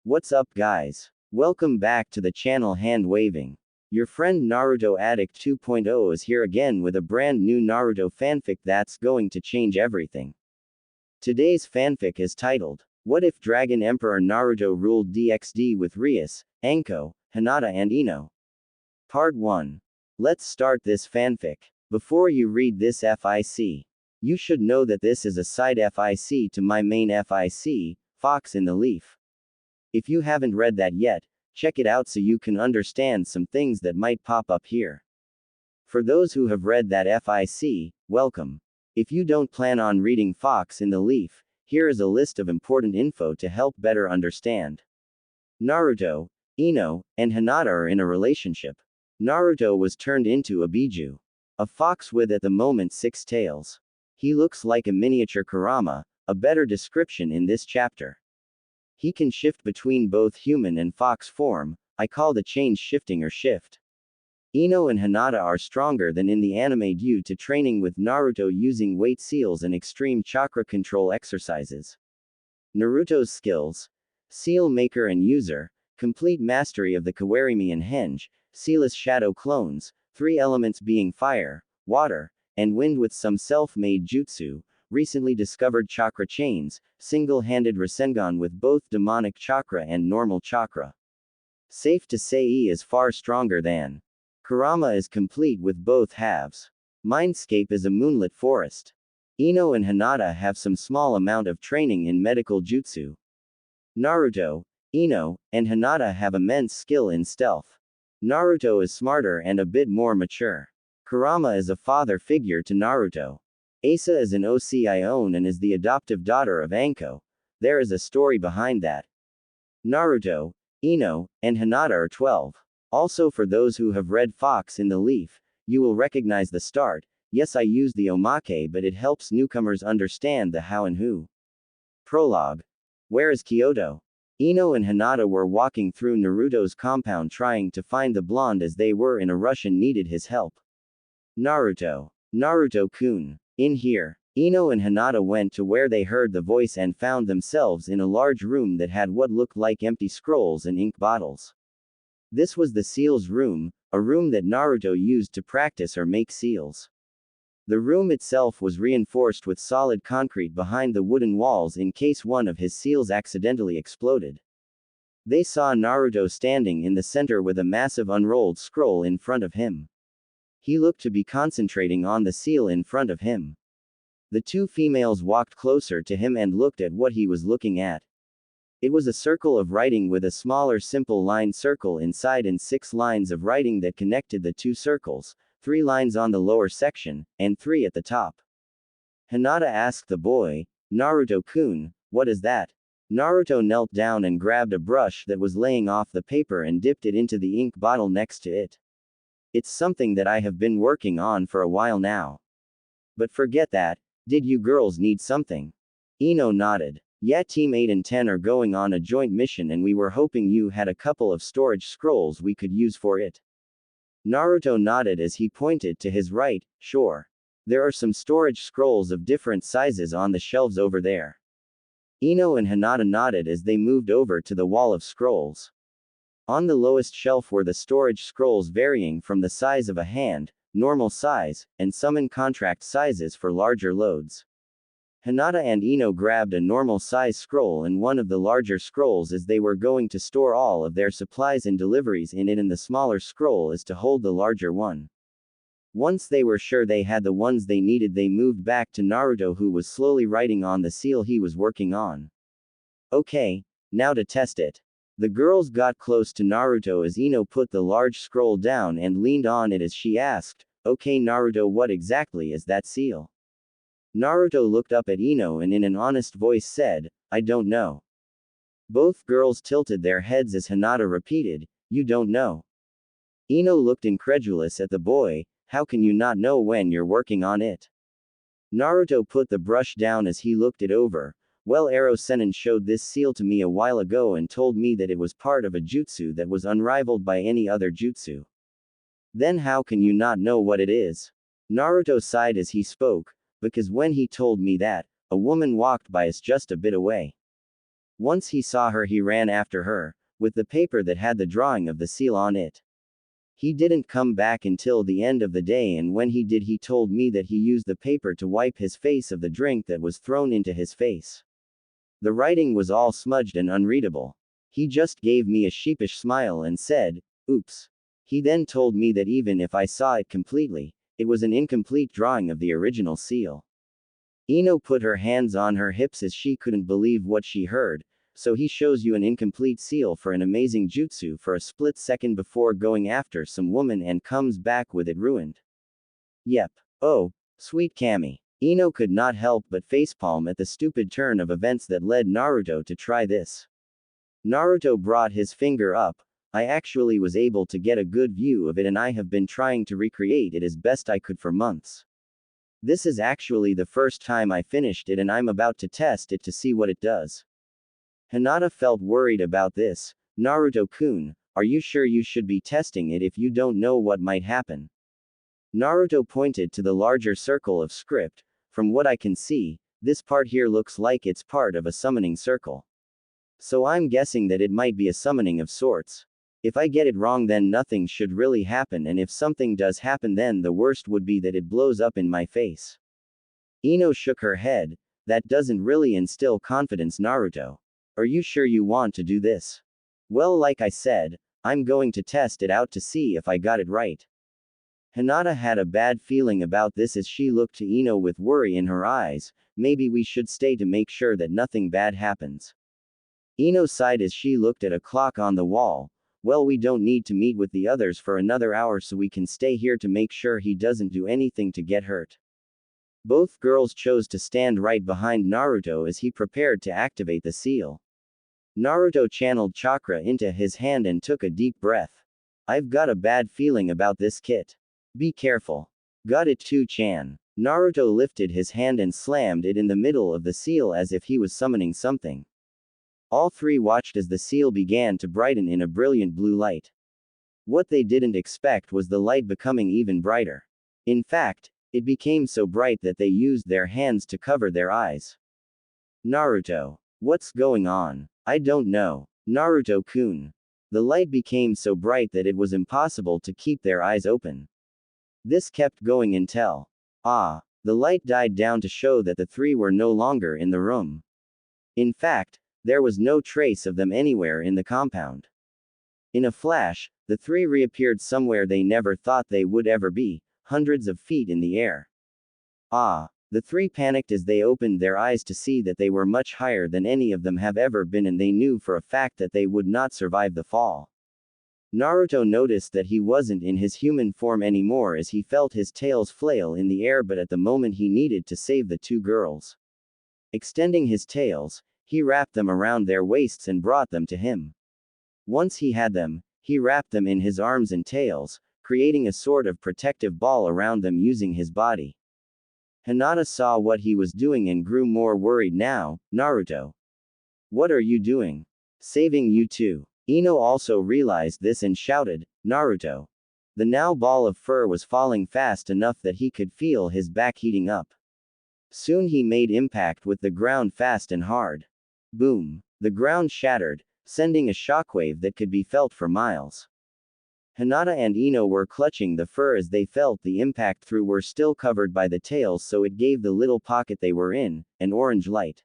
What's up guys? Welcome back to the channel Hand Waving. Your friend Naruto Addict 2.0 is here again with a brand new Naruto fanfic that's going to change everything. Today's fanfic is titled, What If Dragon Emperor Naruto Ruled DxD with Rias, Anko, Hinata and Ino? Part 1. Let's start this fanfic. Before you read this FIC, you should know that this is a side FIC to my main FIC, Fox in the Leaf. If you haven't read that yet, check it out so you can understand some things that might pop up here. For those who have read that FIC, welcome. If you don't plan on reading Fox in the Leaf, here is a list of important info to help better understand. Naruto, Ino, and Hinata are in a relationship. Naruto was turned into a biju, a fox with at the moment 6 tails. He looks like a miniature Kurama, a better description in this chapter. He can shift between both human and fox form. I call the change shifting or shift. Ino and Hinata are stronger than in the anime due to training with Naruto using weight seals and extreme chakra control exercises. Naruto's skills: Seal Maker and User, complete mastery of the Kawarimi and Henge, sealless shadow clones, 3 elements being fire, water, and wind with some self-made jutsu, recently discovered chakra chains, single-handed Rasengan with both demonic chakra and normal chakra. Safe to say E is far stronger than Kurama is complete with both halves. Mindscape is a moonlit forest. Ino and Hinata have some small amount of training in medical jutsu. Naruto, Ino, and Hinata have immense skill in stealth. Naruto is smarter and a bit more mature. Kurama is a father figure to Naruto. Asa is an OCION and is the adoptive daughter of Anko. There is a story behind that. Naruto, Ino, and Hinata are 12. Also, for those who have read Fox in the Leaf, you will recognize the start. Yes, I use the omake, but it helps newcomers understand the how and who. Prologue. Where is Kyoto? Ino and Hinata were walking through Naruto's compound trying to find the blonde as they were in a rush and needed his help. Naruto. Naruto-kun. In here, Ino and Hinata went to where they heard the voice and found themselves in a large room that had what looked like empty scrolls and ink bottles. This was the seals room, a room that Naruto used to practice or make seals. The room itself was reinforced with solid concrete behind the wooden walls in case one of his seals accidentally exploded. They saw Naruto standing in the center with a massive unrolled scroll in front of him. He looked to be concentrating on the seal in front of him. The 2 females walked closer to him and looked at what he was looking at. It was a circle of writing with a smaller simple line circle inside and 6 lines of writing that connected the 2 circles, 3 lines on the lower section, and 3 at the top. Hinata asked the boy, Naruto-kun, what is that? Naruto knelt down and grabbed a brush that was laying off the paper and dipped it into the ink bottle next to it. It's something that I have been working on for a while now. But forget that, did you girls need something? Ino nodded. Yeah, Team 8 and 10 are going on a joint mission and we were hoping you had a couple of storage scrolls we could use for it. Naruto nodded as he pointed to his right. Sure. There are some storage scrolls of different sizes on the shelves over there. Ino and Hinata nodded as they moved over to the wall of scrolls. On the lowest shelf were the storage scrolls varying from the size of a hand, normal size, and some in contract sizes for larger loads. Hinata and Ino grabbed a normal size scroll and one of the larger scrolls as they were going to store all of their supplies and deliveries in it, and the smaller scroll is to hold the larger one. Once they were sure they had the ones they needed, they moved back to Naruto, who was slowly writing on the seal he was working on. Okay, now to test it. The girls got close to Naruto as Ino put the large scroll down and leaned on it as she asked, Okay Naruto, what exactly is that seal? Naruto looked up at Ino and in an honest voice said, I don't know. Both girls tilted their heads as Hinata repeated, You don't know. Ino looked incredulous at the boy, How can you not know when you're working on it? Naruto put the brush down as he looked it over. Well, Ero Sennin showed this seal to me a while ago and told me that it was part of a jutsu that was unrivaled by any other jutsu. Then how can you not know what it is? Naruto sighed as he spoke, because when he told me that, a woman walked by us just a bit away. Once he saw her, he ran after her, with the paper that had the drawing of the seal on it. He didn't come back until the end of the day, and when he did, he told me that he used the paper to wipe his face of the drink that was thrown into his face. The writing was all smudged and unreadable. He just gave me a sheepish smile and said, "Oops." He then told me that even if I saw it completely, it was an incomplete drawing of the original seal. Ino put her hands on her hips as she couldn't believe what she heard. So he shows you an incomplete seal for an amazing jutsu for a split second before going after some woman and comes back with it ruined. Yep. Oh, sweet Kami. Ino could not help but facepalm at the stupid turn of events that led Naruto to try this. Naruto brought his finger up. I actually was able to get a good view of it, and I have been trying to recreate it as best I could for months. This is actually the first time I finished it, and I'm about to test it to see what it does. Hinata felt worried about this. Naruto-kun, are you sure you should be testing it if you don't know what might happen? Naruto pointed to the larger circle of script. From what I can see, this part here looks like it's part of a summoning circle. So I'm guessing that it might be a summoning of sorts. If I get it wrong, then nothing should really happen, and if something does happen, then the worst would be that it blows up in my face. Ino shook her head. That doesn't really instill confidence, Naruto. Are you sure you want to do this? Well, like I said, I'm going to test it out to see if I got it right. Hinata had a bad feeling about this as she looked to Ino with worry in her eyes. Maybe we should stay to make sure that nothing bad happens. Ino sighed as she looked at a clock on the wall. Well, we don't need to meet with the others for another hour, so we can stay here to make sure he doesn't do anything to get hurt. Both girls chose to stand right behind Naruto as he prepared to activate the seal. Naruto channeled chakra into his hand and took a deep breath. I've got a bad feeling about this kit. Be careful. Got it too, Chan. Naruto lifted his hand and slammed it in the middle of the seal as if he was summoning something. All three watched as the seal began to brighten in a brilliant blue light. What they didn't expect was the light becoming even brighter. In fact, it became so bright that they used their hands to cover their eyes. Naruto. What's going on? I don't know. Naruto-kun. The light became so bright that it was impossible to keep their eyes open. This kept going until. The light died down to show that the three were no longer in the room. In fact, there was no trace of them anywhere in the compound. In a flash, the three reappeared somewhere they never thought they would ever be, hundreds of feet in the air. The three panicked as they opened their eyes to see that they were much higher than any of them have ever been, and they knew for a fact that they would not survive the fall. Naruto noticed that he wasn't in his human form anymore as he felt his tails flail in the air, but at the moment he needed to save the two girls. Extending his tails, he wrapped them around their waists and brought them to him. Once he had them, he wrapped them in his arms and tails, creating a sort of protective ball around them using his body. Hinata saw what he was doing and grew more worried now. Naruto. What are you doing? Saving you too. Ino also realized this and shouted, Naruto. The now ball of fur was falling fast enough that he could feel his back heating up. Soon he made impact with the ground fast and hard. Boom. The ground shattered, sending a shockwave that could be felt for miles. Hinata and Ino were clutching the fur as they felt the impact through were still covered by the tails, so it gave the little pocket they were in an orange light.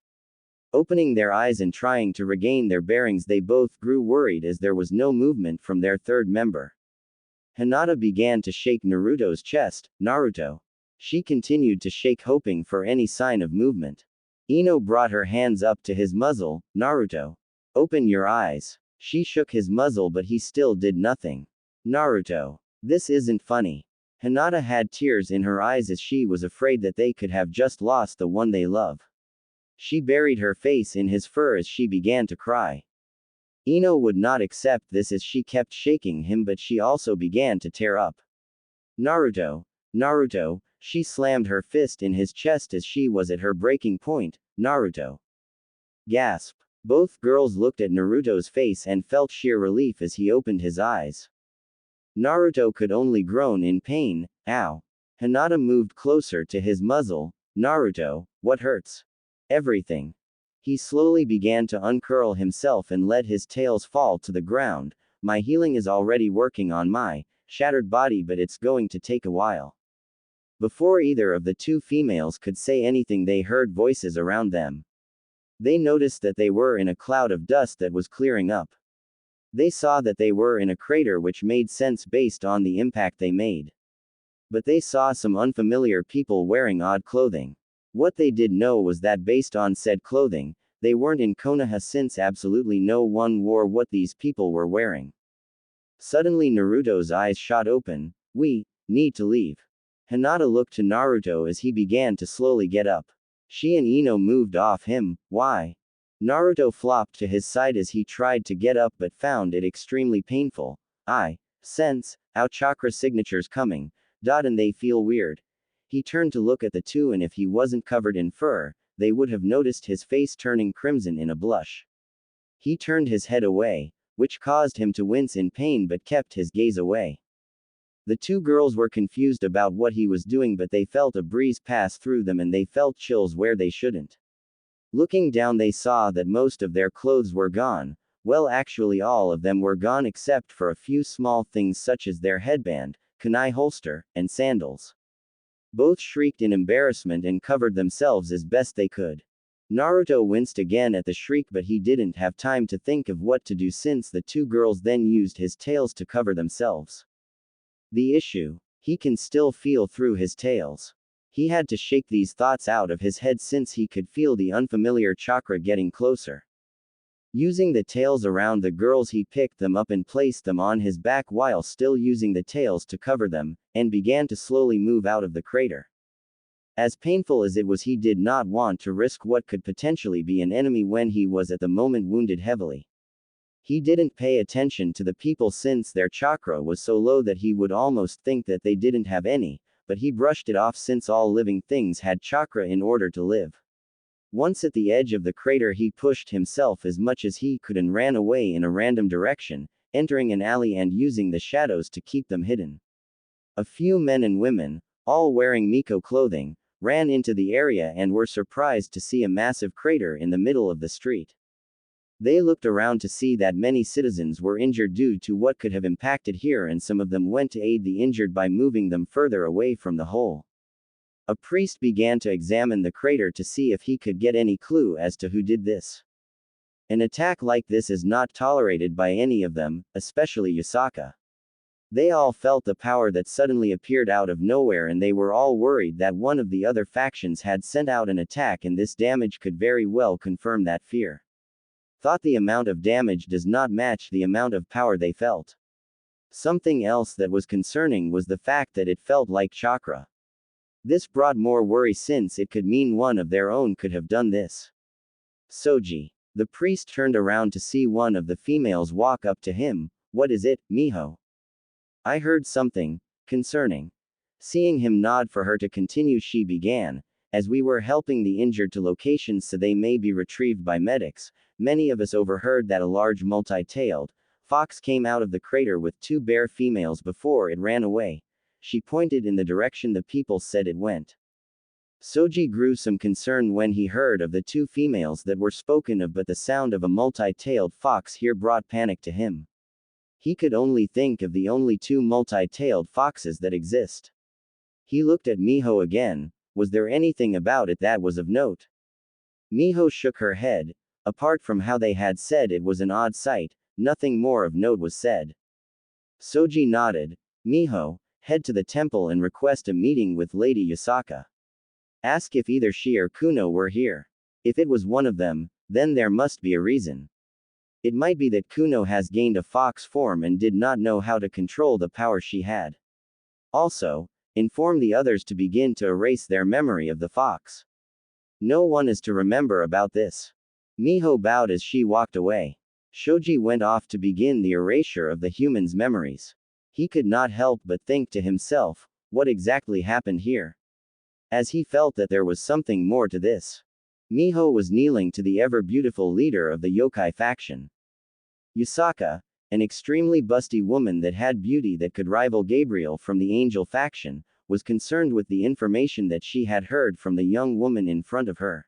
Opening their eyes and trying to regain their bearings, they both grew worried as there was no movement from their third member. Hinata began to shake Naruto's chest. Naruto. She continued to shake, hoping for any sign of movement. Ino brought her hands up to his muzzle. Naruto. Open your eyes. She shook his muzzle, but he still did nothing. Naruto. This isn't funny. Hinata had tears in her eyes as she was afraid that they could have just lost the one they love. She buried her face in his fur as she began to cry. Ino would not accept this as she kept shaking him, but she also began to tear up. Naruto. Naruto. She slammed her fist in his chest as she was at her breaking point. Naruto. Gasp. Both girls looked at Naruto's face and felt sheer relief as he opened his eyes. Naruto could only groan in pain. Ow. Hinata moved closer to his muzzle. Naruto, what hurts? Everything. He slowly began to uncurl himself and let his tails fall to the ground. My healing is already working on my shattered body, but it's going to take a while. Before either of the two females could say anything, they heard voices around them. They noticed that they were in a cloud of dust that was clearing up. They saw that they were in a crater, which made sense based on the impact they made. But they saw some unfamiliar people wearing odd clothing. What they did know was that based on said clothing, they weren't in Konoha, since absolutely no one wore what these people were wearing. Suddenly Naruto's eyes shot open. We need to leave. Hinata looked to Naruto as he began to slowly get up. She and Ino moved off him. Why? Naruto flopped to his side as he tried to get up but found it extremely painful. I sense our chakra signatures coming. And they feel weird. He turned to look at the two, and if he wasn't covered in fur, they would have noticed his face turning crimson in a blush. He turned his head away, which caused him to wince in pain but kept his gaze away. The two girls were confused about what he was doing, but they felt a breeze pass through them and they felt chills where they shouldn't. Looking down, they saw that most of their clothes were gone. Well, actually all of them were gone except for a few small things such as their headband, kunai holster, and sandals. Both shrieked in embarrassment and covered themselves as best they could. Naruto winced again at the shriek, but he didn't have time to think of what to do since the two girls then used his tails to cover themselves. The issue: he can still feel through his tails. He had to shake these thoughts out of his head since he could feel the unfamiliar chakra getting closer. Using the tails around the girls, he picked them up and placed them on his back while still using the tails to cover them, and began to slowly move out of the crater. As painful as it was, he did not want to risk what could potentially be an enemy when he was at the moment wounded heavily. He didn't pay attention to the people since their chakra was so low that he would almost think that they didn't have any, but he brushed it off since all living things had chakra in order to live. Once at the edge of the crater, he pushed himself as much as he could and ran away in a random direction, entering an alley and using the shadows to keep them hidden. A few men and women, all wearing Miko clothing, ran into the area and were surprised to see a massive crater in the middle of the street. They looked around to see that many citizens were injured due to what could have impacted here, and some of them went to aid the injured by moving them further away from the hole. A priest began to examine the crater to see if he could get any clue as to who did this. An attack like this is not tolerated by any of them, especially Yasaka. They all felt the power that suddenly appeared out of nowhere, and they were all worried that one of the other factions had sent out an attack, and this damage could very well confirm that fear. Thought the amount of damage does not match the amount of power they felt. Something else that was concerning was the fact that it felt like chakra. This brought more worry since it could mean one of their own could have done this. Soji. The priest turned around to see one of the females walk up to him. What is it, Miho? I heard something concerning. Seeing him nod for her to continue, she began. As we were helping the injured to locations so they may be retrieved by medics, many of us overheard that a large multi-tailed fox came out of the crater with two bear females before it ran away. She pointed in the direction the people said it went. Soji grew some concern when he heard of the two females that were spoken of, but the sound of a multi-tailed fox here brought panic to him. He could only think of the only two multi-tailed foxes that exist. He looked at Miho again. Was there anything about it that was of note? Miho shook her head. Apart from how they had said it was an odd sight, nothing more of note was said. Soji nodded. Miho, head to the temple and request a meeting with Lady Yasaka. Ask if either she or Kuno were here. If it was one of them, then there must be a reason. It might be that Kuno has gained a fox form and did not know how to control the power she had. Also, inform the others to begin to erase their memory of the fox. No one is to remember about this. Miho bowed as she walked away. Shoji went off to begin the erasure of the humans' memories. He could not help but think to himself, what exactly happened here? As he felt that there was something more to this. Miho was kneeling to the ever-beautiful leader of the yokai faction. Yasaka, an extremely busty woman that had beauty that could rival Gabriel from the angel faction, was concerned with the information that she had heard from the young woman in front of her.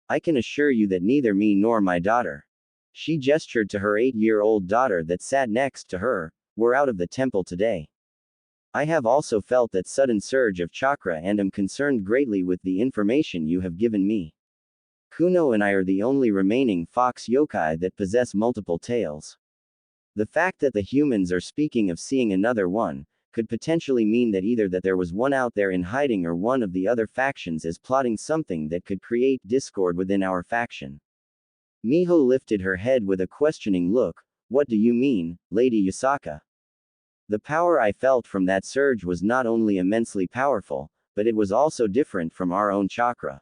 I can assure you that neither me nor my daughter. She gestured to her 8-year-old daughter that sat next to her, were out of the temple today. I have also felt that sudden surge of chakra and am concerned greatly with the information you have given me. Kuno and I are the only remaining fox yokai that possess multiple tails. The fact that the humans are speaking of seeing another one, could potentially mean that either that there was one out there in hiding or one of the other factions is plotting something that could create discord within our faction. Miho lifted her head with a questioning look. What do you mean, Lady Yusaka? The power I felt from that surge was not only immensely powerful, but it was also different from our own chakra.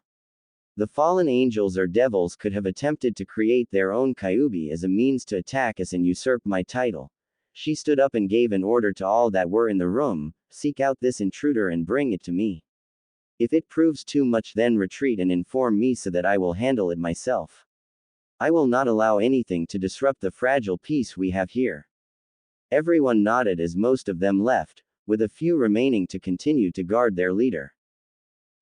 The fallen angels or devils could have attempted to create their own kyubi as a means to attack us and usurp my title. She stood up and gave an order to all that were in the room, seek out this intruder and bring it to me. If it proves too much, then retreat and inform me so that I will handle it myself. I will not allow anything to disrupt the fragile peace we have here. Everyone nodded as most of them left, with a few remaining to continue to guard their leader.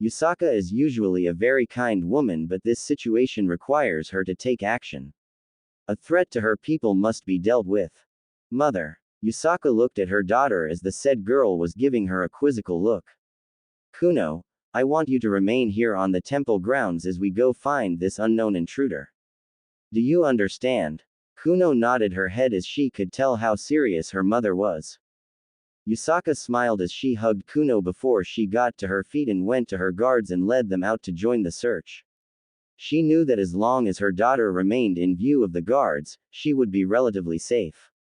Yusaka is usually a very kind woman, but this situation requires her to take action. A threat to her people must be dealt with. Mother. Yusaka looked at her daughter as the said girl was giving her a quizzical look. Kuno, I want you to remain here on the temple grounds as we go find this unknown intruder. Do you understand? Kuno nodded her head as she could tell how serious her mother was. Yusaka smiled as she hugged Kuno before she got to her feet and went to her guards and led them out to join the search. She knew that as long as her daughter remained in view of the guards, she would be relatively safe.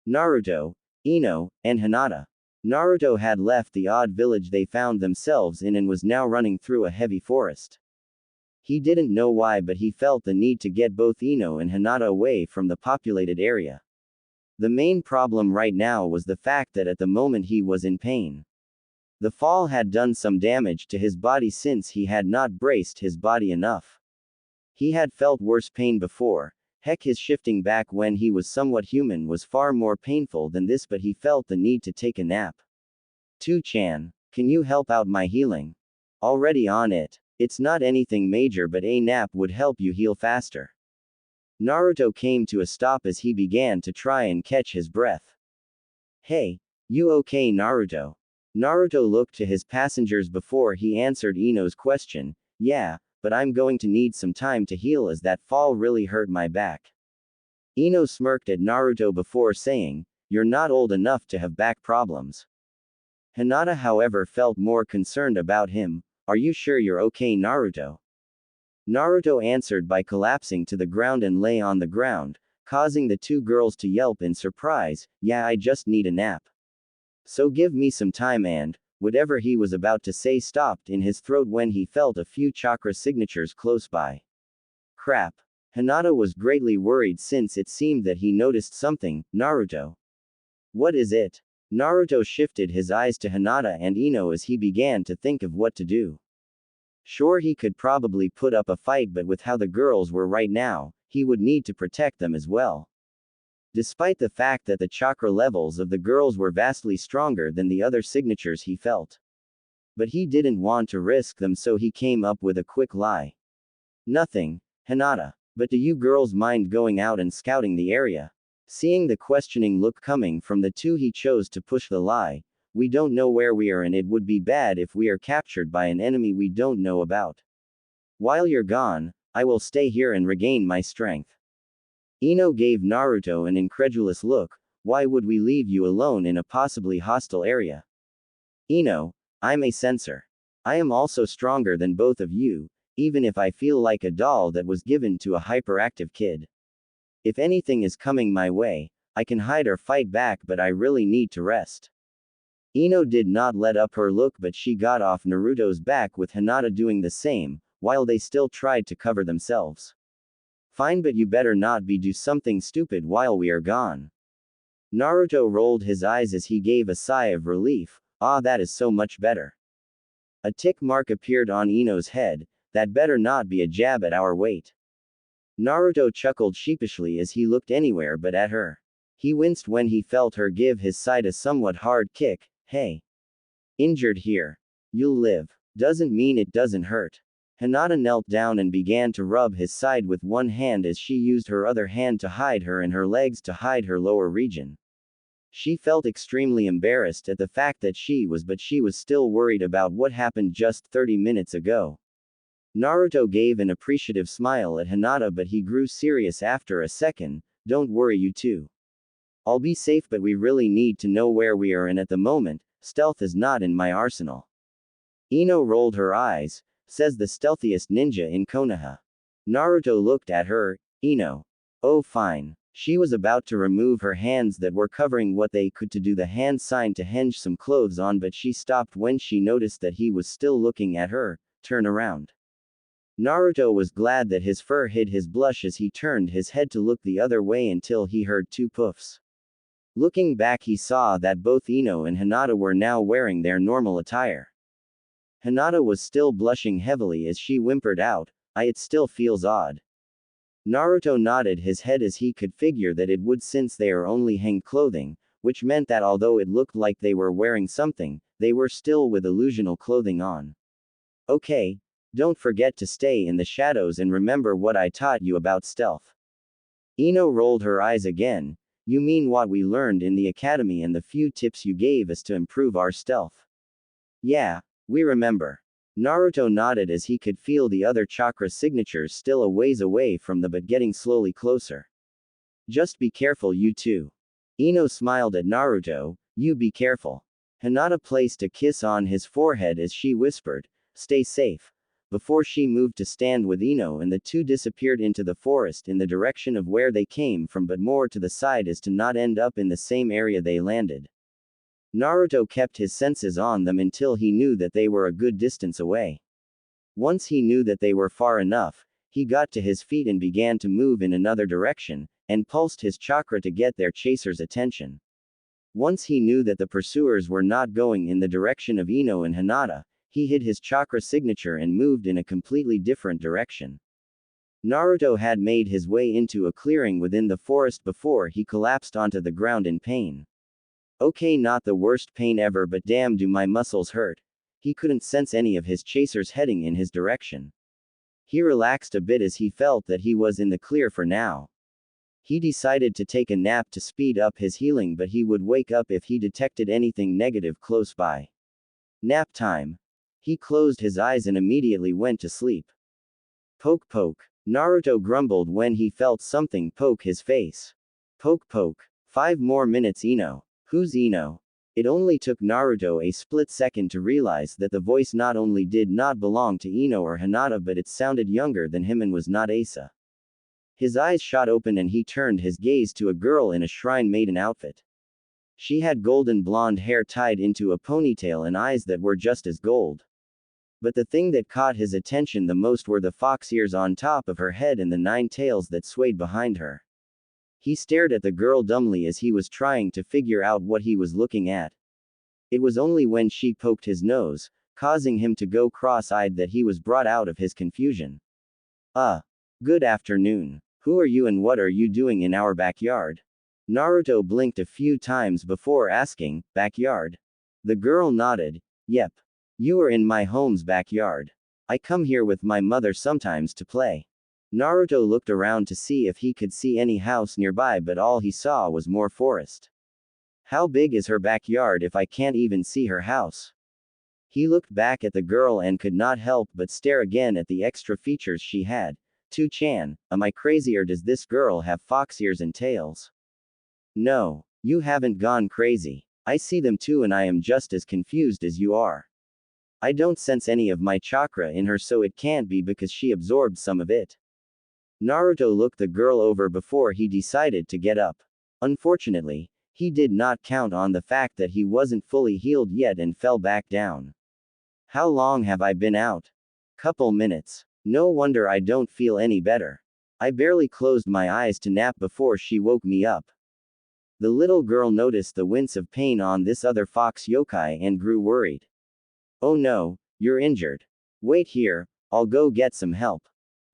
Naruto, Ino, and Hinata. Naruto had left the odd village they found themselves in and was now running through a heavy forest. He didn't know why, but he felt the need to get both Ino and Hinata away from the populated area. The main problem right now was the fact that at the moment he was in pain. The fall had done some damage to his body since he had not braced his body enough. He had felt worse pain before. Heck, his shifting back when he was somewhat human was far more painful than this, but he felt the need to take a nap. Tu-chan, can you help out my healing? Already on it. It's not anything major, but a nap would help you heal faster. Naruto came to a stop as he began to try and catch his breath. Hey, you okay, Naruto? Naruto looked to his passengers before he answered Ino's question. Yeah, but I'm going to need some time to heal as that fall really hurt my back. Ino smirked at Naruto before saying, you're not old enough to have back problems. Hinata, however, felt more concerned about him. Are you sure you're okay, Naruto? Naruto answered by collapsing to the ground and lay on the ground, causing the two girls to yelp in surprise. Yeah, I just need a nap. So give me some time, and whatever he was about to say stopped in his throat when he felt a few chakra signatures close by. Crap. Hinata was greatly worried since it seemed that he noticed something. Naruto. What is it? Naruto shifted his eyes to Hinata and Ino as he began to think of what to do. Sure, he could probably put up a fight, but with how the girls were right now, he would need to protect them as well. Despite the fact that the chakra levels of the girls were vastly stronger than the other signatures he felt. But he didn't want to risk them, so he came up with a quick lie. Nothing, Hinata. But do you girls mind going out and scouting the area? Seeing the questioning look coming from the two, he chose to push the lie. We don't know where we are, and it would be bad if we are captured by an enemy we don't know about. While you're gone, I will stay here and regain my strength. Ino gave Naruto an incredulous look. Why would we leave you alone in a possibly hostile area? Ino, I'm a censor. I am also stronger than both of you, even if I feel like a doll that was given to a hyperactive kid. If anything is coming my way, I can hide or fight back, but I really need to rest. Ino did not let up her look, but she got off Naruto's back with Hinata doing the same, while they still tried to cover themselves. Fine, but you better not do something stupid while we are gone. Naruto rolled his eyes as he gave a sigh of relief. Ah, that is so much better. A tick mark appeared on Ino's head. That better not be a jab at our weight. Naruto chuckled sheepishly as he looked anywhere but at her. He winced when he felt her give his side a somewhat hard kick. Hey. Injured here. You'll live. Doesn't mean it doesn't hurt. Hinata knelt down and began to rub his side with one hand as she used her other hand to hide her and her legs to hide her lower region. She felt extremely embarrassed at the fact that she was still worried about what happened just 30 minutes ago. Naruto gave an appreciative smile at Hinata, but he grew serious after a second. Don't worry, you two. I'll be safe, but we really need to know where we are, and at the moment, stealth is not in my arsenal. Ino rolled her eyes, says the stealthiest ninja in Konoha. Naruto looked at her. Ino. Oh fine. She was about to remove her hands that were covering what they could to do the hand sign to henge some clothes on, but she stopped when she noticed that he was still looking at her. Turn around. Naruto was glad that his fur hid his blush as he turned his head to look the other way until he heard two puffs. Looking back, he saw that both Ino and Hinata were now wearing their normal attire. Hinata was still blushing heavily as she whimpered out, it still feels odd. Naruto nodded his head as he could figure that it would, since they are only hang clothing, which meant that although it looked like they were wearing something, they were still with illusional clothing on. Okay, don't forget to stay in the shadows and remember what I taught you about stealth. Ino rolled her eyes again. You mean what we learned in the academy and the few tips you gave us to improve our stealth? Yeah, we remember. Naruto nodded as he could feel the other chakra signatures still a ways away from them but getting slowly closer. Just be careful, you two. Ino smiled at Naruto. You be careful. Hinata placed a kiss on his forehead as she whispered, stay safe, before she moved to stand with Ino, and the two disappeared into the forest in the direction of where they came from, but more to the side as to not end up in the same area they landed. Naruto kept his senses on them until he knew that they were a good distance away. Once he knew that they were far enough, he got to his feet and began to move in another direction, and pulsed his chakra to get their chasers' attention. Once he knew that the pursuers were not going in the direction of Ino and Hinata, he hid his chakra signature and moved in a completely different direction. Naruto had made his way into a clearing within the forest before he collapsed onto the ground in pain. Okay, not the worst pain ever, but damn, do my muscles hurt. He couldn't sense any of his chasers heading in his direction. He relaxed a bit as he felt that he was in the clear for now. He decided to take a nap to speed up his healing, but he would wake up if he detected anything negative close by. Nap time. He closed his eyes and immediately went to sleep. Poke poke. Naruto grumbled when he felt something poke his face. Poke poke. 5 more minutes. Ino. Who's Ino? It only took Naruto a split second to realize that the voice not only did not belong to Ino or Hinata, but it sounded younger than him and was not Asa. His eyes shot open and he turned his gaze to a girl in a shrine maiden outfit. She had golden blonde hair tied into a ponytail and eyes that were just as gold. But the thing that caught his attention the most were the fox ears on top of her head and the 9 tails that swayed behind her. He stared at the girl dumbly as he was trying to figure out what he was looking at. It was only when she poked his nose, causing him to go cross-eyed, that he was brought out of his confusion. Good afternoon. Who are you and what are you doing in our backyard? Naruto blinked a few times before asking, backyard? The girl nodded. Yep. You are in my home's backyard. I come here with my mother sometimes to play. Naruto looked around to see if he could see any house nearby, but all he saw was more forest. How big is her backyard if I can't even see her house? He looked back at the girl and could not help but stare again at the extra features she had. Tu-chan, am I crazy or does this girl have fox ears and tails? No, you haven't gone crazy. I see them too and I am just as confused as you are. I don't sense any of my chakra in her, so it can't be because she absorbed some of it. Naruto looked the girl over before he decided to get up. Unfortunately, he did not count on the fact that he wasn't fully healed yet and fell back down. How long have I been out? Couple minutes. No wonder I don't feel any better. I barely closed my eyes to nap before she woke me up. The little girl noticed the wince of pain on this other fox yokai and grew worried. Oh no, you're injured. Wait here, I'll go get some help.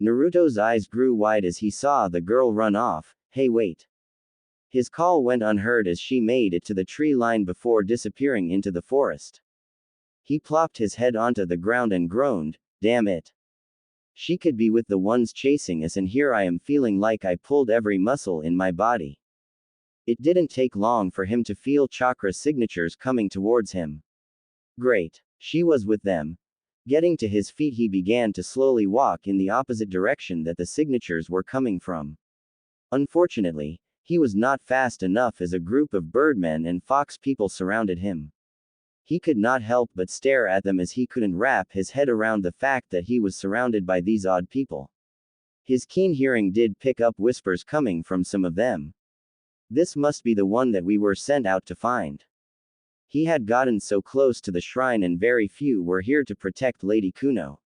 Naruto's eyes grew wide as he saw the girl run off. Hey, wait. His call went unheard as she made it to the tree line before disappearing into the forest. He plopped his head onto the ground and groaned, damn it. She could be with the ones chasing us, and here I am feeling like I pulled every muscle in my body. It didn't take long for him to feel chakra signatures coming towards him. Great. She was with them. Getting to his feet, he began to slowly walk in the opposite direction that the signatures were coming from. Unfortunately, he was not fast enough, as a group of birdmen and fox people surrounded him. He could not help but stare at them, as he couldn't wrap his head around the fact that he was surrounded by these odd people. His keen hearing did pick up whispers coming from some of them. This must be the one that we were sent out to find. He had gotten so close to the shrine, and very few were here to protect Lady Kuno.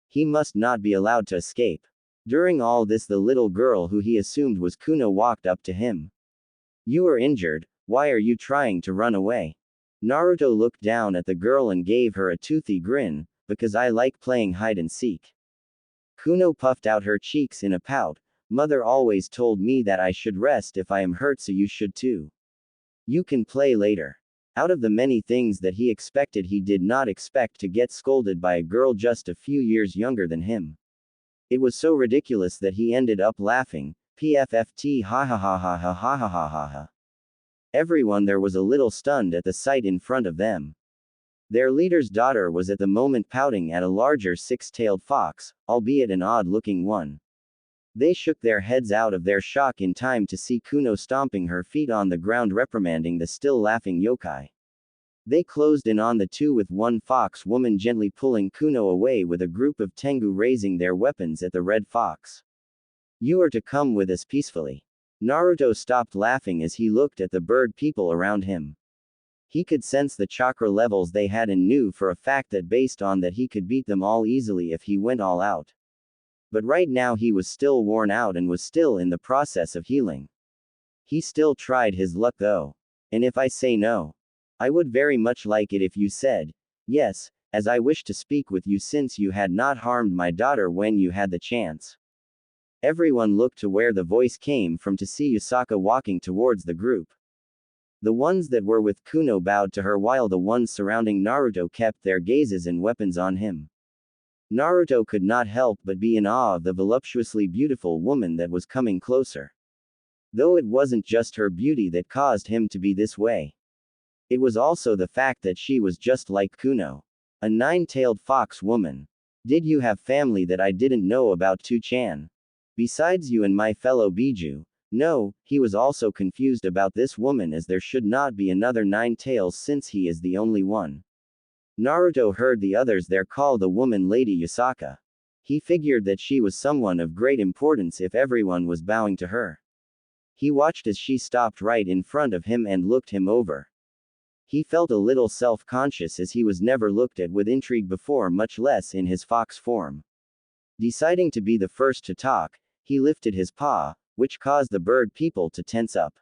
He must not be allowed to escape. During all this, the little girl who he assumed was Kuno walked up to him. You are injured, why are you trying to run away? Naruto looked down at the girl and gave her a toothy grin, because I like playing hide and seek. Kuno puffed out her cheeks in a pout. Mother always told me that I should rest if I am hurt, so you should too. You can play later. Out of the many things that he expected, he did not expect to get scolded by a girl just a few years younger than him. It was so ridiculous that he ended up laughing. PFFT, ha ha ha ha ha ha ha ha ha ha. Everyone there was a little stunned at the sight in front of them. Their leader's daughter was at the moment pouting at a larger six-tailed fox, albeit an odd-looking one. They shook their heads out of their shock in time to see Kuno stomping her feet on the ground, reprimanding the still laughing yokai. They closed in on the two, with one fox woman gently pulling Kuno away, with a group of Tengu raising their weapons at the red fox. You are to come with us peacefully. Naruto stopped laughing as he looked at the bird people around him. He could sense the chakra levels they had, and knew for a fact that based on that he could beat them all easily if he went all out. But right now he was still worn out and was still in the process of healing. He still tried his luck though. And if I say no, I would very much like it if you said yes, as I wish to speak with you since you had not harmed my daughter when you had the chance. Everyone looked to where the voice came from to see Yusaka walking towards the group. The ones that were with Kuno bowed to her, while the ones surrounding Naruto kept their gazes and weapons on him. Naruto could not help but be in awe of the voluptuously beautiful woman that was coming closer. Though it wasn't just her beauty that caused him to be this way. It was also the fact that she was just like Kuno. A nine-tailed fox woman. Did you have family that I didn't know about, Two-chan? Besides you and my fellow Biju? No, he was also confused about this woman, as there should not be another Nine Tails since he is the only one. Naruto heard the others there call the woman Lady Yusaka. He figured that she was someone of great importance if everyone was bowing to her. He watched as she stopped right in front of him and looked him over. He felt a little self-conscious, as he was never looked at with intrigue before, much less in his fox form. Deciding to be the first to talk, he lifted his paw, which caused the bird people to tense up.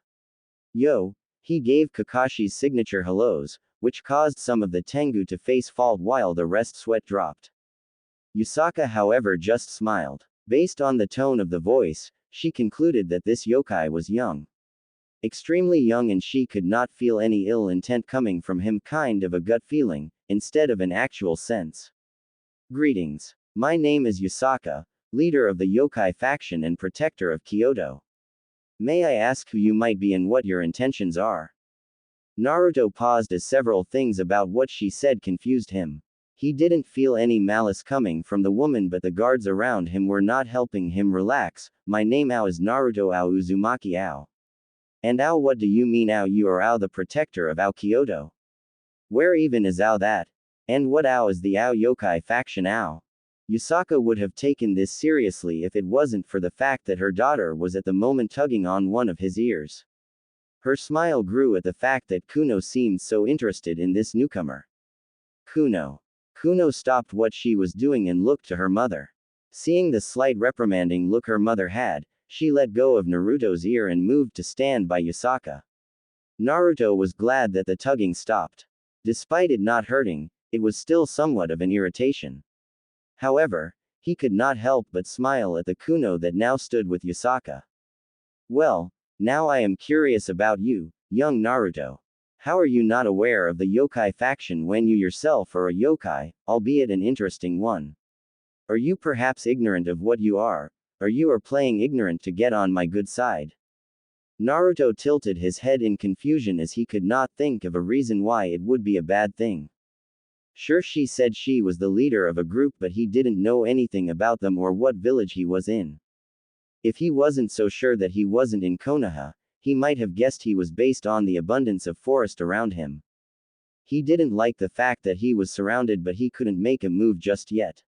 Yo! He gave Kakashi's signature hellos, which caused some of the Tengu to face fault while the rest sweat dropped. Yusaka, however, just smiled. Based on the tone of the voice, she concluded that this yokai was young. Extremely young, and she could not feel any ill intent coming from him, kind of a gut feeling, instead of an actual sense. Greetings. My name is Yusaka, leader of the yokai faction and protector of Kyoto. May I ask who you might be and what your intentions are? Naruto paused as several things about what she said confused him. He didn't feel any malice coming from the woman, but the guards around him were not helping him relax. My name Ao is Naruto Ao Uzumaki Ao. And Ao, what do you mean Ao? You are Ao, the protector of Ao Kyoto. Where even is Ao that? And what Ao is the Ao yokai faction Ao? Yusaka would have taken this seriously if it wasn't for the fact that her daughter was at the moment tugging on one of his ears. Her smile grew at the fact that Kuno seemed so interested in this newcomer. Kuno. Kuno stopped what she was doing and looked to her mother. Seeing the slight reprimanding look her mother had, she let go of Naruto's ear and moved to stand by Yusaka. Naruto was glad that the tugging stopped. Despite it not hurting, it was still somewhat of an irritation. However, he could not help but smile at the Kuno that now stood with Yusaka. Well, now I am curious about you, young Naruto. How are you not aware of the yokai faction when you yourself are a yokai, albeit an interesting one? Are you perhaps ignorant of what you are? Or you are playing ignorant to get on my good side? Naruto tilted his head in confusion as he could not think of a reason why it would be a bad thing. Sure, she said she was the leader of a group, but he didn't know anything about them or what village he was in. If he wasn't so sure that he wasn't in Konoha, he might have guessed he was based on the abundance of forest around him. He didn't like the fact that he was surrounded, but he couldn't make a move just yet.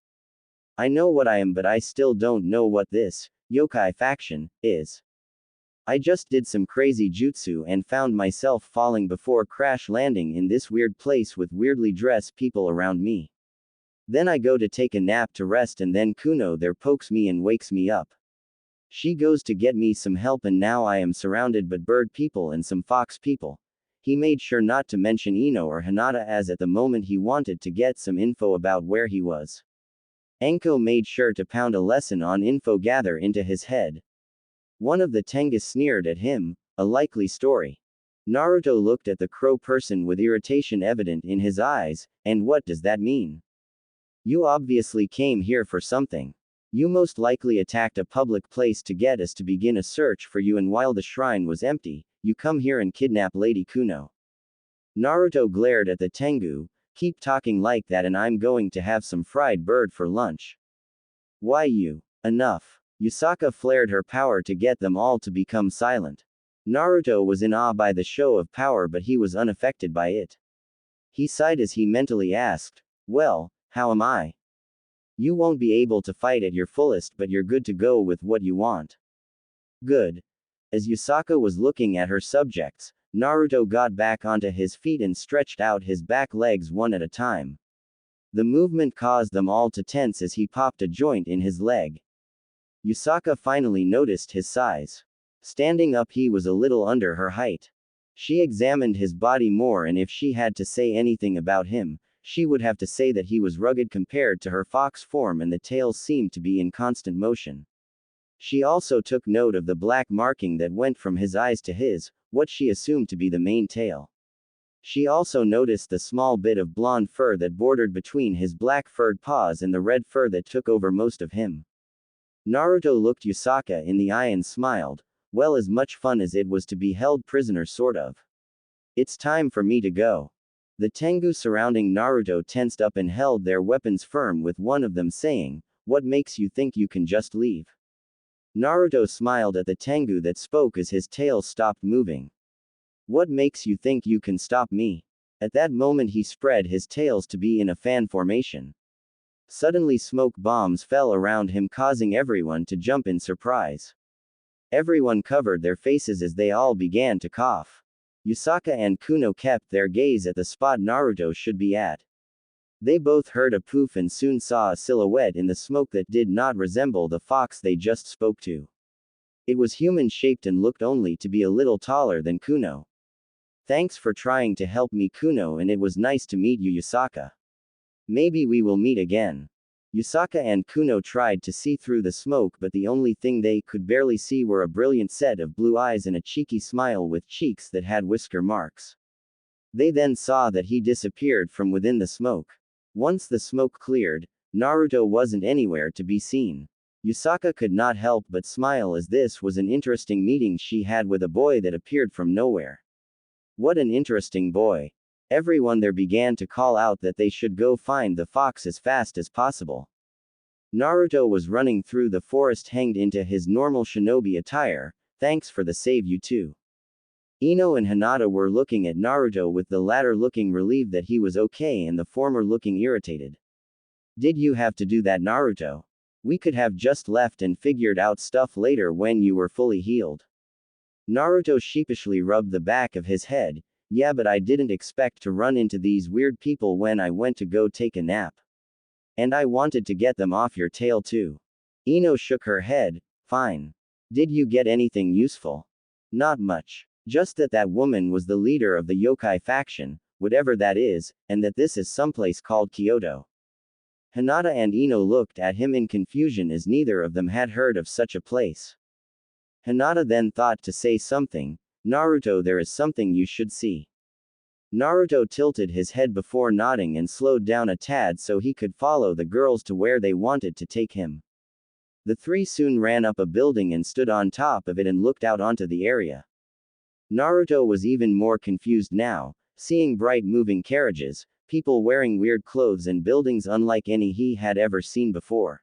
I know what I am, but I still don't know what this yokai faction is. I just did some crazy jutsu and found myself falling before crash landing in this weird place with weirdly dressed people around me. Then I go to take a nap to rest, and then Kuno there pokes me and wakes me up. She goes to get me some help, and now I am surrounded by bird people and some fox people. He made sure not to mention Ino or Hinata, as at the moment he wanted to get some info about where he was. Anko made sure to pound a lesson on info gather into his head. One of the Tengus sneered at him, a likely story. Naruto looked at the crow person with irritation evident in his eyes, and what does that mean? You obviously came here for something. You most likely attacked a public place to get us to begin a search for you, and while the shrine was empty, you come here and kidnap Lady Kuno. Naruto glared at the Tengu. Keep talking like that and I'm going to have some fried bird for lunch. Why you? Enough. Yusaka flared her power to get them all to become silent. Naruto was in awe by the show of power, but he was unaffected by it. He sighed as he mentally asked, well, how am I? You won't be able to fight at your fullest, but you're good to go with what you want. Good. As Yusaka was looking at her subjects, Naruto got back onto his feet and stretched out his back legs one at a time. The movement caused them all to tense as he popped a joint in his leg. Yusaka finally noticed his size. Standing up, he was a little under her height. She examined his body more, and if she had to say anything about him, she would have to say that he was rugged compared to her fox form, and the tails seemed to be in constant motion. She also took note of the black marking that went from his eyes to his, what she assumed to be the mane tail. She also noticed the small bit of blonde fur that bordered between his black furred paws and the red fur that took over most of him. Naruto looked Yusaka in the eye and smiled, well, as much fun as it was to be held prisoner, sort of. It's time for me to go. The Tengu surrounding Naruto tensed up and held their weapons firm, with one of them saying, what makes you think you can just leave? Naruto smiled at the Tengu that spoke as his tail stopped moving. What makes you think you can stop me? At that moment he spread his tails to be in a fan formation. Suddenly smoke bombs fell around him, causing everyone to jump in surprise. Everyone covered their faces as they all began to cough. Yusaka and Kuno kept their gaze at the spot Naruto should be at. They both heard a poof and soon saw a silhouette in the smoke that did not resemble the fox they just spoke to. It was human-shaped and looked only to be a little taller than Kuno. Thanks for trying to help me, Kuno, and it was nice to meet you, Yusaka. Maybe we will meet again. Yusaka and Kuno tried to see through the smoke, but the only thing they could barely see were a brilliant set of blue eyes and a cheeky smile with cheeks that had whisker marks. They then saw that he disappeared from within the smoke. Once the smoke cleared, Naruto wasn't anywhere to be seen. Yusaka could not help but smile, as this was an interesting meeting she had with a boy that appeared from nowhere. What an interesting boy. Everyone there began to call out that they should go find the fox as fast as possible. Naruto was running through the forest hanged into his normal shinobi attire. Thanks for the save, you two. Ino and Hinata were looking at Naruto, with the latter looking relieved that he was okay and the former looking irritated. Did you have to do that, Naruto? We could have just left and figured out stuff later when you were fully healed. Naruto sheepishly rubbed the back of his head. Yeah, but I didn't expect to run into these weird people when I went to go take a nap. And I wanted to get them off your tail too. Ino shook her head. Fine. Did you get anything useful? Not much. Just that that woman was the leader of the yokai faction, whatever that is, and that this is someplace called Kyoto. Hinata and Ino looked at him in confusion, as neither of them had heard of such a place. Hinata then thought to say something. Naruto, there is something you should see. Naruto tilted his head before nodding and slowed down a tad so he could follow the girls to where they wanted to take him. The three soon ran up a building and stood on top of it and looked out onto the area. Naruto was even more confused now, seeing bright moving carriages, people wearing weird clothes and buildings unlike any he had ever seen before.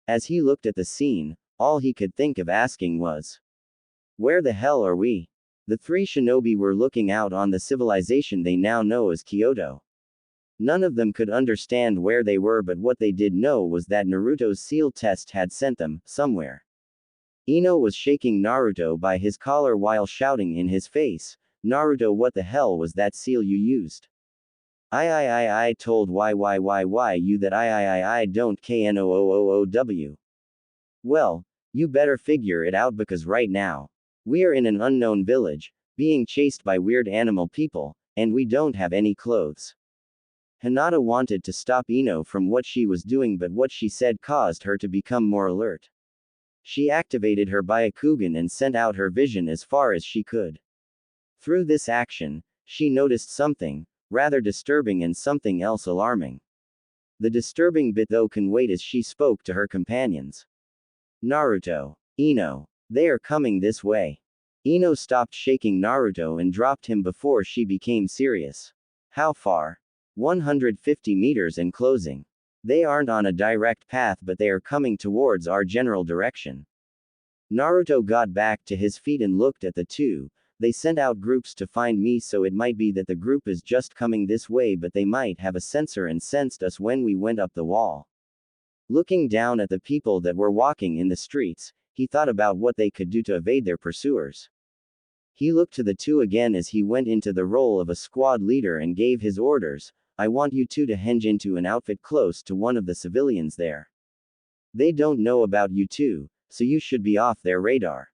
As he looked at the scene, all he could think of asking was, "Where the hell are we?" The three shinobi were looking out on the civilization they now know as Kyoto. None of them could understand where they were, but what they did know was that Naruto's seal test had sent them somewhere. Ino was shaking Naruto by his collar while shouting in his face, "Naruto, what the hell was that seal you used? I told you that I don't knowoow. Well, you better figure it out because right now, we are in an unknown village, being chased by weird animal people, and we don't have any clothes." Hinata wanted to stop Ino from what she was doing, but what she said caused her to become more alert. She activated her Byakugan and sent out her vision as far as she could. Through this action, she noticed something rather disturbing and something else alarming. The disturbing bit though can wait as she spoke to her companions. "Naruto. Ino. They are coming this way." Ino stopped shaking Naruto and dropped him before she became serious. "How far?" 150 meters and closing. "They aren't on a direct path, but they are coming towards our general direction." Naruto got back to his feet and looked at the two. "They sent out groups to find me, so it might be that the group is just coming this way, but they might have a sensor and sensed us when we went up the wall." Looking down at the people that were walking in the streets, he thought about what they could do to evade their pursuers. He looked to the two again as he went into the role of a squad leader and gave his orders. "I want you two to henge into an outfit close to one of the civilians there. They don't know about you two, so you should be off their radar.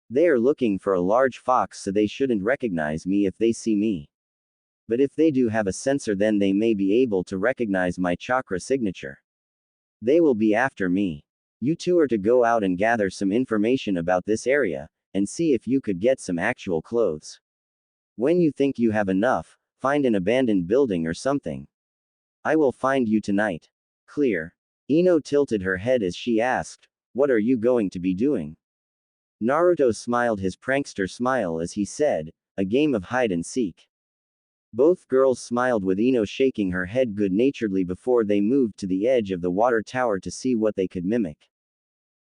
They are looking for a large fox, so they shouldn't recognize me if they see me. But if they do have a sensor, then they may be able to recognize my chakra signature. They will be after me. You two are to go out and gather some information about this area, and see if you could get some actual clothes. When you think you have enough, find an abandoned building or something. I will find you tonight. Clear?" Ino tilted her head as she asked, "What are you going to be doing?" Naruto smiled his prankster smile as he said, "A game of hide and seek." Both girls smiled with Ino shaking her head good-naturedly before they moved to the edge of the water tower to see what they could mimic.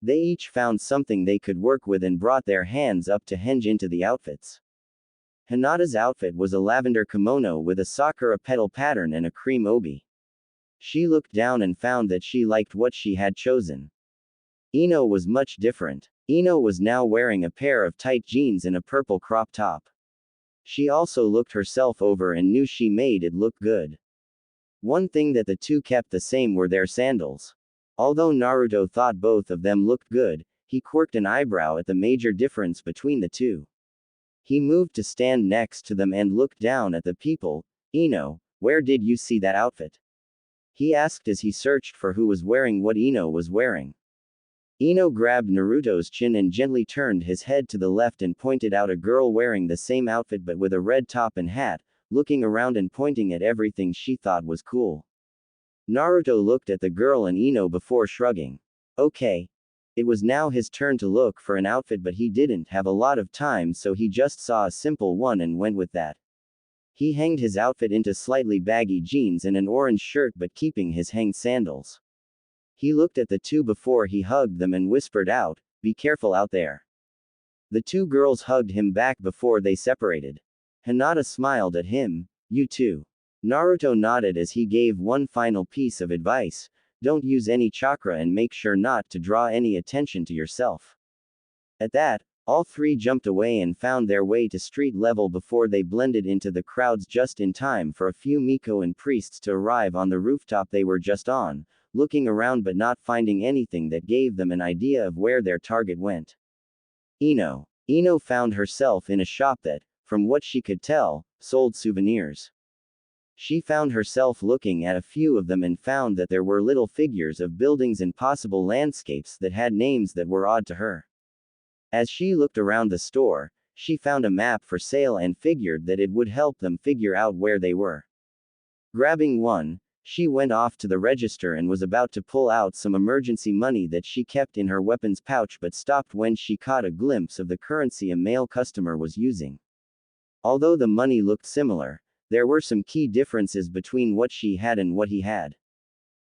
They each found something they could work with and brought their hands up to henge into the outfits. Hinata's outfit was a lavender kimono with a sakura petal pattern and a cream obi. She looked down and found that she liked what she had chosen. Ino was much different. Ino was now wearing a pair of tight jeans and a purple crop top. She also looked herself over and knew she made it look good. One thing that the two kept the same were their sandals. Although Naruto thought both of them looked good, he quirked an eyebrow at the major difference between the two. He moved to stand next to them and looked down at the people. "Ino, where did you see that outfit?" he asked as he searched for who was wearing what Ino was wearing. Ino grabbed Naruto's chin and gently turned his head to the left and pointed out a girl wearing the same outfit but with a red top and hat, looking around and pointing at everything she thought was cool. Naruto looked at the girl and Ino before shrugging. Okay. It was now his turn to look for an outfit, but he didn't have a lot of time, so he just saw a simple one and went with that. He hanged his outfit into slightly baggy jeans and an orange shirt but keeping his hanged sandals. He looked at the two before he hugged them and whispered out, "Be careful out there." The two girls hugged him back before they separated. Hinata smiled at him. "You too." Naruto nodded as he gave one final piece of advice. "Don't use any chakra and make sure not to draw any attention to yourself." At that, all three jumped away and found their way to street level before they blended into the crowds just in time for a few Miko and priests to arrive on the rooftop they were just on, looking around but not finding anything that gave them an idea of where their target went. Ino found herself in a shop that, from what she could tell, sold souvenirs. She found herself looking at a few of them and found that there were little figures of buildings and possible landscapes that had names that were odd to her. As she looked around the store, she found a map for sale and figured that it would help them figure out where they were. Grabbing one, she went off to the register and was about to pull out some emergency money that she kept in her weapons pouch but stopped when she caught a glimpse of the currency a male customer was using. Although the money looked similar, there were some key differences between what she had and what he had.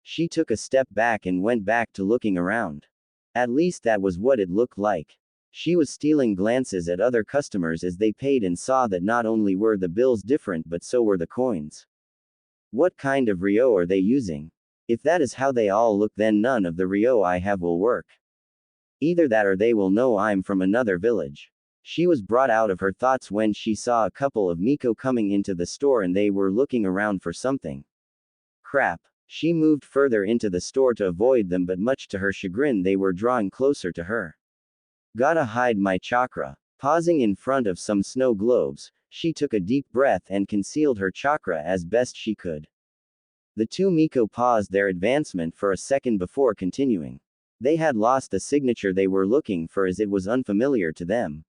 She took a step back and went back to looking around. At least that was what it looked like. She was stealing glances at other customers as they paid and saw that not only were the bills different but so were the coins. What kind of Rio are they using? If that is how they all look, then none of the Rio I have will work. Either that or they will know I'm from another village. She was brought out of her thoughts when she saw a couple of Miko coming into the store and they were looking around for something. Crap. She moved further into the store to avoid them, but much to her chagrin they were drawing closer to her. Gotta hide my chakra. Pausing in front of some snow globes, she took a deep breath and concealed her chakra as best she could. The two Miko paused their advancement for a second before continuing. They had lost the signature they were looking for as it was unfamiliar to them.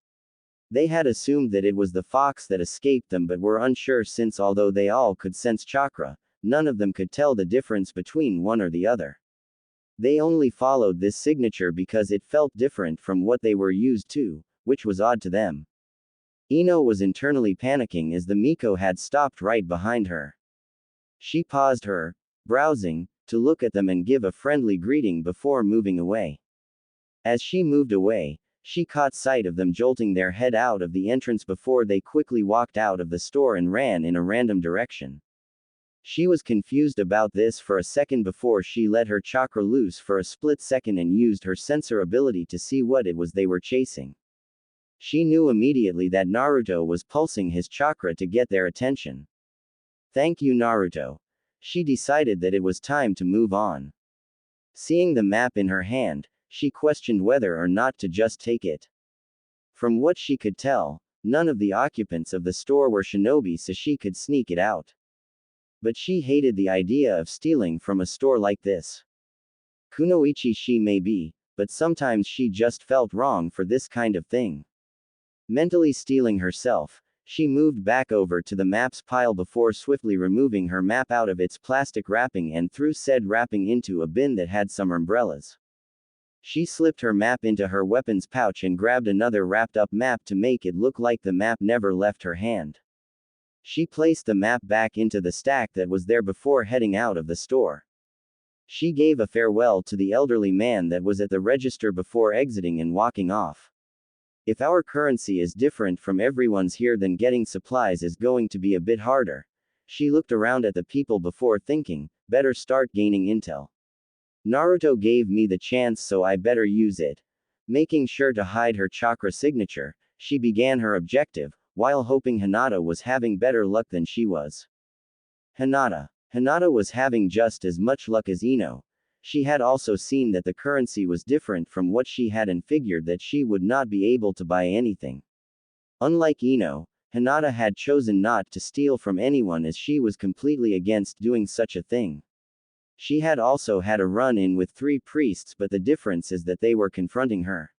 They had assumed that it was the fox that escaped them but were unsure since although they all could sense chakra, none of them could tell the difference between one or the other. They only followed this signature because it felt different from what they were used to, which was odd to them. Ino was internally panicking as the Miko had stopped right behind her. She paused her browsing to look at them and give a friendly greeting before moving away. As she moved away, she caught sight of them jolting their head out of the entrance before they quickly walked out of the store and ran in a random direction. She was confused about this for a second before she let her chakra loose for a split second and used her sensor ability to see what it was they were chasing. She knew immediately that Naruto was pulsing his chakra to get their attention. Thank you, Naruto. She decided that it was time to move on. Seeing the map in her hand, she questioned whether or not to just take it. From what she could tell, none of the occupants of the store were shinobi, so she could sneak it out. But she hated the idea of stealing from a store like this. Kunoichi she may be, but sometimes she just felt wrong for this kind of thing. Mentally steeling herself, she moved back over to the maps pile before swiftly removing her map out of its plastic wrapping and threw said wrapping into a bin that had some umbrellas. She slipped her map into her weapons pouch and grabbed another wrapped up map to make it look like the map never left her hand. She placed the map back into the stack that was there before heading out of the store. She gave a farewell to the elderly man that was at the register before exiting and walking off. If our currency is different from everyone's here, then getting supplies is going to be a bit harder. She looked around at the people before thinking, better start gaining intel. Naruto gave me the chance, so I better use it. Making sure to hide her chakra signature, she began her objective, while hoping Hinata was having better luck than she was. Hinata was having just as much luck as Ino. She had also seen that the currency was different from what she had and figured that she would not be able to buy anything. Unlike Ino, Hinata had chosen not to steal from anyone as she was completely against doing such a thing. She had also had a run-in with 3 priests, but the difference is that they were confronting her.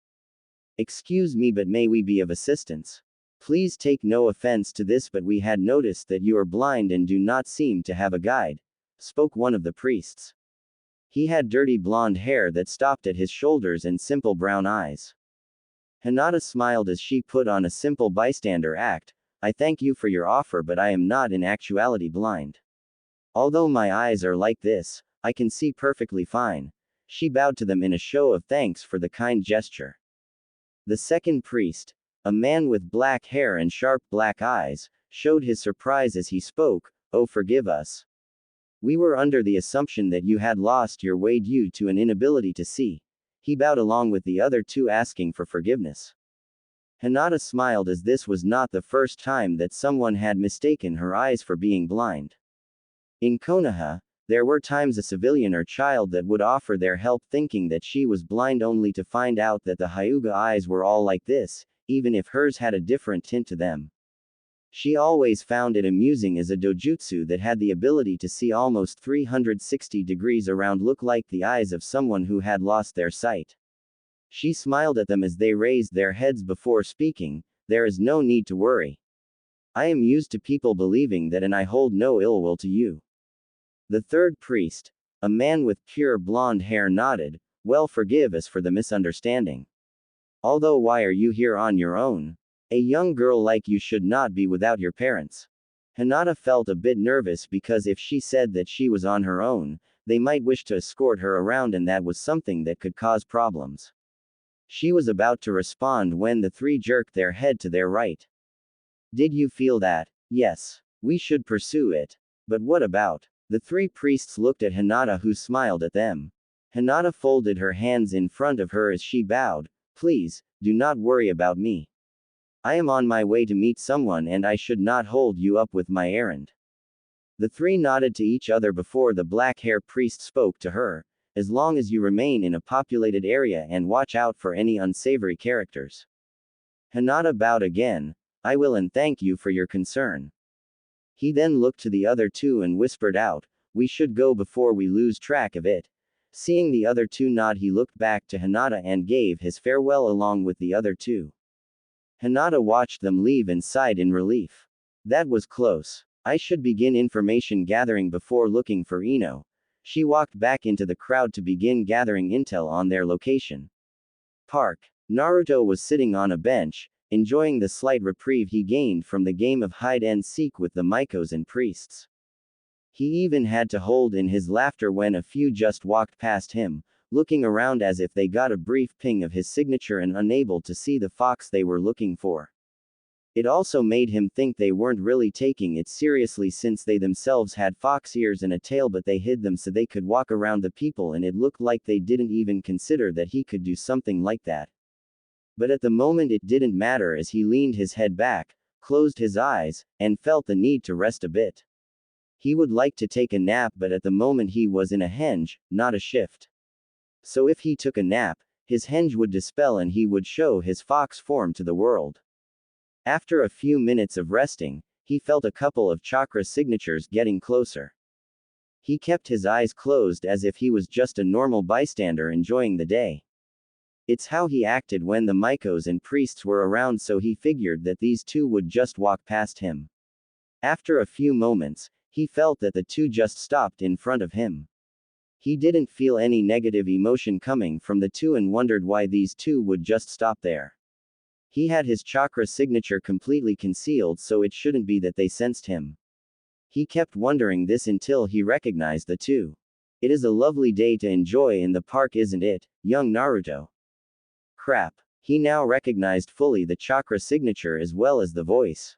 Excuse me, but may we be of assistance? Please take no offense to this, but we had noticed that you are blind and do not seem to have a guide, spoke one of the priests. He had dirty blonde hair that stopped at his shoulders and simple brown eyes. Hinata smiled as she put on a simple bystander act. I thank you for your offer, but I am not in actuality blind. Although my eyes are like this, I can see perfectly fine. She bowed to them in a show of thanks for the kind gesture. The second priest, a man with black hair and sharp black eyes, showed his surprise as he spoke. Oh, forgive us. We were under the assumption that you had lost your way due to an inability to see. He bowed along with the other 2 asking for forgiveness. Hinata smiled as this was not the first time that someone had mistaken her eyes for being blind. In Konoha, there were times a civilian or child that would offer their help thinking that she was blind only to find out that the Hyuga eyes were all like this, even if hers had a different tint to them. She always found it amusing as a dojutsu that had the ability to see almost 360 degrees around look like the eyes of someone who had lost their sight. She smiled at them as they raised their heads before speaking. There is no need to worry. I am used to people believing that and I hold no ill will to you. The third priest, a man with pure blonde hair, nodded. Well, forgive us for the misunderstanding. Although why are you here on your own? A young girl like you should not be without your parents. Hinata felt a bit nervous because if she said that she was on her own, they might wish to escort her around and that was something that could cause problems. She was about to respond when the three jerked their head to their right. Did you feel that? Yes. We should pursue it. But what about? The three priests looked at Hinata, who smiled at them. Hinata folded her hands in front of her as she bowed. Please, do not worry about me. I am on my way to meet someone and I should not hold you up with my errand. The three nodded to each other before the black-haired priest spoke to her. As long as you remain in a populated area and watch out for any unsavory characters. Hinata bowed again. I will and thank you for your concern. He then looked to the other two and whispered out, we should go before we lose track of it. Seeing the other two nod, he looked back to Hinata and gave his farewell along with the other two. Hinata watched them leave and sighed in relief. That was close. I should begin information gathering before looking for Ino. She walked back into the crowd to begin gathering intel on their location. Park. Naruto was sitting on a bench, enjoying the slight reprieve he gained from the game of hide-and-seek with the Mikos and priests. He even had to hold in his laughter when a few just walked past him, looking around as if they got a brief ping of his signature and unable to see the fox they were looking for. It also made him think they weren't really taking it seriously since they themselves had fox ears and a tail, but they hid them so they could walk around the people, and it looked like they didn't even consider that he could do something like that. But at the moment it didn't matter as he leaned his head back, closed his eyes, and felt the need to rest a bit. He would like to take a nap, but at the moment he was in a henge, not a shift. So if he took a nap, his henge would dispel and he would show his fox form to the world. After a few minutes of resting, he felt a couple of chakra signatures getting closer. He kept his eyes closed as if he was just a normal bystander enjoying the day. It's how he acted when the Mikos and priests were around, so he figured that these two would just walk past him. After a few moments, he felt that the two just stopped in front of him. He didn't feel any negative emotion coming from the two and wondered why these two would just stop there. He had his chakra signature completely concealed, so it shouldn't be that they sensed him. He kept wondering this until he recognized the two. It is a lovely day to enjoy in the park, isn't it, young Naruto? Crap. He now recognized fully the chakra signature as well as the voice.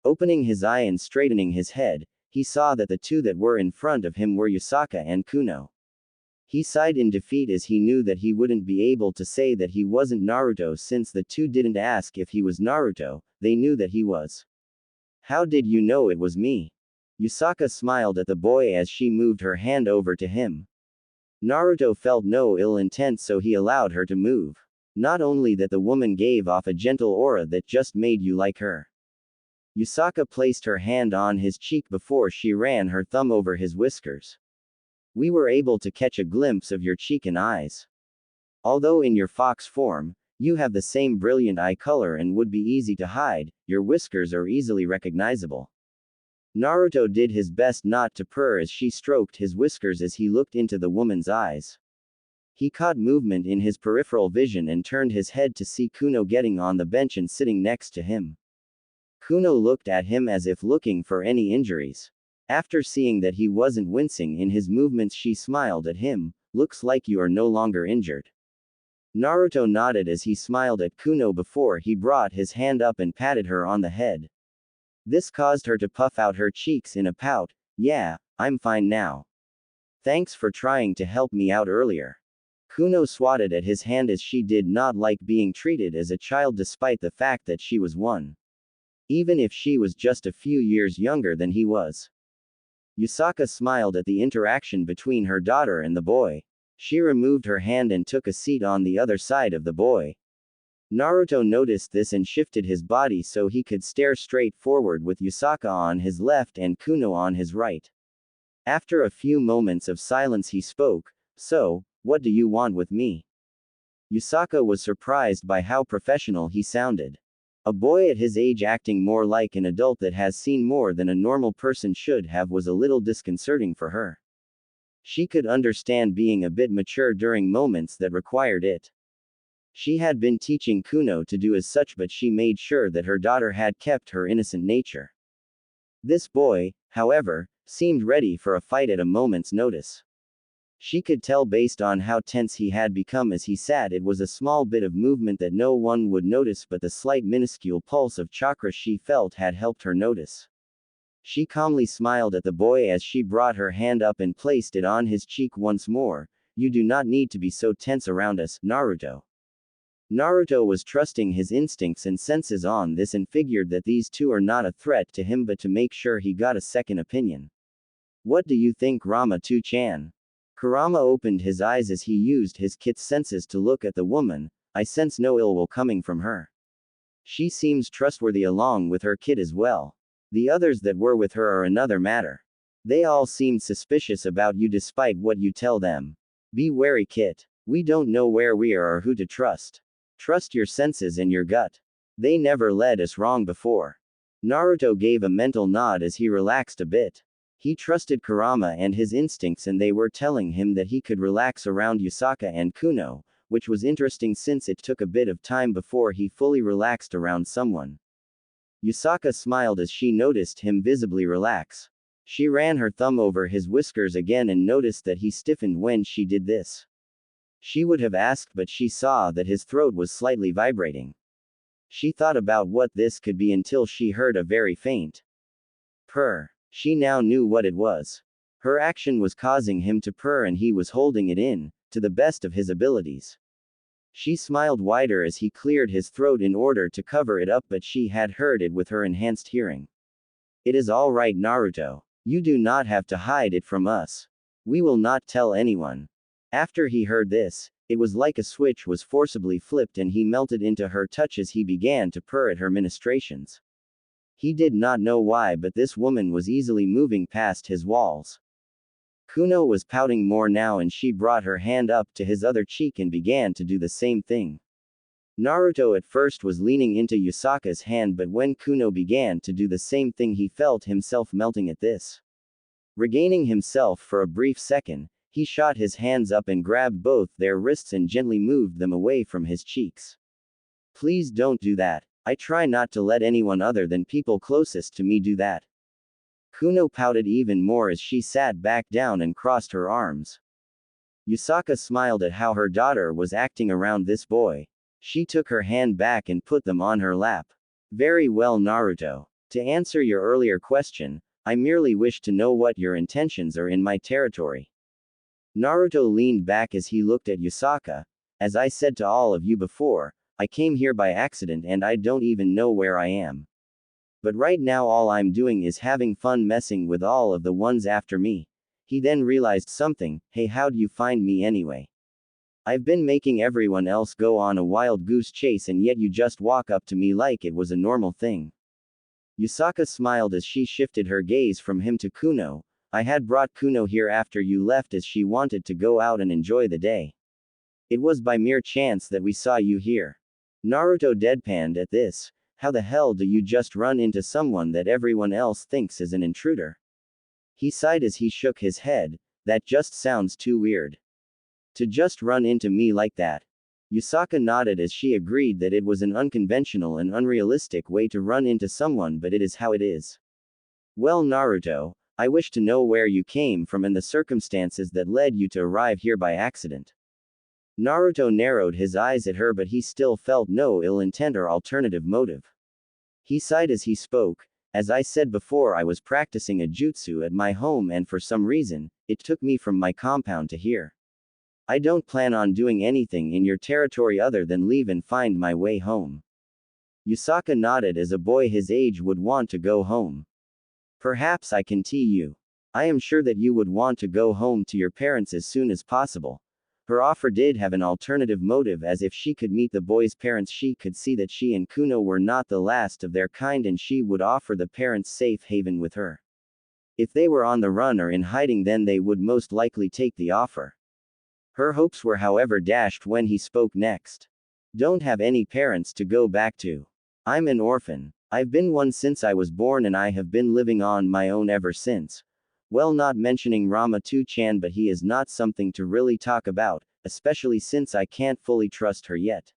Opening his eye and straightening his head, he saw that the two that were in front of him were Yusaka and Kuno. He sighed in defeat as he knew that he wouldn't be able to say that he wasn't Naruto since the two didn't ask if he was Naruto, they knew that he was. How did you know it was me? Yusaka smiled at the boy as she moved her hand over to him. Naruto felt no ill intent, so he allowed her to move. Not only that, the woman gave off a gentle aura that just made you like her. Yusaka placed her hand on his cheek before she ran her thumb over his whiskers. We were able to catch a glimpse of your cheek and eyes. Although in your fox form, you have the same brilliant eye color and would be easy to hide, your whiskers are easily recognizable. Naruto did his best not to purr as she stroked his whiskers as he looked into the woman's eyes. He caught movement in his peripheral vision and turned his head to see Kuno getting on the bench and sitting next to him. Kuno looked at him as if looking for any injuries. After seeing that he wasn't wincing in his movements, she smiled at him. Looks like you are no longer injured. Naruto nodded as he smiled at Kuno before he brought his hand up and patted her on the head. This caused her to puff out her cheeks in a pout. Yeah, I'm fine now. Thanks for trying to help me out earlier. Kuno swatted at his hand as she did not like being treated as a child despite the fact that she was one. Even if she was just a few years younger than he was. Yusaka smiled at the interaction between her daughter and the boy. She removed her hand and took a seat on the other side of the boy. Naruto noticed this and shifted his body so he could stare straight forward with Yusaka on his left and Kuno on his right. After a few moments of silence he spoke, "So, what do you want with me?" Yusaka was surprised by how professional he sounded. A boy at his age acting more like an adult that has seen more than a normal person should have was a little disconcerting for her. She could understand being a bit mature during moments that required it. She had been teaching Kuno to do as such, but she made sure that her daughter had kept her innocent nature. This boy, however, seemed ready for a fight at a moment's notice. She could tell based on how tense he had become as he sat. It was a small bit of movement that no one would notice, but the slight minuscule pulse of chakra she felt had helped her notice. She calmly smiled at the boy as she brought her hand up and placed it on his cheek once more. You do not need to be so tense around us, Naruto. Naruto was trusting his instincts and senses on this and figured that these two are not a threat to him, but to make sure he got a second opinion. What do you think, Rama-2-chan? Kurama opened his eyes as he used his kit's senses to look at the woman. I sense no ill will coming from her. She seems trustworthy along with her kid as well. The others that were with her are another matter. They all seemed suspicious about you despite what you tell them. Be wary, kid. We don't know where we are or who to trust. Trust your senses and your gut. They never led us wrong before. Naruto gave a mental nod as he relaxed a bit. He trusted Kurama and his instincts, and they were telling him that he could relax around Yusaka and Kuno, which was interesting since it took a bit of time before he fully relaxed around someone. Yusaka smiled as she noticed him visibly relax. She ran her thumb over his whiskers again and noticed that he stiffened when she did this. She would have asked, but she saw that his throat was slightly vibrating. She thought about what this could be until she heard a very faint purr. She now knew what it was. Her action was causing him to purr and he was holding it in, to the best of his abilities. She smiled wider as he cleared his throat in order to cover it up, but she had heard it with her enhanced hearing. It is all right, Naruto. You do not have to hide it from us. We will not tell anyone. After he heard this, it was like a switch was forcibly flipped and he melted into her touch as he began to purr at her ministrations. He did not know why, but this woman was easily moving past his walls. Kuno was pouting more now and she brought her hand up to his other cheek and began to do the same thing. Naruto at first was leaning into Yusaka's hand, but when Kuno began to do the same thing he felt himself melting at this. Regaining himself for a brief second, he shot his hands up and grabbed both their wrists and gently moved them away from his cheeks. Please don't do that. I try not to let anyone other than people closest to me do that. Kuno pouted even more as she sat back down and crossed her arms. Yusaka smiled at how her daughter was acting around this boy. She took her hand back and put them on her lap. Very well, Naruto. To answer your earlier question, I merely wish to know what your intentions are in my territory. Naruto leaned back as he looked at Yusaka. As I said to all of you before, I came here by accident and I don't even know where I am. But right now all I'm doing is having fun messing with all of the ones after me. He then realized something. Hey, how'd you find me anyway? I've been making everyone else go on a wild goose chase and yet you just walk up to me like it was a normal thing. Yusaka smiled as she shifted her gaze from him to Kuno. I had brought Kuno here after you left as she wanted to go out and enjoy the day. It was by mere chance that we saw you here. Naruto deadpanned at this. How the hell do you just run into someone that everyone else thinks is an intruder? He sighed as he shook his head. That just sounds too weird. To just run into me like that. Yusaka nodded as she agreed that it was an unconventional and unrealistic way to run into someone, but it is how it is. Well, Naruto, I wish to know where you came from and the circumstances that led you to arrive here by accident. Naruto narrowed his eyes at her, but he still felt no ill intent or alternative motive. He sighed as he spoke. As I said before, I was practicing a jutsu at my home and for some reason, it took me from my compound to here. I don't plan on doing anything in your territory other than leave and find my way home. Yusaka nodded as a boy his age would want to go home. Perhaps I can tee you. I am sure that you would want to go home to your parents as soon as possible. Her offer did have an alternative motive, as if she could meet the boy's parents she could see that she and Kuno were not the last of their kind and she would offer the parents safe haven with her. If they were on the run or in hiding, then they would most likely take the offer. Her hopes were however dashed when he spoke next. Don't have any parents to go back to. I'm an orphan. I've been one since I was born and I have been living on my own ever since. Well, not mentioning Rama 2-chan, but he is not something to really talk about, especially since I can't fully trust her yet.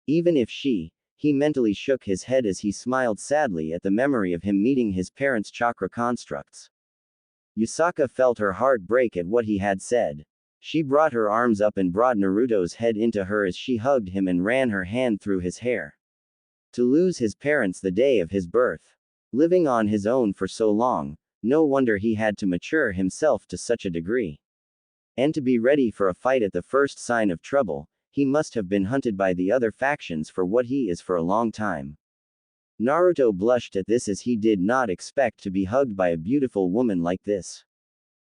Even if he mentally shook his head as he smiled sadly at the memory of him meeting his parents' chakra constructs. Yusaka felt her heart break at what he had said. She brought her arms up and brought Naruto's head into her as she hugged him and ran her hand through his hair. To lose his parents the day of his birth. Living on his own for so long, no wonder he had to mature himself to such a degree. And to be ready for a fight at the first sign of trouble, he must have been hunted by the other factions for what he is for a long time. Naruto blushed at this as he did not expect to be hugged by a beautiful woman like this.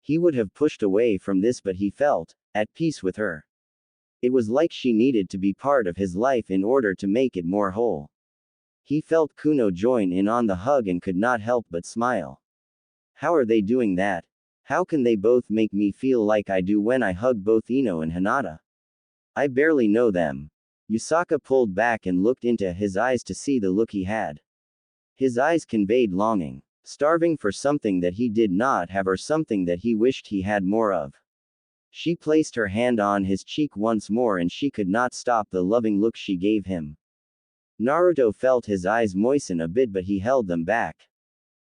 He would have pushed away from this, but he felt at peace with her. It was like she needed to be part of his life in order to make it more whole. He felt Kuno join in on the hug and could not help but smile. How are they doing that? How can they both make me feel like I do when I hug both Ino and Hinata? I barely know them. Yusaka pulled back and looked into his eyes to see the look he had. His eyes conveyed longing, starving for something that he did not have or something that he wished he had more of. She placed her hand on his cheek once more and she could not stop the loving look she gave him. Naruto felt his eyes moisten a bit, but he held them back.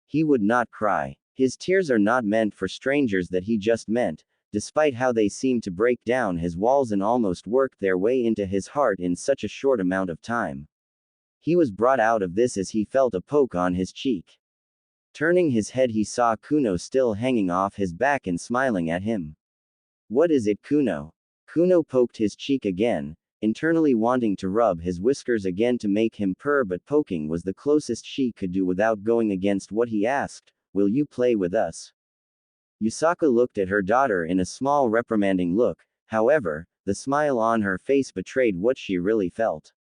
He would not cry. His tears are not meant for strangers that he just met, despite how they seemed to break down his walls and almost worked their way into his heart in such a short amount of time. He was brought out of this as he felt a poke on his cheek. Turning his head, he saw Kuno still hanging off his back and smiling at him. What is it, Kuno? Kuno poked his cheek again, internally wanting to rub his whiskers again to make him purr, but poking was the closest she could do without going against what he asked. Will you play with us? Yusaka looked at her daughter in a small reprimanding look, however, the smile on her face betrayed what she really felt.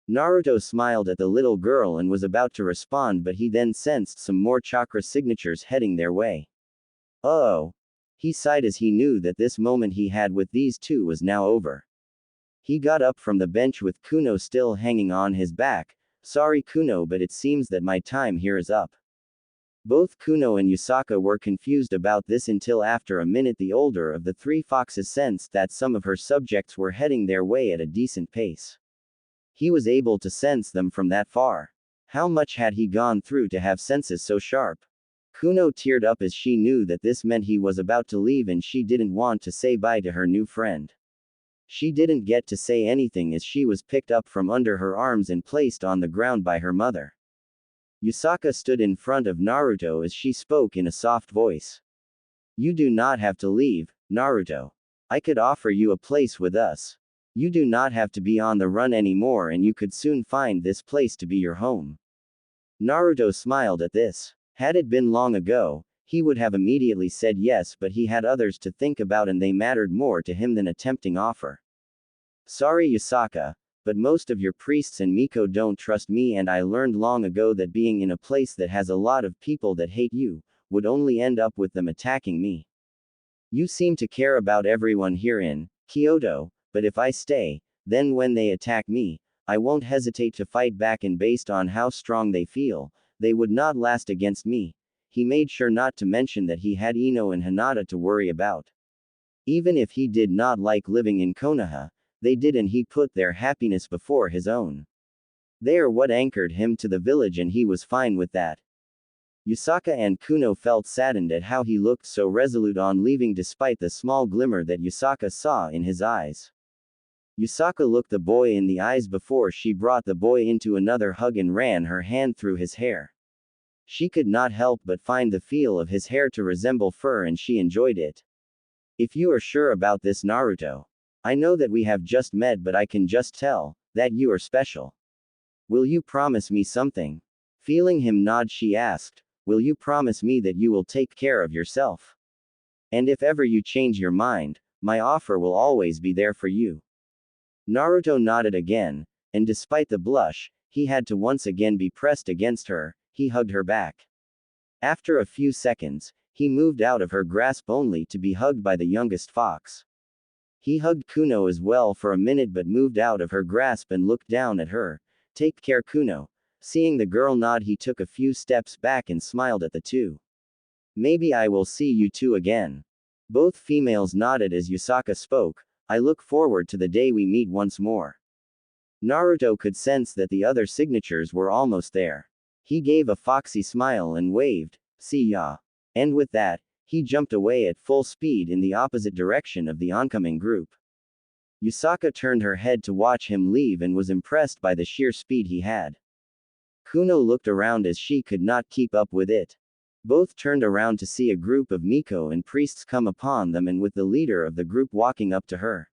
Naruto smiled at the little girl and was about to respond, but he then sensed some more chakra signatures heading their way. Oh! He sighed as he knew that this moment he had with these two was now over. He got up from the bench with Kuno still hanging on his back. Sorry Kuno, but it seems that my time here is up. Both Kuno and Yusaka were confused about this until after a minute the older of the three foxes sensed that some of her subjects were heading their way at a decent pace. He was able to sense them from that far. How much had he gone through to have senses so sharp? Kuno teared up as she knew that this meant he was about to leave and she didn't want to say bye to her new friend. She didn't get to say anything as she was picked up from under her arms and placed on the ground by her mother. Yusaka stood in front of Naruto as she spoke in a soft voice. You do not have to leave, Naruto. I could offer you a place with us. You do not have to be on the run anymore and you could soon find this place to be your home. Naruto smiled at this. Had it been long ago, he would have immediately said yes, but he had others to think about and they mattered more to him than a tempting offer. Sorry Yusaka, but most of your priests and Miko don't trust me, and I learned long ago that being in a place that has a lot of people that hate you, would only end up with them attacking me. You seem to care about everyone here in Kyoto, but if I stay, then when they attack me, I won't hesitate to fight back, and based on how strong they feel, they would not last against me. He made sure not to mention that he had Ino and Hinata to worry about. Even if he did not like living in Konoha, they did, and he put their happiness before his own. They are what anchored him to the village and he was fine with that. Yusaka and Kuno felt saddened at how he looked so resolute on leaving despite the small glimmer that Yusaka saw in his eyes. Yusaka looked the boy in the eyes before she brought the boy into another hug and ran her hand through his hair. She could not help but find the feel of his hair to resemble fur and she enjoyed it. If you are sure about this, Naruto. I know that we have just met, but I can just tell that you are special. Will you promise me something? Feeling him nod, she asked, will you promise me that you will take care of yourself? And if ever you change your mind, my offer will always be there for you. Naruto nodded again, and despite the blush, he had to once again be pressed against her. He hugged her back. After a few seconds, he moved out of her grasp only to be hugged by the youngest fox. He hugged Kuno as well for a minute but moved out of her grasp and looked down at her. Take care, Kuno. Seeing the girl nod, he took a few steps back and smiled at the two. Maybe I will see you two again. Both females nodded as Yusaka spoke. I look forward to the day we meet once more. Naruto could sense that the other signatures were almost there. He gave a foxy smile and waved, "See ya." And with that, he jumped away at full speed in the opposite direction of the oncoming group. Yusaka turned her head to watch him leave and was impressed by the sheer speed he had. Kuno looked around as she could not keep up with it. Both turned around to see a group of Miko and priests come upon them, and with the leader of the group walking up to her.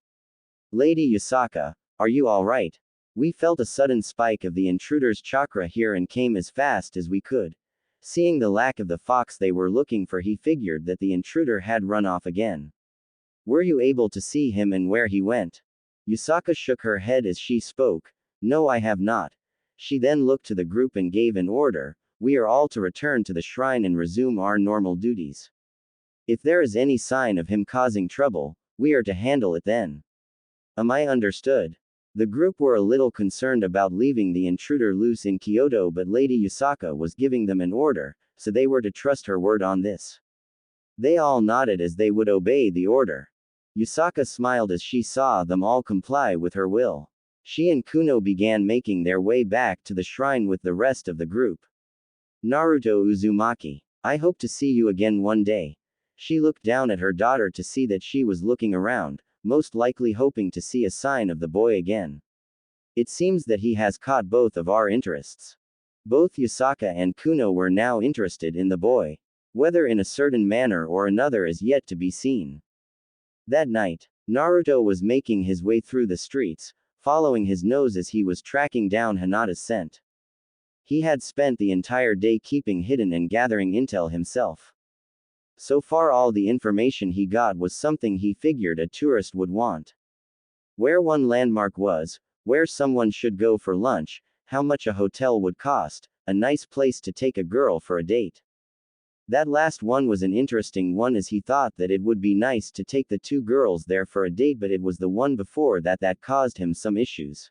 "Lady Yusaka, are you alright? We felt a sudden spike of the intruder's chakra here and came as fast as we could." Seeing the lack of the fox they were looking for, he figured that the intruder had run off again. "Were you able to see him and where he went?" Yusaka shook her head as she spoke. "No, I have not." She then looked to the group and gave an order. "We are all to return to the shrine and resume our normal duties. If there is any sign of him causing trouble, we are to handle it then." "Am I understood?" The group were a little concerned about leaving the intruder loose in Kyoto, but Lady Yusaka was giving them an order, so they were to trust her word on this. They all nodded as they would obey the order. Yusaka smiled as she saw them all comply with her will. She and Kuno began making their way back to the shrine with the rest of the group. "Naruto Uzumaki, I hope to see you again one day." She looked down at her daughter to see that she was looking around, most likely hoping to see a sign of the boy again. "It seems that he has caught both of our interests." Both Yusaka and Kuno were now interested in the boy. Whether in a certain manner or another is yet to be seen. That night, Naruto was making his way through the streets, following his nose as he was tracking down Hinata's scent. He had spent the entire day keeping hidden and gathering intel himself. So far, all the information he got was something he figured a tourist would want. Where one landmark was, where someone should go for lunch, how much a hotel would cost, a nice place to take a girl for a date. That last one was an interesting one, as he thought that it would be nice to take the two girls there for a date, but it was the one before that caused him some issues.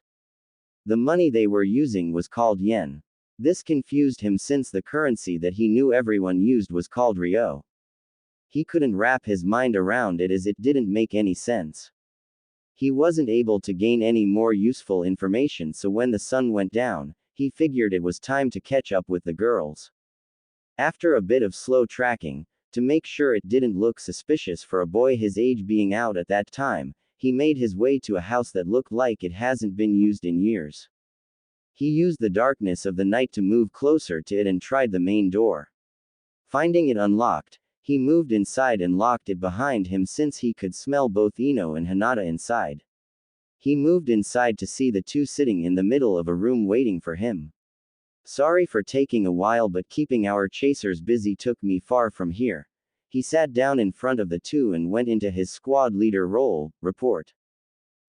The money they were using was called yen. This confused him since the currency that he knew everyone used was called ryo. He couldn't wrap his mind around it as it didn't make any sense. He wasn't able to gain any more useful information, so when the sun went down, he figured it was time to catch up with the girls. After a bit of slow tracking, to make sure it didn't look suspicious for a boy his age being out at that time, he made his way to a house that looked like it hasn't been used in years. He used the darkness of the night to move closer to it and tried the main door. Finding it unlocked, he moved inside and locked it behind him since he could smell both Ino and Hinata inside. He moved inside to see the two sitting in the middle of a room waiting for him. "Sorry for taking a while, but keeping our chasers busy took me far from here." He sat down in front of the two and went into his squad leader role. "Report.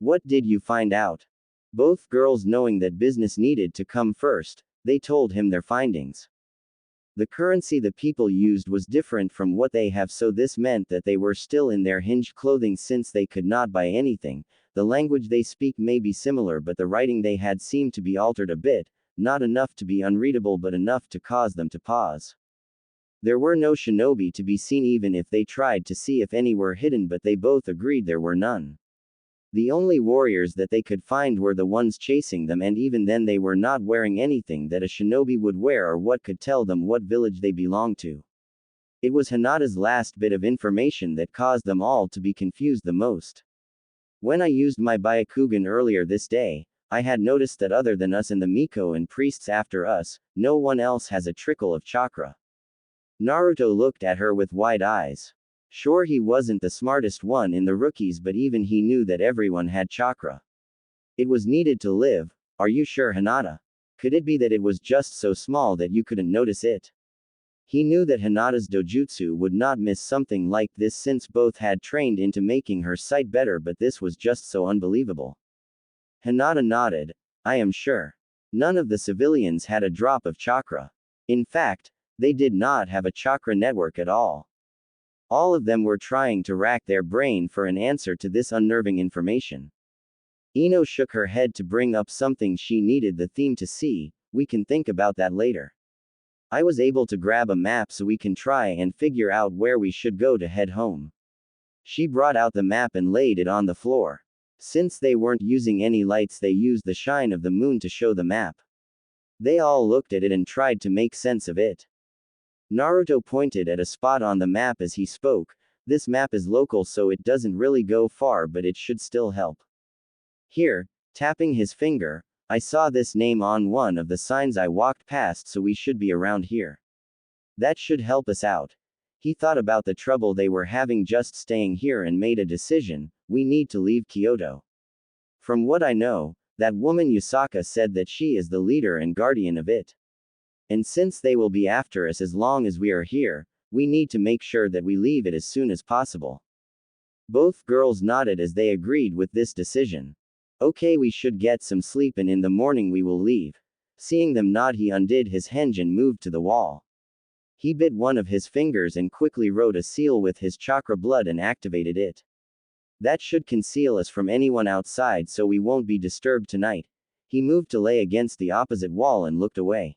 What did you find out?" Both girls, knowing that business needed to come first, they told him their findings. The currency the people used was different from what they have, so this meant that they were still in their hinged clothing since they could not buy anything. The language they speak may be similar, but the writing they had seemed to be altered a bit, not enough to be unreadable but enough to cause them to pause. There were no shinobi to be seen even if they tried to see if any were hidden, but they both agreed there were none. The only warriors that they could find were the ones chasing them, and even then they were not wearing anything that a shinobi would wear or what could tell them what village they belonged to. It was Hinata's last bit of information that caused them all to be confused the most. "When I used my Byakugan earlier this day, I had noticed that other than us and the Miko and priests after us, no one else has a trickle of chakra." Naruto looked at her with wide eyes. Sure, he wasn't the smartest one in the rookies, but even he knew that everyone had chakra. It was needed to live. "Are you sure, Hinata? Could it be that it was just so small that you couldn't notice it?" He knew that Hinata's dojutsu would not miss something like this since both had trained into making her sight better, but this was just so unbelievable. Hinata nodded. "I am sure. None of the civilians had a drop of chakra. In fact, they did not have a chakra network at all. All of them were trying to rack their brain for an answer to this unnerving information." Ino shook her head to bring up something she needed the theme to see. We can think about that later. I was able to grab a map so we can try and figure out where we should go to head home. She brought out the map and laid it on the floor. Since they weren't using any lights, they used the shine of the moon to show the map. They all looked at it and tried to make sense of it. Naruto pointed at a spot on the map as he spoke. This map is local, so it doesn't really go far, but it should still help. Here, tapping his finger, I saw this name on one of the signs I walked past, so we should be around here. That should help us out. He thought about the trouble they were having just staying here and made a decision. We need to leave Kyoto. From what I know, that woman Yusaka said that she is the leader and guardian of it. And since they will be after us as long as we are here, we need to make sure that we leave it as soon as possible. Both girls nodded as they agreed with this decision. Okay, we should get some sleep and in the morning we will leave. Seeing them nod, he undid his henge and moved to the wall. He bit one of his fingers and quickly wrote a seal with his chakra blood and activated it. That should conceal us from anyone outside so we won't be disturbed tonight. He moved to lay against the opposite wall and looked away.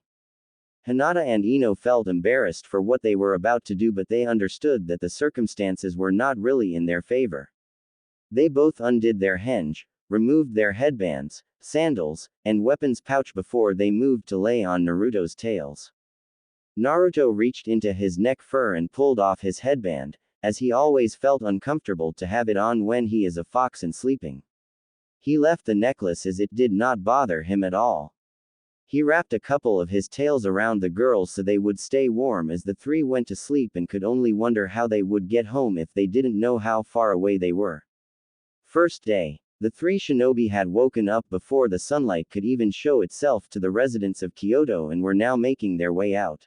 Hinata and Ino felt embarrassed for what they were about to do, but they understood that the circumstances were not really in their favor. They both undid their henge, removed their headbands, sandals, and weapons pouch before they moved to lay on Naruto's tails. Naruto reached into his neck fur and pulled off his headband, as he always felt uncomfortable to have it on when he is a fox and sleeping. He left the necklace as it did not bother him at all. He wrapped a couple of his tails around the girls so they would stay warm as the three went to sleep and could only wonder how they would get home if they didn't know how far away they were. First day. The three shinobi had woken up before the sunlight could even show itself to the residents of Kyoto and were now making their way out.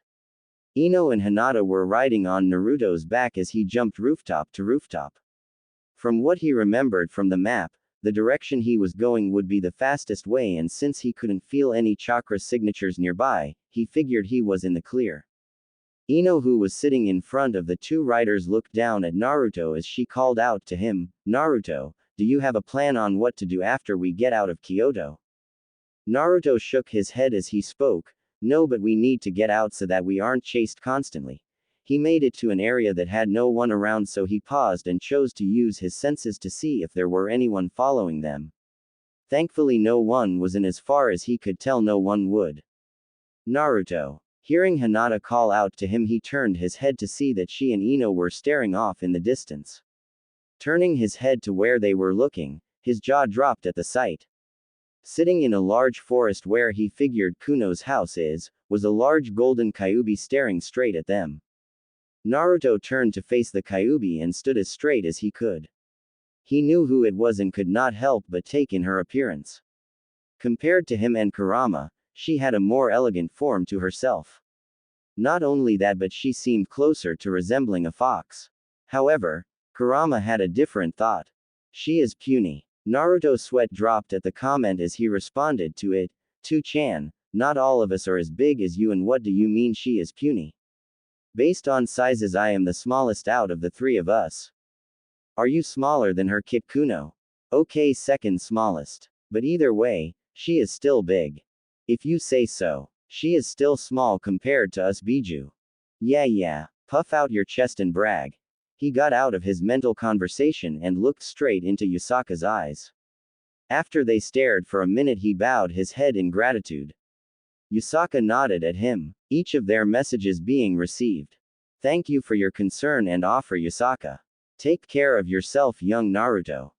Ino and Hinata were riding on Naruto's back as he jumped rooftop to rooftop. From what he remembered from the map, the direction he was going would be the fastest way, and since he couldn't feel any chakra signatures nearby, he figured he was in the clear. Ino, who was sitting in front of the two riders, looked down at Naruto as she called out to him, "Naruto, do you have a plan on what to do after we get out of Kyoto?" Naruto shook his head as he spoke. "No, but we need to get out so that we aren't chased constantly." He made it to an area that had no one around, so he paused and chose to use his senses to see if there were anyone following them. Thankfully no one was, and as far as he could tell no one would. Naruto. Hearing Hinata call out to him, he turned his head to see that she and Ino were staring off in the distance. Turning his head to where they were looking, his jaw dropped at the sight. Sitting in a large forest where he figured Kuno's house was a large golden Kyuubi staring straight at them. Naruto turned to face the Kyuubi and stood as straight as he could. He knew who it was and could not help but take in her appearance. Compared to him and Kurama, she had a more elegant form to herself. Not only that, but she seemed closer to resembling a fox. However, Kurama had a different thought. She is puny. Naruto's sweat dropped at the comment as he responded to it. "2-chan, not all of us are as big as you, and what do you mean she is puny? Based on sizes, I am the smallest out of the three of us. Are you smaller than her kid Kuno?" "Okay, second smallest. But either way, she is still big. If you say so. She is still small compared to us Biju." Yeah, puff out your chest and brag." He got out of his mental conversation and looked straight into Yusaka's eyes. After they stared for a minute, he bowed his head in gratitude. Yusaka nodded at him, each of their messages being received. "Thank you for your concern and offer, Yusaka. Take care of yourself, young Naruto."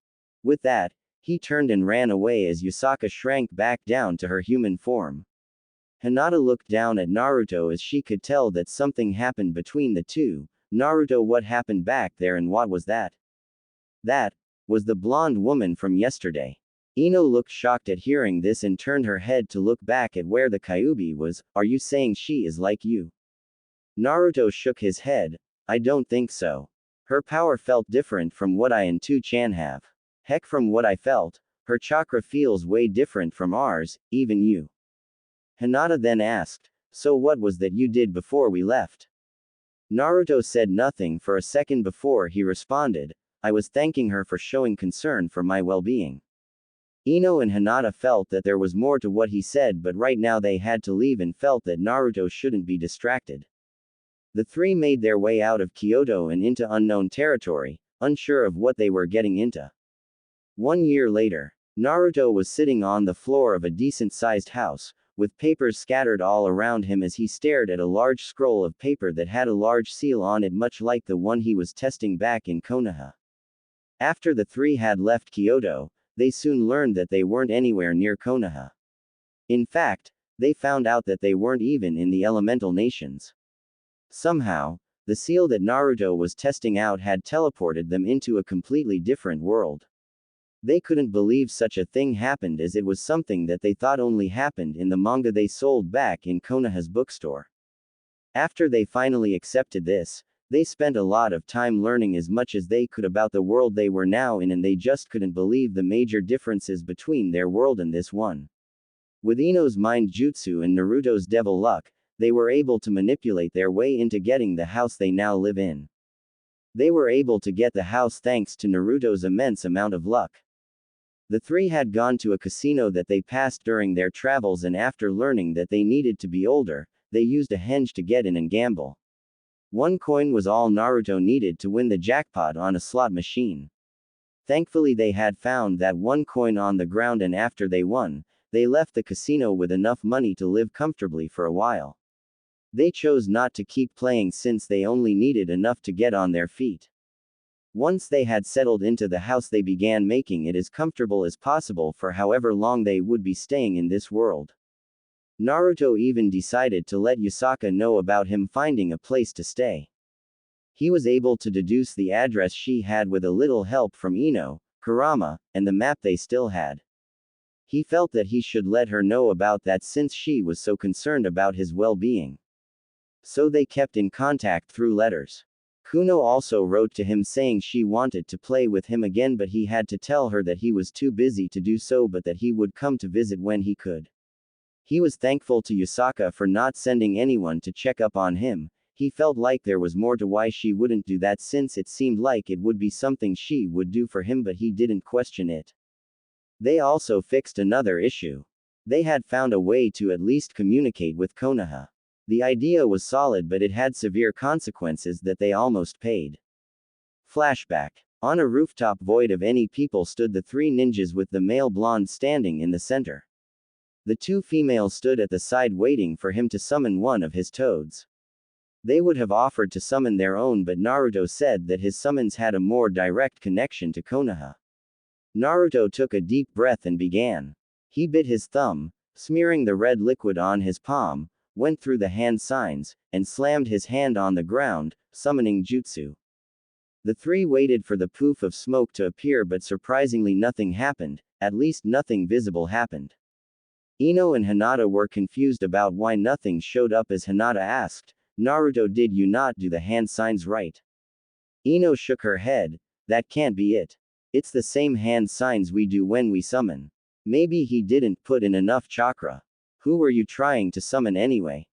With that, he turned and ran away as Yusaka shrank back down to her human form. Hinata looked down at Naruto as she could tell that something happened between the two. "Naruto, what happened back there, and what was that?" "That was the blonde woman from yesterday." Ino looked shocked at hearing this and turned her head to look back at where the Kyuubi was. "Are you saying she is like you?" Naruto shook his head. "I don't think so. Her power felt different from what I and 2-chan have. Heck, from what I felt, her chakra feels way different from ours, even you." Hinata then asked, "So what was that you did before we left?" Naruto said nothing for a second before he responded, "I was thanking her for showing concern for my well-being." Ino and Hinata felt that there was more to what he said, but right now they had to leave and felt that Naruto shouldn't be distracted. The three made their way out of Kyoto and into unknown territory, unsure of what they were getting into. 1 year later, Naruto was sitting on the floor of a decent-sized house, with papers scattered all around him as he stared at a large scroll of paper that had a large seal on it, much like the one he was testing back in Konoha. After the three had left Kyoto, they soon learned that they weren't anywhere near Konoha. In fact, they found out that they weren't even in the elemental nations. Somehow, the seal that Naruto was testing out had teleported them into a completely different world. They couldn't believe such a thing happened, as it was something that they thought only happened in the manga they sold back in Konoha's bookstore. After they finally accepted this, they spent a lot of time learning as much as they could about the world they were now in, and they just couldn't believe the major differences between their world and this one. With Ino's mind jutsu and Naruto's devil luck, they were able to manipulate their way into getting the house they now live in. They were able to get the house thanks to Naruto's immense amount of luck. The three had gone to a casino that they passed during their travels, and after learning that they needed to be older, they used a henge to get in and gamble. 1 coin was all Naruto needed to win the jackpot on a slot machine. Thankfully they had found that 1 coin on the ground, and after they won, they left the casino with enough money to live comfortably for a while. They chose not to keep playing since they only needed enough to get on their feet. Once they had settled into the house, they began making it as comfortable as possible for however long they would be staying in this world. Naruto even decided to let Yusaka know about him finding a place to stay. He was able to deduce the address she had with a little help from Ino, Kurama, and the map they still had. He felt that he should let her know about that since she was so concerned about his well-being. So they kept in contact through letters. Kuno also wrote to him saying she wanted to play with him again, but he had to tell her that he was too busy to do so, but that he would come to visit when he could. He was thankful to Yusaka for not sending anyone to check up on him. He felt like there was more to why she wouldn't do that, since it seemed like it would be something she would do for him, but he didn't question it. They also fixed another issue. They had found a way to at least communicate with Konoha. The idea was solid, but it had severe consequences that they almost paid. Flashback. On a rooftop void of any people stood the 3 ninjas, with the male blonde standing in the center. The 2 females stood at the side waiting for him to summon one of his toads. They would have offered to summon their own, but Naruto said that his summons had a more direct connection to Konoha. Naruto took a deep breath and began. He bit his thumb, smearing the red liquid on his palm, went through the hand signs, and slammed his hand on the ground, summoning jutsu. The 3 waited for the poof of smoke to appear, but surprisingly nothing happened, at least nothing visible happened. Ino and Hinata were confused about why nothing showed up as Hinata asked, "Naruto, did you not do the hand signs right?" Ino shook her head, "That can't be it. It's the same hand signs we do when we summon. Maybe he didn't put in enough chakra. Who were you trying to summon anyway?"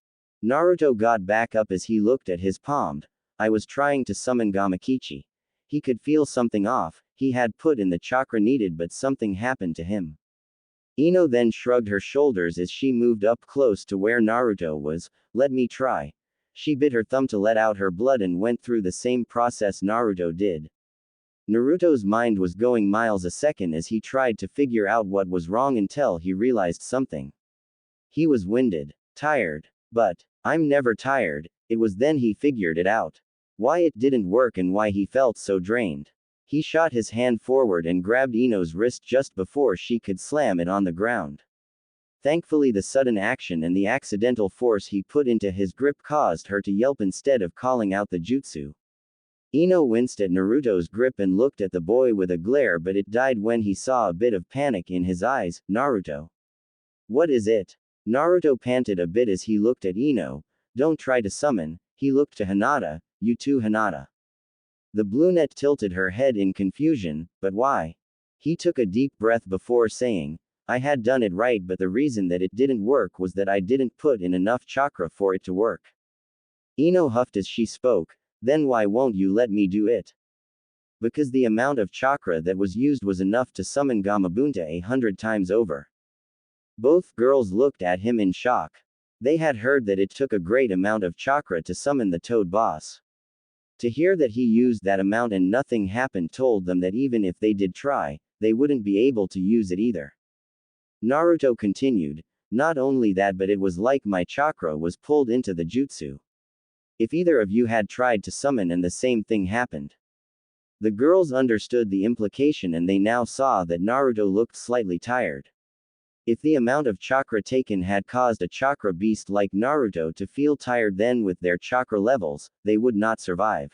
Naruto got back up as he looked at his palm. "I was trying to summon Gamakichi. He could feel something off, he had put in the chakra needed, but something happened to him." Ino then shrugged her shoulders as she moved up close to where Naruto was. "Let me try." She bit her thumb to let out her blood and went through the same process Naruto did. Naruto's mind was going miles a second as he tried to figure out what was wrong until he realized something. He was winded. Tired. But, "I'm never tired." It was then he figured it out. Why it didn't work and why he felt so drained. He shot his hand forward and grabbed Ino's wrist just before she could slam it on the ground. Thankfully, the sudden action and the accidental force he put into his grip caused her to yelp instead of calling out the jutsu. Ino winced at Naruto's grip and looked at the boy with a glare, but it died when he saw a bit of panic in his eyes. "Naruto. What is it?" Naruto panted a bit as he looked at Ino. "Don't try to summon." He looked to Hinata. "You too, Hinata." The brunette tilted her head in confusion. "But why?" He took a deep breath before saying, "I had done it right, but the reason that it didn't work was that I didn't put in enough chakra for it to work." Ino huffed as she spoke. "Then why won't you let me do it?" because the amount of chakra that was used was enough to summon Gamabunta 100 times over. Both girls looked at him in shock. They had heard that it took a great amount of chakra to summon the Toad Boss. To hear that he used that amount and nothing happened told them that even if they did try, they wouldn't be able to use it either. Naruto continued, not only that but it was like my chakra was pulled into the jutsu. If either of you had tried to summon and the same thing happened. The girls understood the implication and they now saw that Naruto looked slightly tired. If the amount of chakra taken had caused a chakra beast like Naruto to feel tired, then with their chakra levels, they would not survive.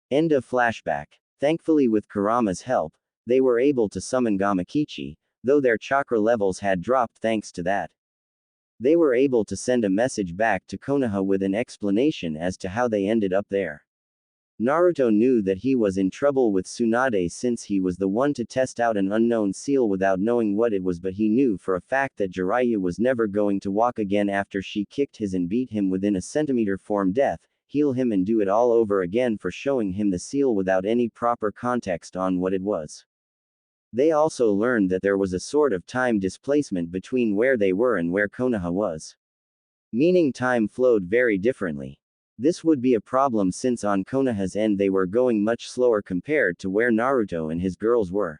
End of flashback. Thankfully, with Kurama's help, they were able to summon Gamakichi, though their chakra levels had dropped thanks to that. They were able to send a message back to Konoha with an explanation as to how they ended up there. Naruto knew that he was in trouble with Tsunade since he was the one to test out an unknown seal without knowing what it was, but he knew for a fact that Jiraiya was never going to walk again after she kicked his and beat him within a centimeter form death, heal him and do it all over again for showing him the seal without any proper context on what it was. They also learned that there was a sort of time displacement between where they were and where Konoha was. Meaning time flowed very differently. This would be a problem since on Konoha's end they were going much slower compared to where Naruto and his girls were.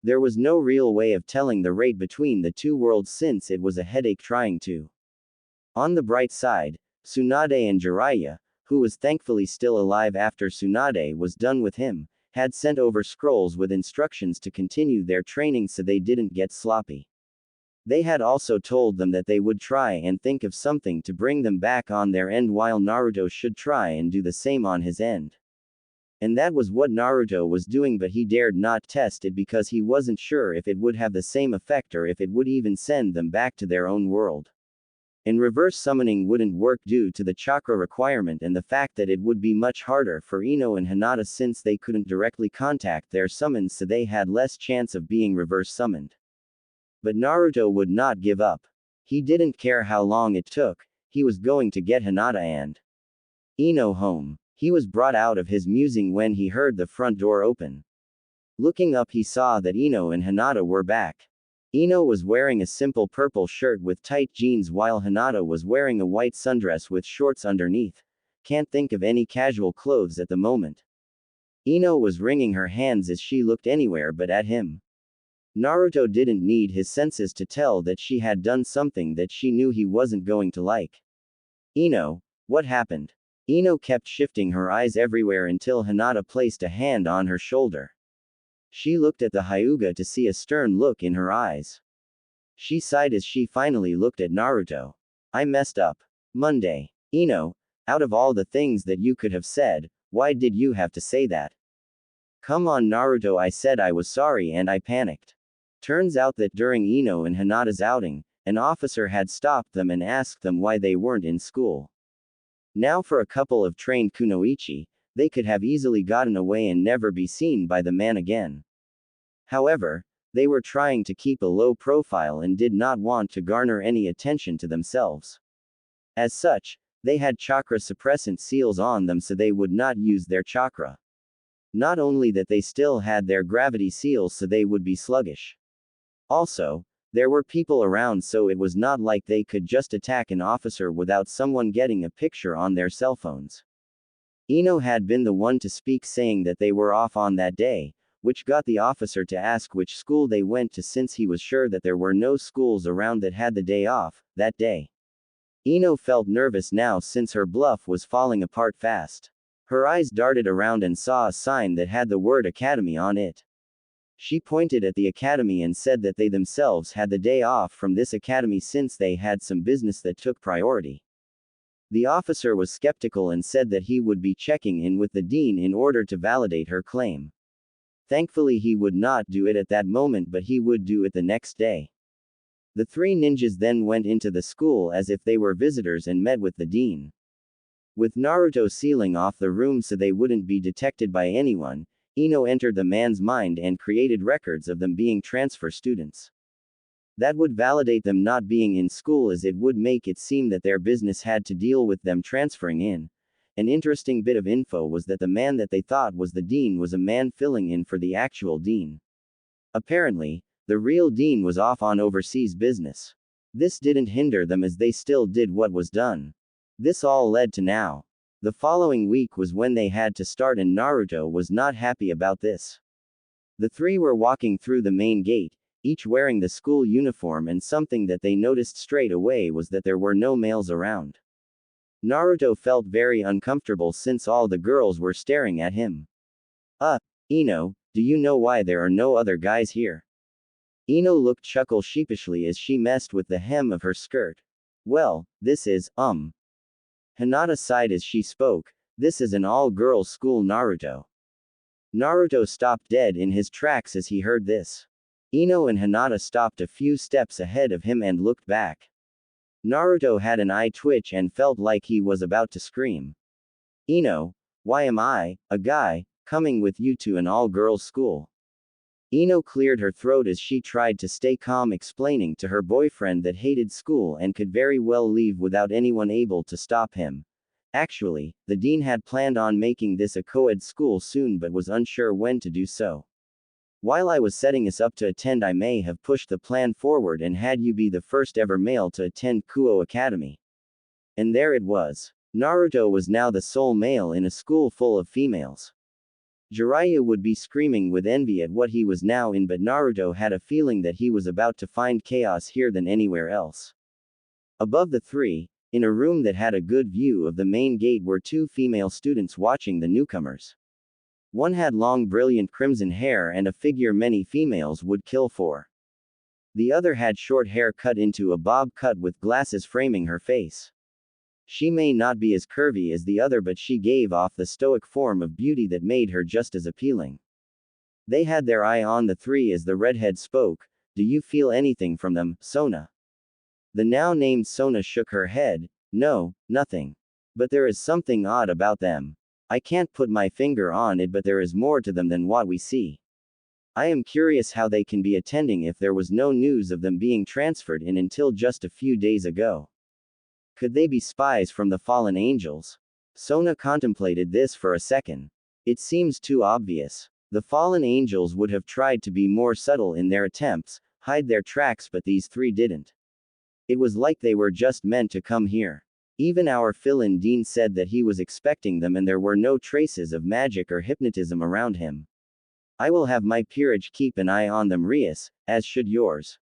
There was no real way of telling the rate between the two worlds since it was a headache trying to. On the bright side, Tsunade and Jiraiya, who was thankfully still alive after Tsunade was done with him, had sent over scrolls with instructions to continue their training so they didn't get sloppy. They had also told them that they would try and think of something to bring them back on their end while Naruto should try and do the same on his end. And that was what Naruto was doing, but he dared not test it because he wasn't sure if it would have the same effect or if it would even send them back to their own world. And reverse summoning wouldn't work due to the chakra requirement and the fact that it would be much harder for Ino and Hinata since they couldn't directly contact their summons, so they had less chance of being reverse summoned. But Naruto would not give up. He didn't care how long it took, he was going to get Hinata and Ino home. He was brought out of his musing when he heard the front door open. Looking up, he saw that Ino and Hinata were back. Ino was wearing a simple purple shirt with tight jeans while Hinata was wearing a white sundress with shorts underneath. Can't think of any casual clothes at the moment. Ino was wringing her hands as she looked anywhere but at him. Naruto didn't need his senses to tell that she had done something that she knew he wasn't going to like. Ino, what happened? Ino kept shifting her eyes everywhere until Hinata placed a hand on her shoulder. She looked at the Hyuga to see a stern look in her eyes. She sighed as she finally looked at Naruto. I messed up. Monday. Ino, out of all the things that you could have said, why did you have to say that? Come on Naruto, I said I was sorry and I panicked. Turns out that during Ino and Hinata's outing, an officer had stopped them and asked them why they weren't in school. Now for a couple of trained kunoichi, they could have easily gotten away and never be seen by the man again. However, they were trying to keep a low profile and did not want to garner any attention to themselves. As such, they had chakra suppressant seals on them so they would not use their chakra. Not only that, they still had their gravity seals so they would be sluggish. Also, there were people around, so it was not like they could just attack an officer without someone getting a picture on their cell phones. Ino had been the one to speak, saying that they were off on that day, which got the officer to ask which school they went to since he was sure that there were no schools around that had the day off that day. Ino felt nervous now since her bluff was falling apart fast. Her eyes darted around and saw a sign that had the word Academy on it. She pointed at the academy and said that they themselves had the day off from this academy since they had some business that took priority. The officer was skeptical and said that he would be checking in with the dean in order to validate her claim. Thankfully, he would not do it at that moment, but he would do it the next day. The three ninjas then went into the school as if they were visitors and met with the dean. With Naruto sealing off the room so they wouldn't be detected by anyone, Ino entered the man's mind and created records of them being transfer students. That would validate them not being in school, as it would make it seem that their business had to deal with them transferring in, An interesting bit of info was that the man that they thought was the dean was a man filling in for the actual dean. Apparently, the real dean was off on overseas business. This didn't hinder them as they still did what was done. This all led to now. The following week was when they had to start and Naruto was not happy about this. The three were walking through the main gate, each wearing the school uniform, and something that they noticed straight away was that there were no males around. Naruto felt very uncomfortable since all the girls were staring at him. Ino, do you know why there are no other guys here? Ino looked chuckle sheepishly as she messed with the hem of her skirt. Well, this is, Hinata sighed as she spoke, this is an all-girls school Naruto. Naruto stopped dead in his tracks as he heard this. Ino and Hinata stopped a few steps ahead of him and looked back. Naruto had an eye twitch and felt like he was about to scream. Ino, why am I, a guy, coming with you to an all-girls school? Ino cleared her throat as she tried to stay calm, explaining to her boyfriend that hated school and could very well leave without anyone able to stop him. Actually, the dean had planned on making this a co-ed school soon but was unsure when to do so. While I was setting us up to attend, I may have pushed the plan forward and had you be the first ever male to attend Kuo Academy. And there it was. Naruto was now the sole male in a school full of females. Jiraiya would be screaming with envy at what he was now in, but Naruto had a feeling that he was about to find chaos here than anywhere else. Above the three, in a room that had a good view of the main gate, were two female students watching the newcomers. One had long brilliant crimson hair and a figure many females would kill for. The other had short hair cut into a bob cut with glasses framing her face. She may not be as curvy as the other, but she gave off the stoic form of beauty that made her just as appealing. They had their eye on the three as the redhead spoke. Do you feel anything from them, Sona? The now named Sona shook her head. No, nothing. But there is something odd about them. I can't put my finger on it, but there is more to them than what we see. I am curious how they can be attending if there was no news of them being transferred in until just a few days ago. Could they be spies from the fallen angels? Sona contemplated this for a second. It seems too obvious. The fallen angels would have tried to be more subtle in their attempts, hide their tracks, but these three didn't. It was like they were just meant to come here. Even our fill-in dean said that he was expecting them and there were no traces of magic or hypnotism around him. I will have my peerage keep an eye on them, Rias, as should yours.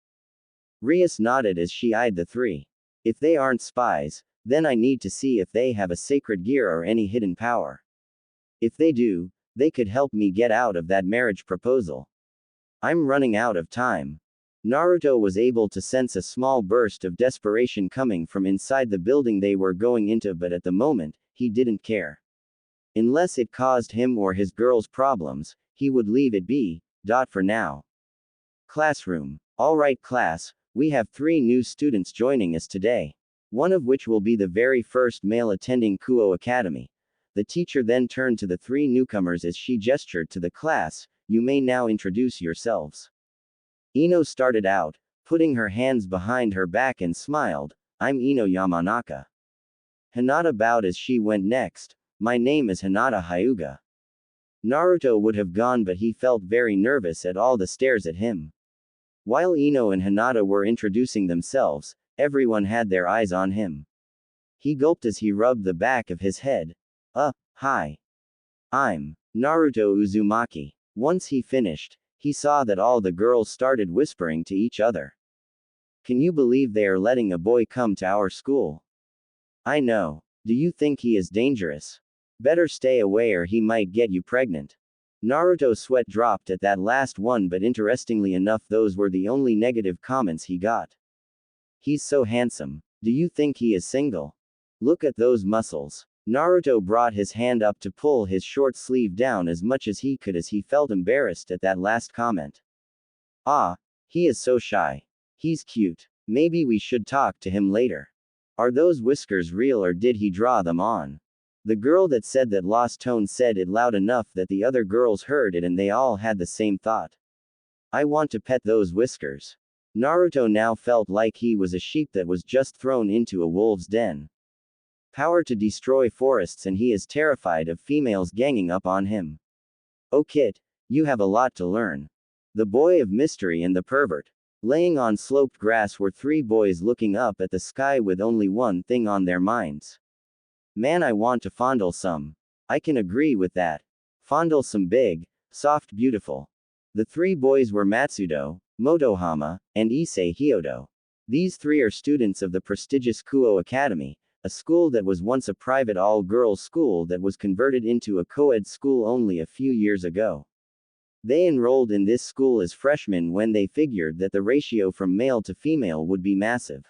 Rias nodded as she eyed the three. If they aren't spies, then I need to see if they have a sacred gear or any hidden power. If they do, they could help me get out of that marriage proposal. I'm running out of time. Naruto was able to sense a small burst of desperation coming from inside the building they were going into, but at the moment, he didn't care. Unless it caused him or his girls problems, he would leave it be, for now. Classroom. Alright class, we have 3 new students joining us today. One of which will be the very first male attending Kuo Academy. The teacher then turned to the 3 newcomers as she gestured to the class. You may now introduce yourselves. Ino started out, putting her hands behind her back and smiled. I'm Ino Yamanaka. Hinata bowed as she went next. My name is Hinata Hyuga. Naruto would have gone, but he felt very nervous at all the stares at him. While Ino and Hinata were introducing themselves, everyone had their eyes on him. He gulped as he rubbed the back of his head. Hi. I'm Naruto Uzumaki. Once he finished, he saw that all the girls started whispering to each other. Can you believe they are letting a boy come to our school? I know. Do you think he is dangerous? Better stay away or he might get you pregnant. Naruto's sweat dropped at that last one, but interestingly enough, those were the only negative comments he got. He's so handsome. Do you think he is single? Look at those muscles. Naruto brought his hand up to pull his short sleeve down as much as he could as he felt embarrassed at that last comment. He is so shy. He's cute. Maybe we should talk to him later. Are those whiskers real or did he draw them on? The girl that said that lost tone said it loud enough that the other girls heard it and they all had the same thought. I want to pet those whiskers. Naruto now felt like he was a sheep that was just thrown into a wolf's den. Power to destroy forests, and he is terrified of females ganging up on him. Oh Kit, you have a lot to learn. The boy of mystery and the pervert. Laying on sloped grass were three boys looking up at the sky with only one thing on their minds. Man, I want to fondle some. I can agree with that. Fondle some big, soft, beautiful. The three boys were Matsudo, Motohama, and Issei Hyodo. These three are students of the prestigious Kuo Academy, a school that was once a private all-girls school that was converted into a co-ed school only a few years ago. They enrolled in this school as freshmen when they figured that the ratio from male to female would be massive.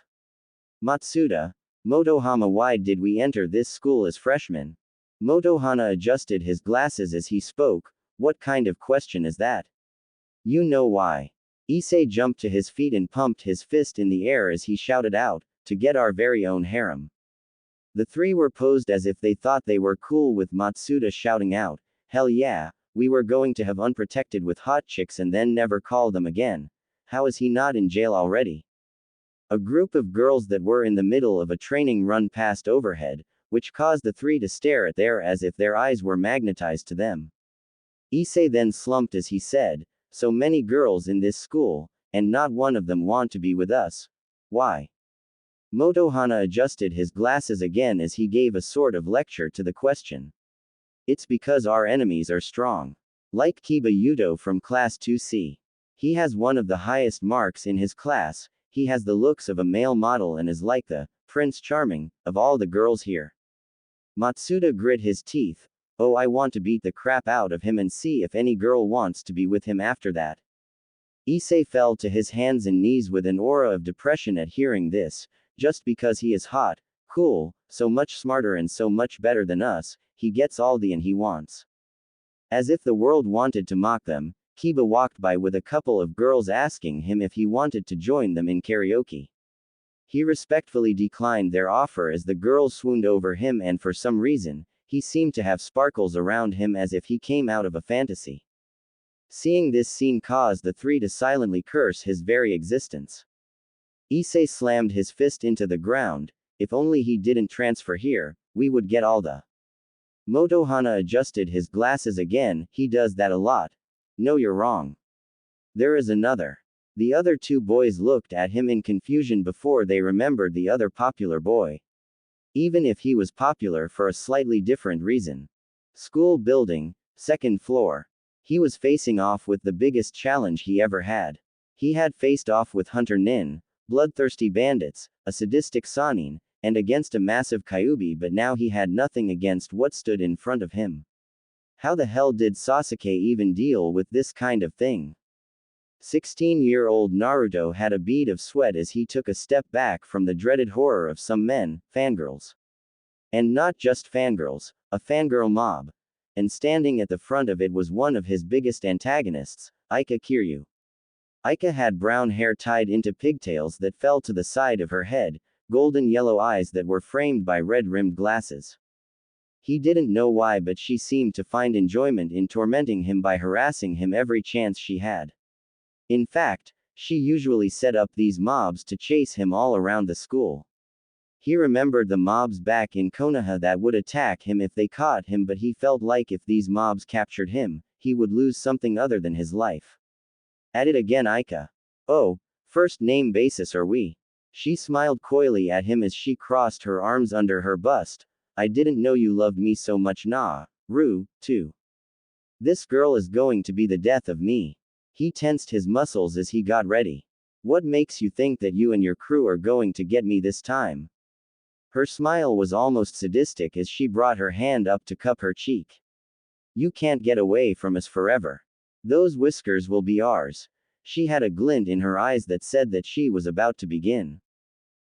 Matsuda, Motohama, why did we enter this school as freshmen? Motohana adjusted his glasses as he spoke. What kind of question is that? You know why. Issei jumped to his feet and pumped his fist in the air as he shouted out, to get our very own harem. The three were posed as if they thought they were cool with Matsuda shouting out, hell yeah, we were going to have unprotected with hot chicks and then never call them again. How is he not in jail already? A group of girls that were in the middle of a training run passed overhead, which caused the three to stare at there as if their eyes were magnetized to them. Issei then slumped as he said, so many girls in this school, and not one of them want to be with us. Why? Motohana adjusted his glasses again as he gave a sort of lecture to the question. It's because our enemies are strong. Like Kiba Yudo from Class 2C. He has one of the highest marks in his class, he has the looks of a male model and is like the Prince Charming of all the girls here. Matsuda grit his teeth. Oh, I want to beat the crap out of him and see if any girl wants to be with him after that. Issei fell to his hands and knees with an aura of depression at hearing this. Just because he is hot, cool, so much smarter and so much better than us, he gets all the and he wants. As if the world wanted to mock them, Kiba walked by with a couple of girls asking him if he wanted to join them in karaoke. He respectfully declined their offer as the girls swooned over him, and for some reason, he seemed to have sparkles around him as if he came out of a fantasy. Seeing this scene caused the three to silently curse his very existence. Issei slammed his fist into the ground. If only he didn't transfer here, we would get all the. Motohana adjusted his glasses again. He does that a lot. No, you're wrong. There is another. The other two boys looked at him in confusion before they remembered the other popular boy. Even if he was popular for a slightly different reason. School building, second floor. He was facing off with the biggest challenge he ever had. He had faced off with Hunter Nin, bloodthirsty bandits, a sadistic Sanin, and against a massive Kyuubi, but now he had nothing against what stood in front of him. How the hell did Sasuke even deal with this kind of thing? 16-year-old Naruto had a bead of sweat as he took a step back from the dreaded horror of some men, fangirls. And not just fangirls, a fangirl mob. And standing at the front of it was one of his biggest antagonists, Aika Kiryu. Aika had brown hair tied into pigtails that fell to the side of her head, golden yellow eyes that were framed by red-rimmed glasses. He didn't know why, but she seemed to find enjoyment in tormenting him by harassing him every chance she had. In fact, she usually set up these mobs to chase him all around the school. He remembered the mobs back in Konoha that would attack him if they caught him, but he felt like if these mobs captured him, he would lose something other than his life. At it again, Aika. Oh, first name basis are we? She smiled coyly at him as she crossed her arms under her bust. I didn't know you loved me so much, nah, Ru, too. This girl is going to be the death of me. He tensed his muscles as he got ready. What makes you think that you and your crew are going to get me this time? Her smile was almost sadistic as she brought her hand up to cup her cheek. You can't get away from us forever. Those whiskers will be ours. She had a glint in her eyes that said that she was about to begin.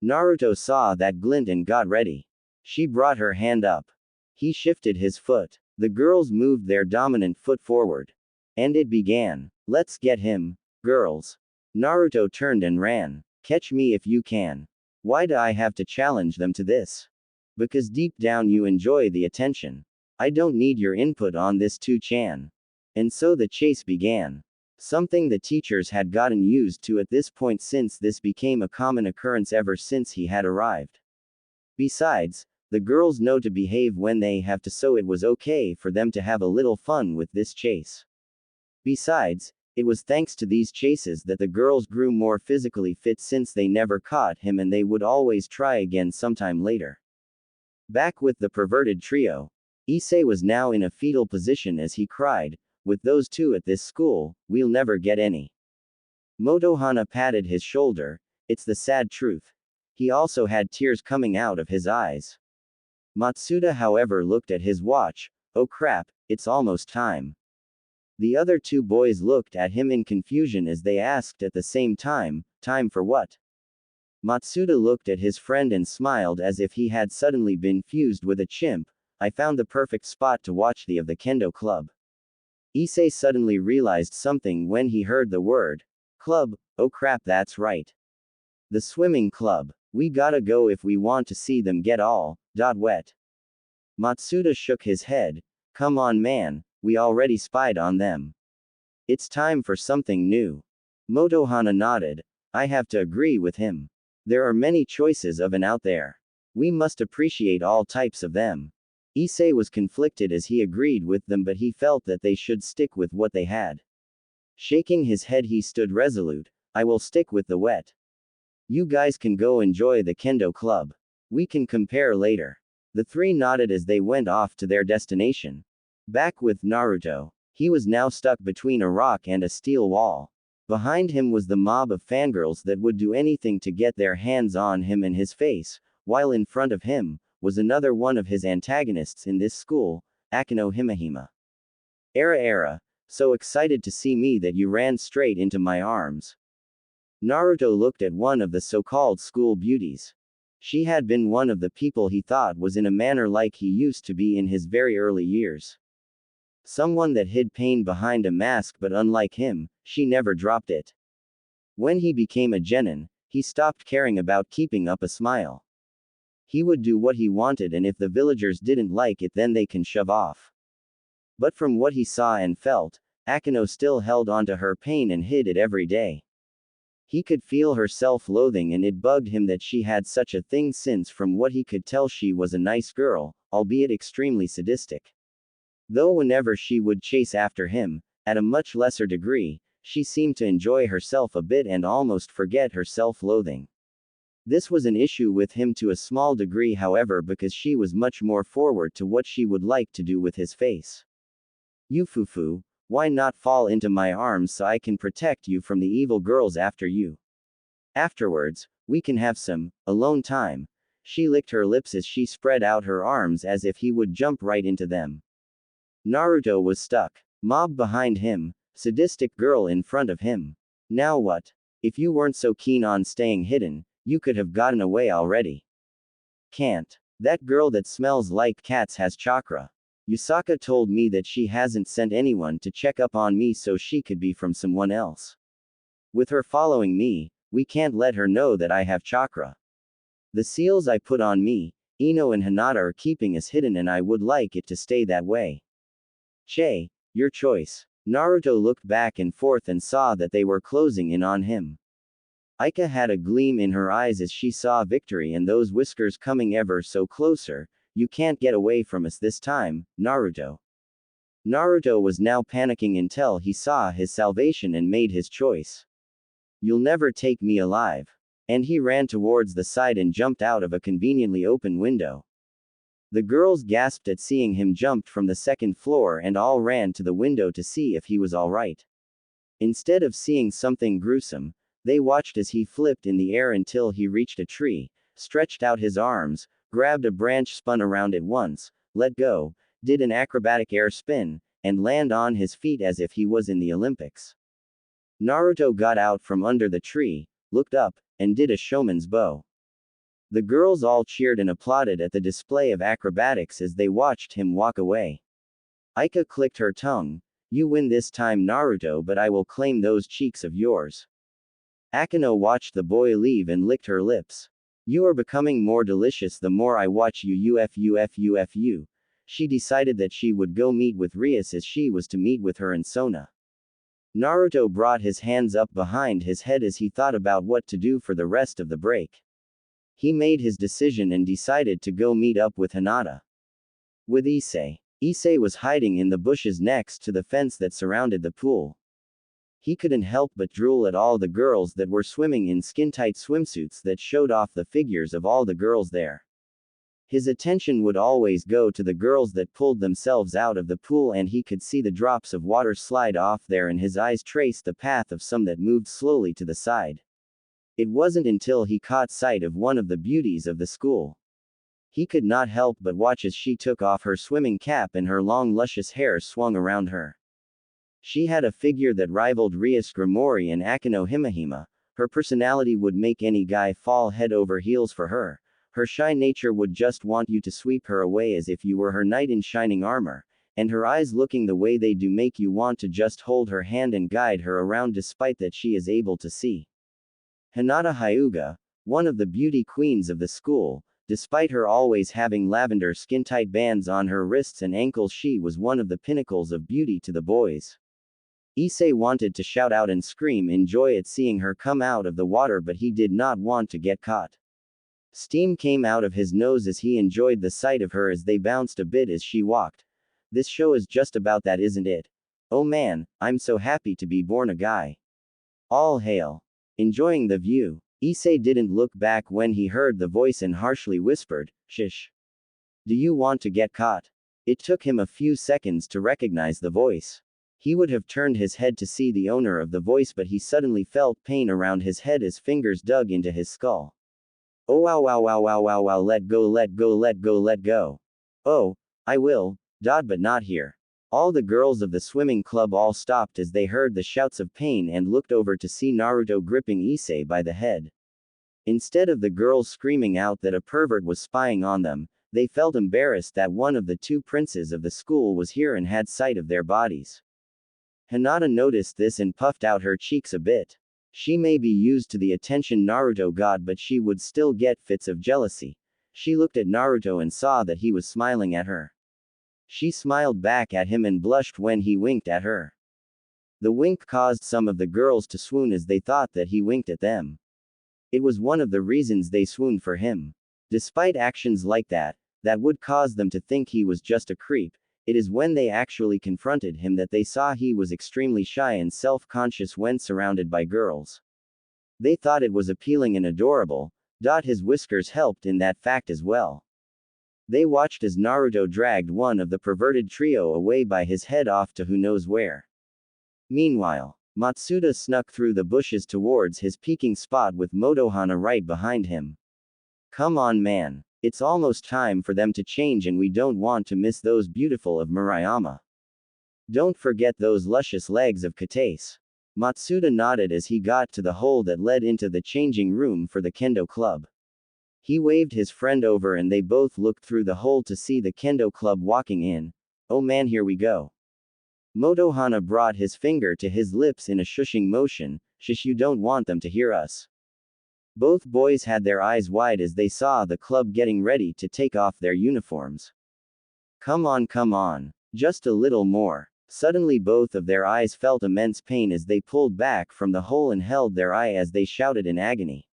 Naruto saw that glint and got ready. She brought her hand up. He shifted his foot. The girls moved their dominant foot forward. And it began. Let's get him, girls. Naruto turned and ran. Catch me if you can. Why do I have to challenge them to this? Because deep down you enjoy the attention. I don't need your input on this too, Chan. And so the chase began. Something the teachers had gotten used to at this point, since this became a common occurrence ever since he had arrived. Besides, The girls know to behave when they have to, so it was okay for them to have a little fun with this chase. Besides, it was thanks to these chases that the girls grew more physically fit since they never caught him and they would always try again sometime later. Back with the perverted trio, Issei was now in a fetal position as he cried, "With those two at this school, we'll never get any." Motohana patted his shoulder. "It's the sad truth." He also had tears coming out of his eyes. Matsuda, however, looked at his watch. "Oh crap, it's almost time." The other two boys looked at him in confusion as they asked at the same time, "Time for what?" Matsuda looked at his friend and smiled as if he had suddenly been fused with a chimp. "I found the perfect spot to watch the Kendo Club." Issei suddenly realized something when he heard the word club. "Oh crap, that's right. The swimming club. We gotta go if we want to see them get all wet." Matsuda shook his head. "Come on man, we already spied on them. It's time for something new." Motohana nodded. "I have to agree with him. There are many choices of an out there. We must appreciate all types of them." Issei was conflicted as he agreed with them, but he felt that they should stick with what they had. Shaking his head, he stood resolute. "I will stick with the wet. You guys can go enjoy the Kendo Club. We can compare later." The three nodded as they went off to their destination. Back with Naruto. He was now stuck between a rock and a steel wall. Behind him was the mob of fangirls that would do anything to get their hands on him and his face, while in front of him was another one of his antagonists in this school, Akino Himehima. Era, so excited to see me that you ran straight into my arms." Naruto looked at one of the so-called school beauties. She had been one of the people he thought was in a manner like he used to be in his very early years. Someone that hid pain behind a mask, but unlike him, she never dropped it. When he became a genin, he stopped caring about keeping up a smile. He would do what he wanted, and if the villagers didn't like it, then they can shove off. But from what he saw and felt, Akino still held onto her pain and hid it every day. He could feel her self-loathing, and it bugged him that she had such a thing, since from what he could tell she was a nice girl, albeit extremely sadistic. Though whenever she would chase after him, at a much lesser degree, she seemed to enjoy herself a bit and almost forget her self-loathing. This was an issue with him to a small degree, however, because she was much more forward to what she would like to do with his face. "Yufufu, why not fall into my arms so I can protect you from the evil girls after you? Afterwards, we can have some alone time." She licked her lips as she spread out her arms as if he would jump right into them. Naruto was stuck. Mob behind him, sadistic girl in front of him. Now what? If you weren't so keen on staying hidden, you could have gotten away already. Can't. That girl that smells like cats has chakra. Yusaka told me that she hasn't sent anyone to check up on me, so she could be from someone else. With her following me, we can't let her know that I have chakra. The seals I put on me, Ino and Hinata, are keeping us hidden, and I would like it to stay that way. Che, your choice. Naruto looked back and forth and saw that they were closing in on him. Aika had a gleam in her eyes as she saw victory and those whiskers coming ever so closer. "You can't get away from us this time, Naruto." Naruto was now panicking until he saw his salvation and made his choice. "You'll never take me alive." And he ran towards the side and jumped out of a conveniently open window. The girls gasped at seeing him, jumped from the second floor, and all ran to the window to see if he was alright. Instead of seeing something gruesome, they watched as he flipped in the air until he reached a tree, stretched out his arms, grabbed a branch, spun around it once, let go, did an acrobatic air spin, and land on his feet as if he was in the Olympics. Naruto got out from under the tree, looked up, and did a showman's bow. The girls all cheered and applauded at the display of acrobatics as they watched him walk away. Aika clicked her tongue. "You win this time, Naruto, but I will claim those cheeks of yours." Akino watched the boy leave and licked her lips. "You are becoming more delicious the more I watch you, ufufufu." She decided that she would go meet with Rias as she was to meet with her and Sona. Naruto brought his hands up behind his head as he thought about what to do for the rest of the break. He made his decision and decided to go meet up with Hinata. With Issei. Issei was hiding in the bushes next to the fence that surrounded the pool. He couldn't help but drool at all the girls that were swimming in skin-tight swimsuits that showed off the figures of all the girls there. His attention would always go to the girls that pulled themselves out of the pool, and he could see the drops of water slide off there, and his eyes traced the path of some that moved slowly to the side. It wasn't until he caught sight of one of the beauties of the school. He could not help but watch as she took off her swimming cap and her long luscious hair swung around her. She had a figure that rivaled Rias Grimori and Akino Himahima. Her personality would make any guy fall head over heels for her. Her shy nature would just want you to sweep her away as if you were her knight in shining armor, and her eyes looking the way they do make you want to just hold her hand and guide her around despite that she is able to see. Hinata Hyuga, one of the beauty queens of the school, despite her always having lavender skin-tight bands on her wrists and ankles, she was one of the pinnacles of beauty to the boys. Issei wanted to shout out and scream in joy at seeing her come out of the water, but he did not want to get caught. Steam came out of his nose as he enjoyed the sight of her as they bounced a bit as she walked. This show is just about that, isn't it? Oh man, I'm so happy to be born a guy. All hail. Enjoying the view. Issei didn't look back when he heard the voice and harshly whispered, "Shish. Do you want to get caught?" It took him a few seconds to recognize the voice. He would have turned his head to see the owner of the voice, but he suddenly felt pain around his head as fingers dug into his skull. Oh wow wow wow wow wow wow, let go let go let go let go. Oh, I will, but not here. All the girls of the swimming club all stopped as they heard the shouts of pain and looked over to see Naruto gripping Issei by the head. Instead of the girls screaming out that a pervert was spying on them, they felt embarrassed that one of the two princes of the school was here and had sight of their bodies. Hinata noticed this and puffed out her cheeks a bit. She may be used to the attention Naruto got, but she would still get fits of jealousy. She looked at Naruto and saw that he was smiling at her. She smiled back at him and blushed when he winked at her. The wink caused some of the girls to swoon as they thought that he winked at them. It was one of the reasons they swooned for him. Despite actions like that would cause them to think he was just a creep, it is when they actually confronted him that they saw he was extremely shy and self-conscious when surrounded by girls. They thought it was appealing and adorable. His whiskers helped in that fact as well. They watched as Naruto dragged one of the perverted trio away by his head off to who knows where. Meanwhile, Matsuda snuck through the bushes towards his peeking spot with Motohana right behind him. Come on man. It's almost time for them to change and we don't want to miss those beautiful of Murayama. Don't forget those luscious legs of Katase. Matsuda nodded as he got to the hole that led into the changing room for the kendo club. He waved his friend over and they both looked through the hole to see the kendo club walking in. Oh man, here we go. Motohana brought his finger to his lips in a shushing motion. Shush, you don't want them to hear us. Both boys had their eyes wide as they saw the club getting ready to take off their uniforms. Come on, just a little more. Suddenly both of their eyes felt immense pain as they pulled back from the hole and held their eye as they shouted in agony.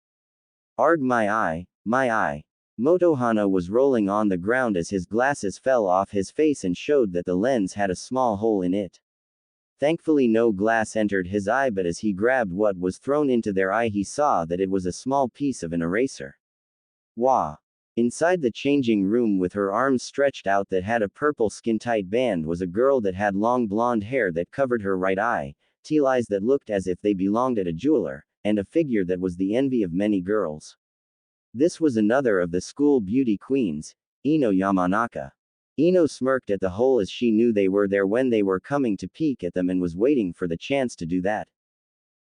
Arg, my eye, my eye. Motohana was rolling on the ground as his glasses fell off his face and showed that the lens had a small hole in it. Thankfully no glass entered his eye, but as he grabbed what was thrown into their eye he saw that it was a small piece of an eraser. Wah! Inside the changing room with her arms stretched out that had a purple skin-tight band was a girl that had long blonde hair that covered her right eye, teal eyes that looked as if they belonged at a jeweler, and a figure that was the envy of many girls. This was another of the school beauty queens, Ino Yamanaka. Ino smirked at the hole as she knew they were there when they were coming to peek at them and was waiting for the chance to do that.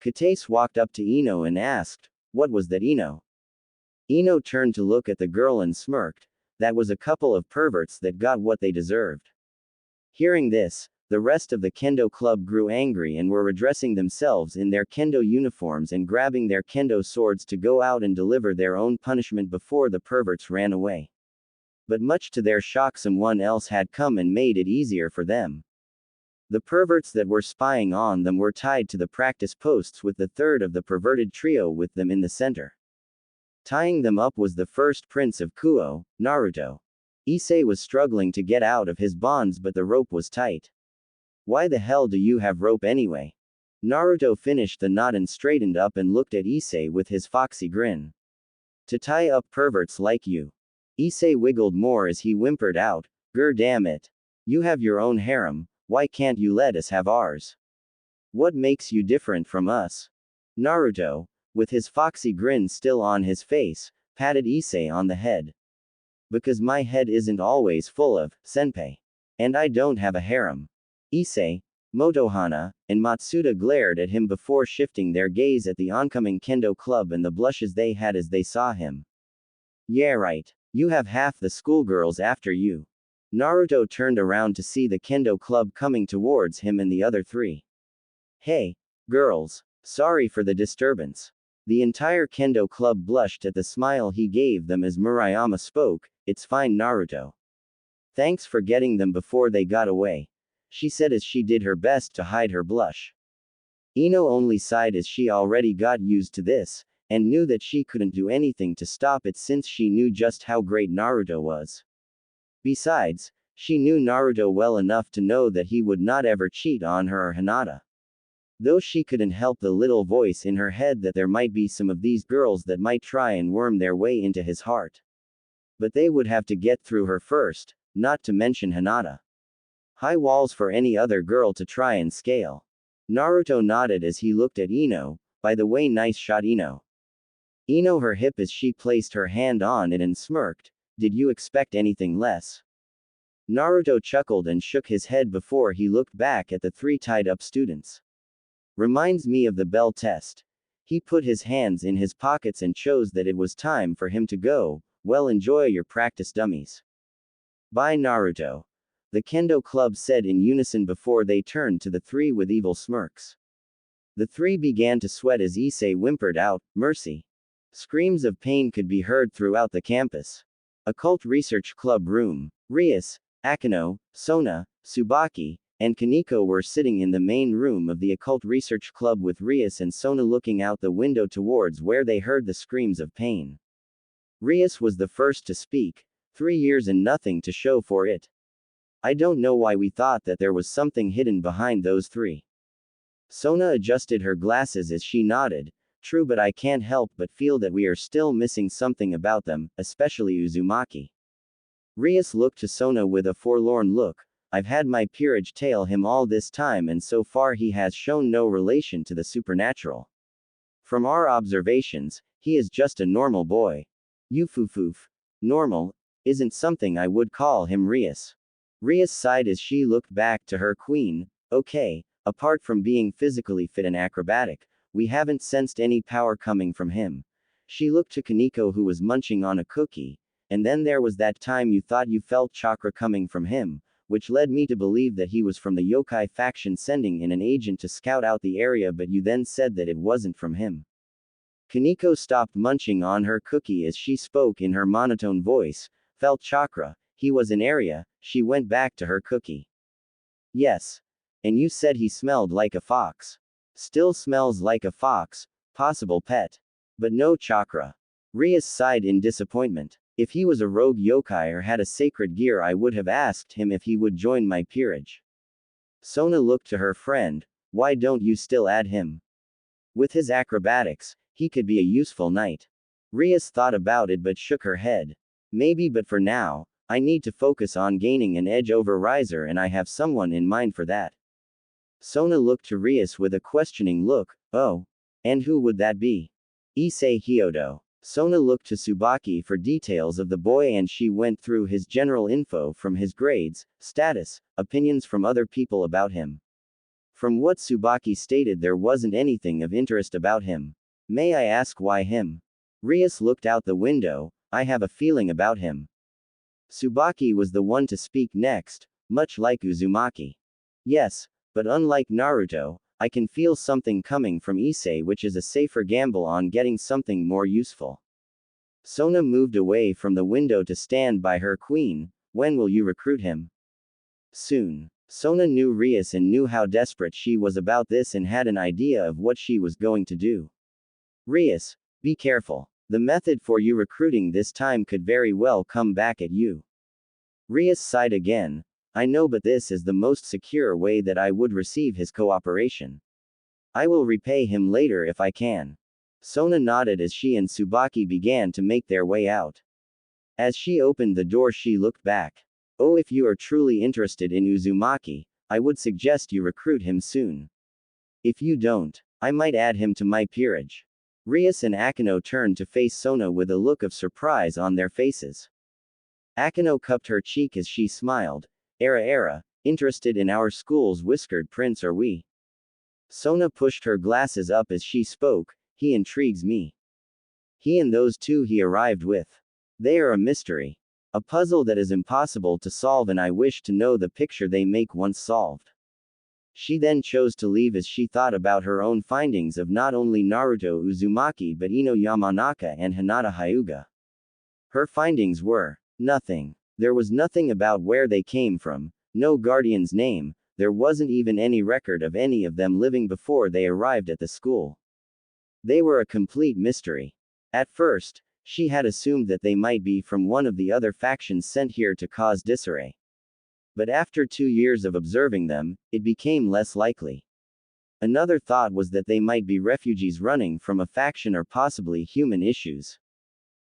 Katase walked up to Ino and asked, "What was that, Ino?" Ino turned to look at the girl and smirked. That was a couple of perverts that got what they deserved. Hearing this, the rest of the kendo club grew angry and were redressing themselves in their kendo uniforms and grabbing their kendo swords to go out and deliver their own punishment before the perverts ran away. But much to their shock, someone else had come and made it easier for them. The perverts that were spying on them were tied to the practice posts with the third of the perverted trio with them in the center. Tying them up was the first prince of Kuo, Naruto. Issei was struggling to get out of his bonds, but the rope was tight. Why the hell do you have rope anyway? Naruto finished the knot and straightened up and looked at Issei with his foxy grin. To tie up perverts like you. Issei wiggled more as he whimpered out, "Grr, damn it. You have your own harem, why can't you let us have ours? What makes you different from us?" Naruto, with his foxy grin still on his face, patted Issei on the head. "Because my head isn't always full of senpai. And I don't have a harem." Issei, Motohana, and Matsuda glared at him before shifting their gaze at the oncoming kendo club and the blushes they had as they saw him. "Yeah, right. You have half the schoolgirls after you." Naruto turned around to see the kendo club coming towards him and the other three. "Hey, girls. Sorry for the disturbance." The entire kendo club blushed at the smile he gave them as Murayama spoke. "It's fine, Naruto. Thanks for getting them before they got away," she said as she did her best to hide her blush. Ino only sighed as she already got used to this, and knew that she couldn't do anything to stop it since she knew just how great Naruto was. Besides, she knew Naruto well enough to know that he would not ever cheat on her or Hinata. Though she couldn't help the little voice in her head that there might be some of these girls that might try and worm their way into his heart. But they would have to get through her first, not to mention Hinata. High walls for any other girl to try and scale. Naruto nodded as he looked at Ino. "By the way, nice shot, Ino." Ino her hip as she placed her hand on it and smirked. "Did you expect anything less?" Naruto chuckled and shook his head before he looked back at the three tied-up students. "Reminds me of the bell test." He put his hands in his pockets and chose that it was time for him to go. "Well, enjoy your practice, dummies." "Bye, Naruto," the kendo club said in unison before they turned to the three with evil smirks. The three began to sweat as Issei whimpered out, "Mercy." Screams of pain could be heard throughout the campus. Occult Research Club room. Rias, Akino, Sona, Tsubaki, and Kaneko were sitting in the main room of the Occult Research Club with Rias and Sona looking out the window towards where they heard the screams of pain. Rias was the first to speak. 3 years and nothing to show for it. "I don't know why we thought that there was something hidden behind those three." Sona adjusted her glasses as she nodded. "True, but I can't help but feel that we are still missing something about them, especially Uzumaki." Rias looked to Sona with a forlorn look. "I've had my peerage tail him all this time and so far he has shown no relation to the supernatural. From our observations, he is just a normal boy." "Ufufuf. Normal isn't something I would call him, Rias." Rias sighed as she looked back to her queen. "Okay, apart from being physically fit and acrobatic, we haven't sensed any power coming from him." She looked to Kaneko who was munching on a cookie. "And then there was that time you thought you felt chakra coming from him, which led me to believe that he was from the yokai faction sending in an agent to scout out the area, but you then said that it wasn't from him." Kaneko stopped munching on her cookie as she spoke in her monotone voice. "Felt chakra. He was in area." She went back to her cookie. "Yes. And you said he smelled like a fox." "Still smells like a fox. Possible pet. But no chakra." Rias sighed in disappointment. "If he was a rogue yokai or had a sacred gear, I would have asked him if he would join my peerage." Sona looked to her friend. "Why don't you still add him? With his acrobatics, he could be a useful knight." Rias thought about it but shook her head. "Maybe, but for now, I need to focus on gaining an edge over Riser and I have someone in mind for that." Sona looked to Rias with a questioning look. "Oh? And who would that be?" "Issei Hyodo." Sona looked to Tsubaki for details of the boy and she went through his general info from his grades, status, opinions from other people about him. From what Tsubaki stated, there wasn't anything of interest about him. "May I ask why him?" Rias looked out the window. "I have a feeling about him." Tsubaki was the one to speak next, much like Uzumaki. "Yes, but unlike Naruto, I can feel something coming from Issei, which is a safer gamble on getting something more useful." Sona moved away from the window to stand by her queen. "When will you recruit him?" "Soon." Sona knew Rias and knew how desperate she was about this and had an idea of what she was going to do. "Rias, be careful. The method for you recruiting this time could very well come back at you. Rias sighed again. I know, but this is the most secure way that I would receive his cooperation. I will repay him later if I can. Sona nodded as she and Tsubaki began to make their way out. As she opened the door, she looked back. Oh, if you are truly interested in Uzumaki, I would suggest you recruit him soon. If you don't, I might add him to my peerage. Rias and Akino turned to face Sona with a look of surprise on their faces. Akino cupped her cheek as she smiled. Era, interested in our school's whiskered prince are we? Sona pushed her glasses up as she spoke. He intrigues me. He and those two he arrived with. They are a mystery. A puzzle that is impossible to solve, and I wish to know the picture they make once solved. She then chose to leave as she thought about her own findings of not only Naruto Uzumaki but Ino Yamanaka and Hinata Hyuga. Her findings were nothing. There was nothing about where they came from, no guardian's name, there wasn't even any record of any of them living before they arrived at the school. They were a complete mystery. At first, she had assumed that they might be from one of the other factions sent here to cause disarray. But after 2 years of observing them, it became less likely. Another thought was that they might be refugees running from a faction or possibly human issues.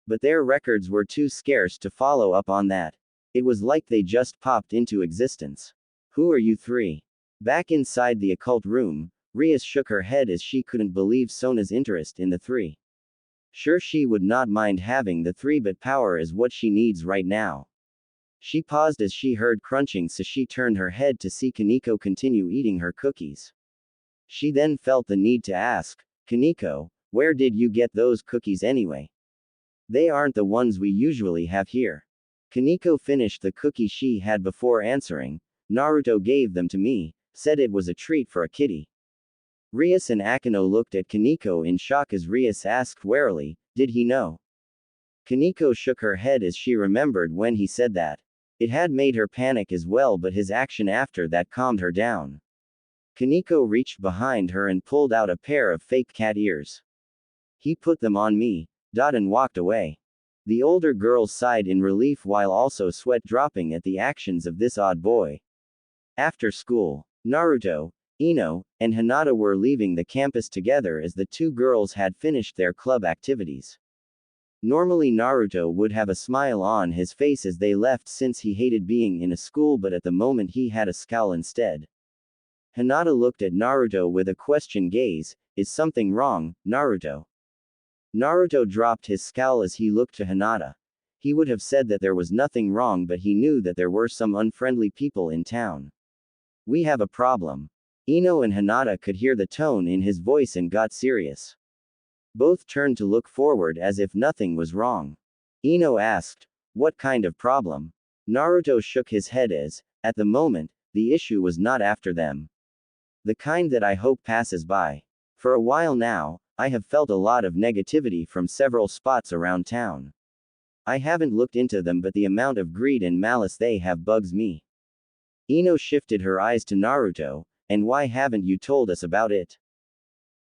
But their records were too scarce to follow up on that. It was like they just popped into existence. Who are you three? Back inside the occult room, Rias shook her head as she couldn't believe Sona's interest in the three. Sure, she would not mind having the three, but power is what she needs right now. She paused as she heard crunching, so she turned her head to see Kaneko continue eating her cookies. She then felt the need to ask, Kaneko, where did you get those cookies anyway? They aren't the ones we usually have here. Kaneko finished the cookie she had before answering. Naruto gave them to me, said it was a treat for a kitty. Rias and Akino looked at Kaneko in shock as Rias asked warily, did he know? Kaneko shook her head as she remembered when he said that. It had made her panic as well, but his action after that calmed her down. Kaneko reached behind her and pulled out a pair of fake cat ears. He put them on me, and walked away. The older girl sighed in relief while also sweat dropping at the actions of this odd boy. After school, Naruto, Ino, and Hinata were leaving the campus together as the two girls had finished their club activities. Normally Naruto would have a smile on his face as they left since he hated being in a school, but at the moment he had a scowl instead. Hinata looked at Naruto with a question gaze, is something wrong, Naruto? Naruto dropped his scowl as he looked to Hinata. He would have said that there was nothing wrong, but he knew that there were some unfriendly people in town. We have a problem. Ino and Hinata could hear the tone in his voice and got serious. Both turned to look forward as if nothing was wrong. Ino asked, what kind of problem? Naruto shook his head as, at the moment, the issue was not after them. The kind that I hope passes by. For a while now, I have felt a lot of negativity from several spots around town. I haven't looked into them, but the amount of greed and malice they have bugs me. Ino shifted her eyes to Naruto, and why haven't you told us about it?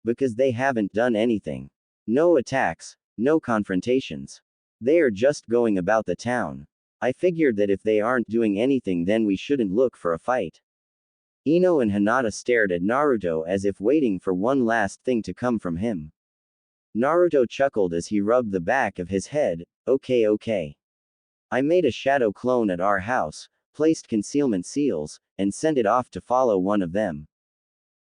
Because they haven't done anything. No attacks, no confrontations. They are just going about the town. I figured that if they aren't doing anything, then we shouldn't look for a fight. Ino and Hinata stared at Naruto as if waiting for one last thing to come from him. Naruto chuckled as he rubbed the back of his head, okay. I made a shadow clone at our house, placed concealment seals, and sent it off to follow one of them.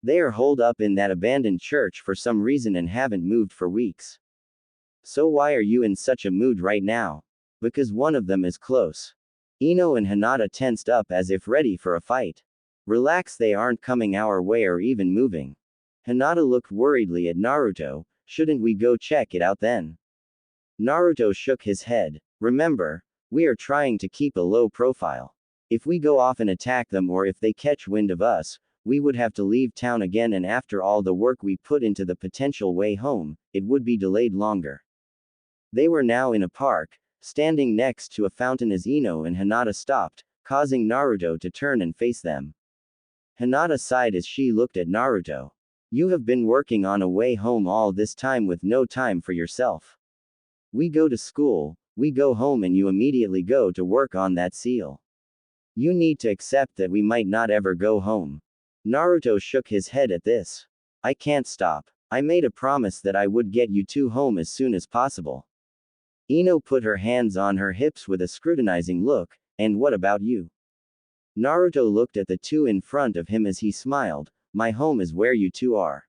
They are holed up in that abandoned church for some reason and haven't moved for weeks. So why are you in such a mood right now? Because one of them is close. Ino and Hinata tensed up as if ready for a fight. Relax, they aren't coming our way or even moving. Hinata looked worriedly at Naruto, shouldn't we go check it out then? Naruto shook his head. Remember, we are trying to keep a low profile. If we go off and attack them, or if they catch wind of us, we would have to leave town again, and after all the work we put into the potential way home, it would be delayed longer. They were now in a park, standing next to a fountain as Ino and Hinata stopped, causing Naruto to turn and face them. Hinata sighed as she looked at Naruto. You have been working on a way home all this time with no time for yourself. We go to school, we go home, and you immediately go to work on that seal. You need to accept that we might not ever go home. Naruto shook his head at this. I can't stop. I made a promise that I would get you two home as soon as possible. Ino put her hands on her hips with a scrutinizing look. And what about you? Naruto looked at the two in front of him as he smiled. My home is where you two are.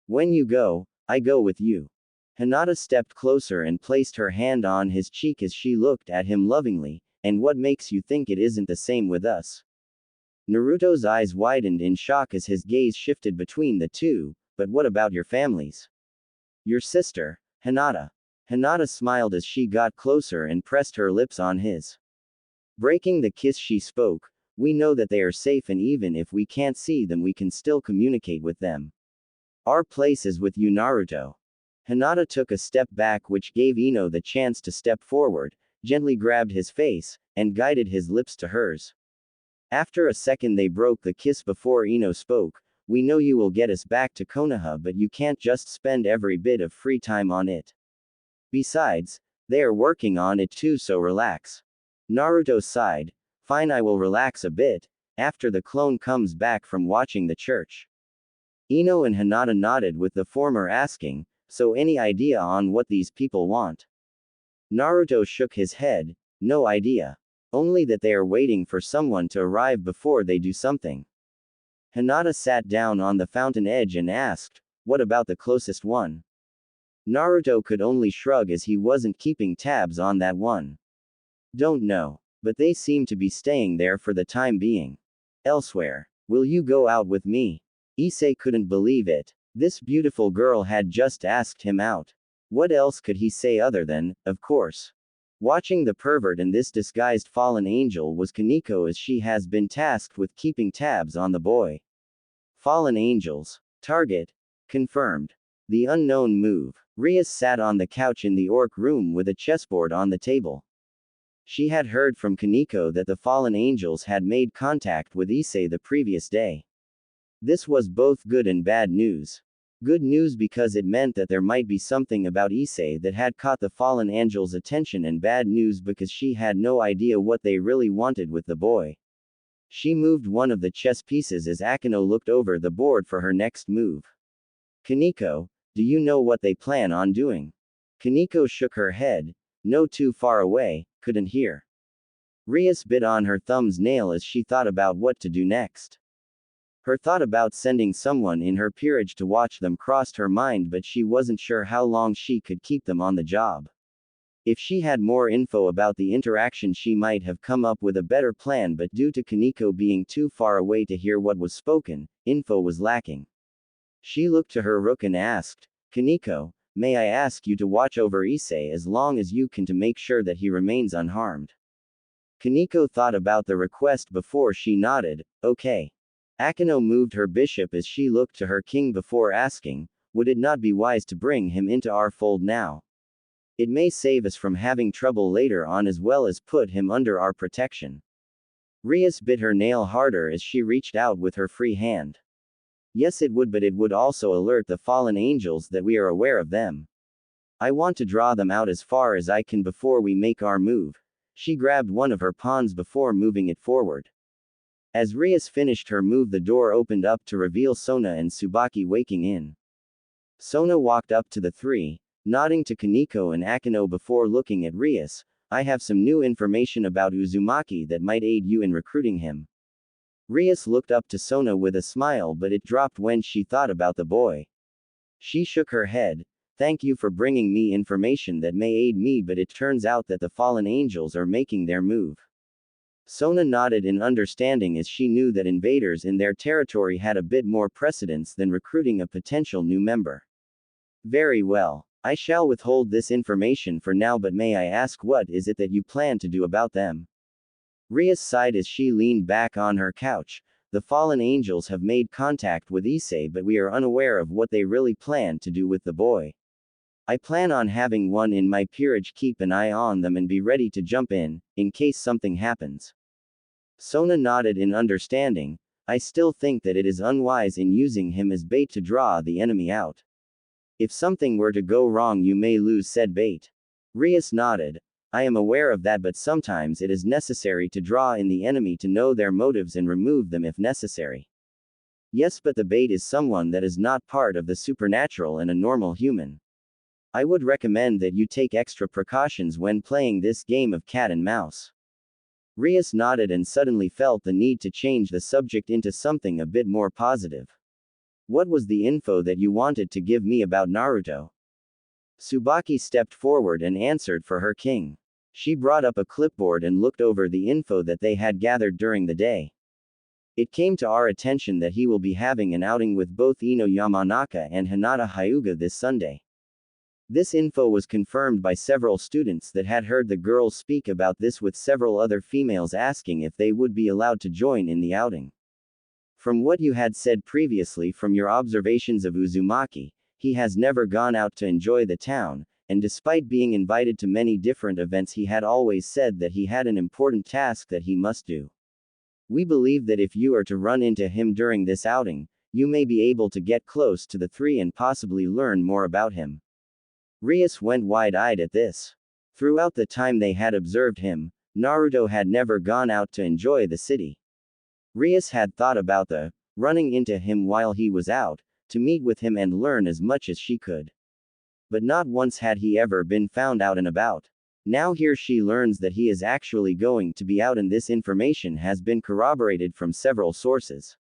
When you go, I go with you. Hinata stepped closer and placed her hand on his cheek as she looked at him lovingly. And what makes you think it isn't the same with us? Naruto's eyes widened in shock as his gaze shifted between the two. But what about your families? Your sister, Hinata. Hinata smiled as she got closer and pressed her lips on his. Breaking the kiss, she spoke. We know that they are safe, and even if we can't see them, we can still communicate with them. Our place is with you, Naruto. Hinata took a step back, which gave Ino the chance to step forward, gently grabbed his face, and guided his lips to hers. After a second, they broke the kiss before Ino spoke. We know you will get us back to Konoha, but you can't just spend every bit of free time on it. Besides, they are working on it too, so relax. Naruto sighed. Fine, I will relax a bit, after the clone comes back from watching the church. Ino and Hinata nodded, with the former asking, so any idea on what these people want? Naruto shook his head. No idea. Only that they are waiting for someone to arrive before they do something. Hinata sat down on the fountain edge and asked, what about the closest one? Naruto could only shrug as he wasn't keeping tabs on that one. Don't know. But they seem to be staying there for the time being. Elsewhere. Will you go out with me? Issei couldn't believe it. This beautiful girl had just asked him out. What else could he say other than, of course? Watching the pervert and this disguised fallen angel was Kaneko, as she has been tasked with keeping tabs on the boy. Fallen angels. Target. Confirmed. The unknown move. Rias sat on the couch in the orc room with a chessboard on the table. She had heard from Kaneko that the fallen angels had made contact with Issei the previous day. This was both good and bad news. Good news because it meant that there might be something about Issei that had caught the fallen angel's attention, and bad news because she had no idea what they really wanted with the boy. She moved one of the chess pieces as Akino looked over the board for her next move. Kaneko, do you know what they plan on doing? Kaneko shook her head. No, too far away, couldn't hear. Rias bit on her thumb's nail as she thought about what to do next. Her thought about sending someone in her peerage to watch them crossed her mind, but she wasn't sure how long she could keep them on the job. If she had more info about the interaction, she might have come up with a better plan, but due to Kaneko being too far away to hear what was spoken, info was lacking. She looked to her rook and asked, Kaneko, may I ask you to watch over Issei as long as you can to make sure that he remains unharmed? Kaneko thought about the request before she nodded. Okay. Akino moved her bishop as she looked to her king before asking, would it not be wise to bring him into our fold now? It may save us from having trouble later on, as well as put him under our protection. Rias bit her nail harder as she reached out with her free hand. Yes, it would, but it would also alert the fallen angels that we are aware of them. I want to draw them out as far as I can before we make our move. She grabbed one of her pawns before moving it forward. As Rias finished her move, the door opened up to reveal Sona and Tsubaki waking in. Sona walked up to the three, nodding to Kaneko and Akino before looking at Rias. I have some new information about Uzumaki that might aid you in recruiting him. Rias looked up to Sona with a smile, but it dropped when she thought about the boy. She shook her head. Thank you for bringing me information that may aid me, but it turns out that the fallen angels are making their move. Sona nodded in understanding, as she knew that invaders in their territory had a bit more precedence than recruiting a potential new member. Very well. I shall withhold this information for now, but may I ask what is it that you plan to do about them? Rias sighed as she leaned back on her couch. The fallen angels have made contact with Issei, but we are unaware of what they really plan to do with the boy. I plan on having one in my peerage keep an eye on them and be ready to jump in case something happens. Sona nodded in understanding. I still think that it is unwise in using him as bait to draw the enemy out. If something were to go wrong, you may lose said bait. Rias nodded. I am aware of that, but sometimes it is necessary to draw in the enemy to know their motives and remove them if necessary. Yes, but the bait is someone that is not part of the supernatural and a normal human. I would recommend that you take extra precautions when playing this game of cat and mouse. Rias nodded and suddenly felt the need to change the subject into something a bit more positive. What was the info that you wanted to give me about Naruto? Tsubaki stepped forward and answered for her king. She brought up a clipboard and looked over the info that they had gathered during the day. It came to our attention that he will be having an outing with both Ino Yamanaka and Hinata Hyuga this Sunday. This info was confirmed by several students that had heard the girls speak about this, with several other females asking if they would be allowed to join in the outing. From what you had said previously from your observations of Uzumaki, he has never gone out to enjoy the town, and despite being invited to many different events, he had always said that he had an important task that he must do. We believe that if you are to run into him during this outing, you may be able to get close to the three and possibly learn more about him. Rias went wide-eyed at this. Throughout the time they had observed him, Naruto had never gone out to enjoy the city. Rias had thought about running into him while he was out, to meet with him and learn as much as she could. But not once had he ever been found out and about. Now here she learns that he is actually going to be out, and this information has been corroborated from several sources.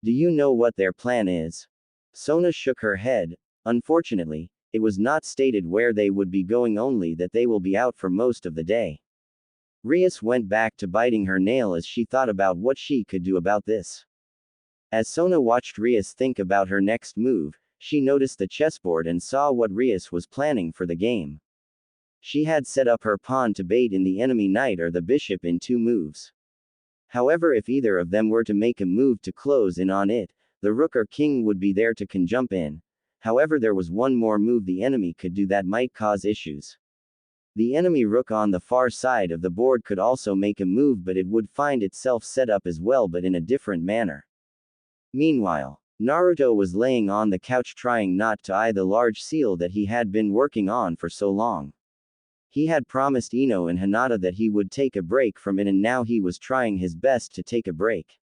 Do you know what their plan is? Sona shook her head. Unfortunately, it was not stated where they would be going, only that they will be out for most of the day. Rias went back to biting her nail as she thought about what she could do about this. As Sona watched Rias think about her next move, she noticed the chessboard and saw what Rias was planning for the game. She had set up her pawn to bait in the enemy knight or the bishop in 2 moves. However, if either of them were to make a move to close in on it, the rook or king would be there to jump in. However, there was one more move the enemy could do that might cause issues. The enemy rook on the far side of the board could also make a move, but it would find itself set up as well, but in a different manner. Meanwhile, Naruto was laying on the couch trying not to eye the large seal that he had been working on for so long. He had promised Ino and Hinata that he would take a break from it, and now he was trying his best to take a break.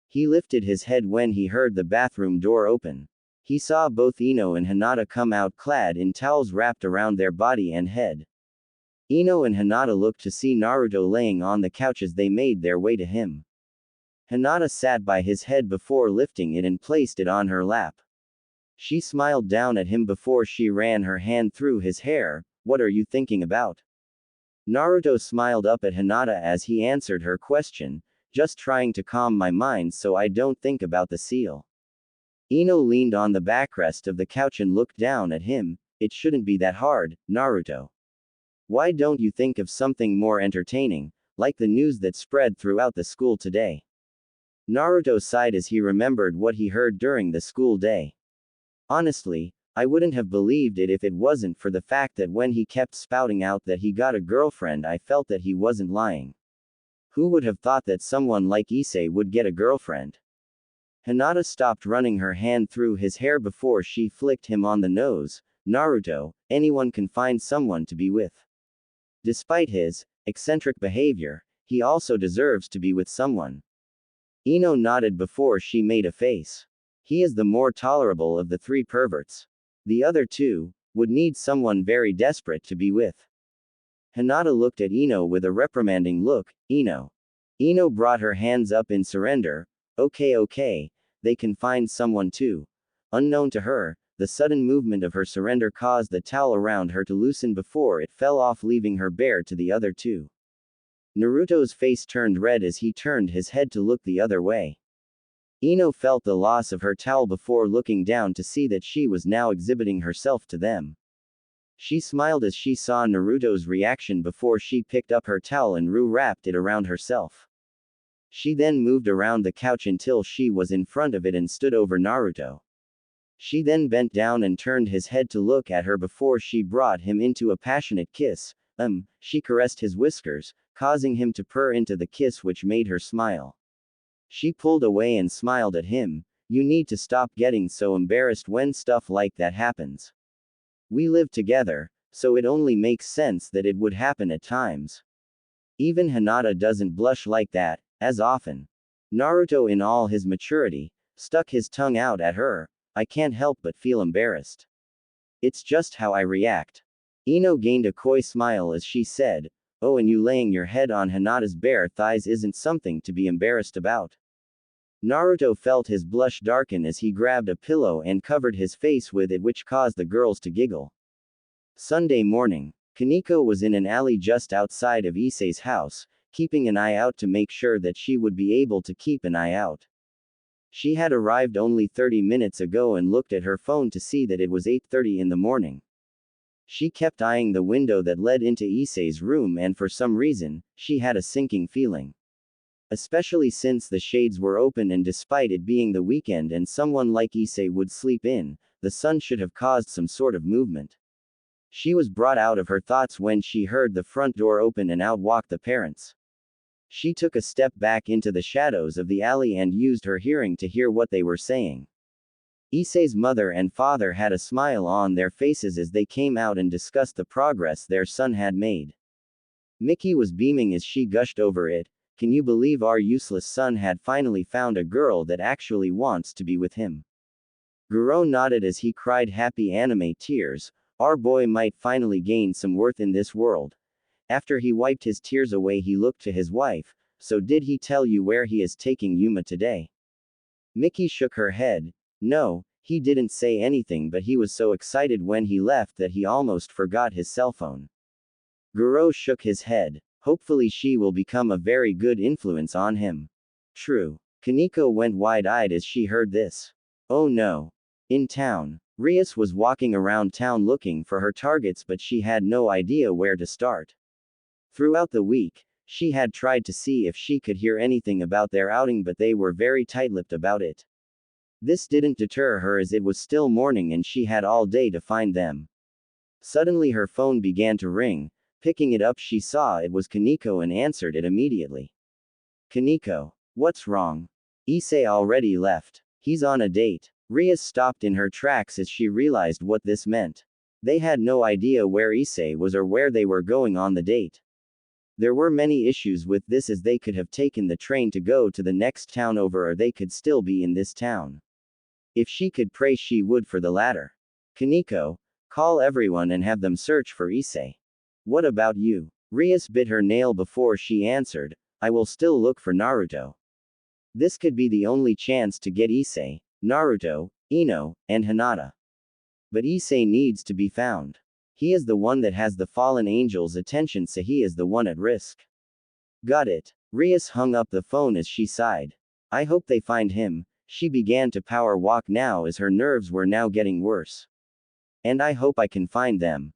He lifted his head when he heard the bathroom door open. He saw both Ino and Hinata come out clad in towels wrapped around their body and head. Ino and Hinata looked to see Naruto laying on the couch as they made their way to him. Hinata sat by his head before lifting it and placed it on her lap. She smiled down at him before she ran her hand through his hair. What are you thinking about? Naruto smiled up at Hinata as he answered her question. Just trying to calm my mind so I don't think about the seal. Ino leaned on the backrest of the couch and looked down at him. It shouldn't be that hard, Naruto. Why don't you think of something more entertaining, like the news that spread throughout the school today? Naruto sighed as he remembered what he heard during the school day. Honestly, I wouldn't have believed it if it wasn't for the fact that when he kept spouting out that he got a girlfriend, I felt that he wasn't lying. Who would have thought that someone like Issei would get a girlfriend? Hinata stopped running her hand through his hair before she flicked him on the nose. Naruto, anyone can find someone to be with. Despite his eccentric behavior, he also deserves to be with someone. Ino nodded before she made a face. He is the more tolerable of the 3 perverts. The other 2 would need someone very desperate to be with. Hinata looked at Ino with a reprimanding look. Ino. Ino brought her hands up in surrender. Okay, they can find someone too. Unknown to her, the sudden movement of her surrender caused the towel around her to loosen before it fell off, leaving her bare to the other 2. Naruto's face turned red as he turned his head to look the other way. Ino felt the loss of her towel before looking down to see that she was now exhibiting herself to them. She smiled as she saw Naruto's reaction before she picked up her towel and wrapped it around herself. She then moved around the couch until she was in front of it and stood over Naruto. She then bent down and turned his head to look at her before she brought him into a passionate kiss. She caressed his whiskers, causing him to purr into the kiss, which made her smile. She pulled away and smiled at him. You need to stop getting so embarrassed when stuff like that happens. We live together, so it only makes sense that it would happen at times. Even Hinata doesn't blush like that, as often. Naruto, in all his maturity, stuck his tongue out at her. I can't help but feel embarrassed. It's just how I react. Ino gained a coy smile as she said, "Oh, and you laying your head on Hinata's bare thighs isn't something to be embarrassed about." Naruto felt his blush darken as he grabbed a pillow and covered his face with it, which caused the girls to giggle. Sunday morning, Kaneko was in an alley just outside of Issei's house, keeping an eye out to make sure that she would be able to keep an eye out. She had arrived only 30 minutes ago and looked at her phone to see that it was 8:30 in the morning. She kept eyeing the window that led into Issei's room, and for some reason, she had a sinking feeling. Especially since the shades were open, and despite it being the weekend and someone like Issei would sleep in, the sun should have caused some sort of movement. She was brought out of her thoughts when she heard the front door open and out walked the parents. She took a step back into the shadows of the alley and used her hearing to hear what they were saying. Issei's mother and father had a smile on their faces as they came out and discussed the progress their son had made. Miki was beaming as she gushed over it. "Can you believe our useless son had finally found a girl that actually wants to be with him?" Guro nodded as he cried happy anime tears. "Our boy might finally gain some worth in this world." After he wiped his tears away, he looked to his wife. "So did he tell you where he is taking Yuma today?" Miki shook her head. "No, he didn't say anything, but he was so excited when he left that he almost forgot his cell phone." Guro shook his head. "Hopefully she will become a very good influence on him." "True." Kaneko went wide-eyed as she heard this. Oh no. In town, Rias was walking around town looking for her targets, but she had no idea where to start. Throughout the week, she had tried to see if she could hear anything about their outing, but they were very tight-lipped about it. This didn't deter her as it was still morning and she had all day to find them. Suddenly her phone began to ring. Picking it up, she saw it was Kaneko and answered it immediately. "Kaneko, what's wrong?" "Issei already left. He's on a date." Rias stopped in her tracks as she realized what this meant. They had no idea where Issei was or where they were going on the date. There were many issues with this, as they could have taken the train to go to the next town over, or they could still be in this town. If she could pray, she would for the latter. "Kaneko, call everyone and have them search for Issei." "What about you?" Rias bit her nail before she answered. "I will still look for Naruto. This could be the only chance to get Issei, Naruto, Ino, and Hinata. But Issei needs to be found. He is the one that has the fallen angel's attention, so he is the one at risk." "Got it." Rias hung up the phone as she sighed. "I hope they find him." She began to power walk now as her nerves were now getting worse. "And I hope I can find them."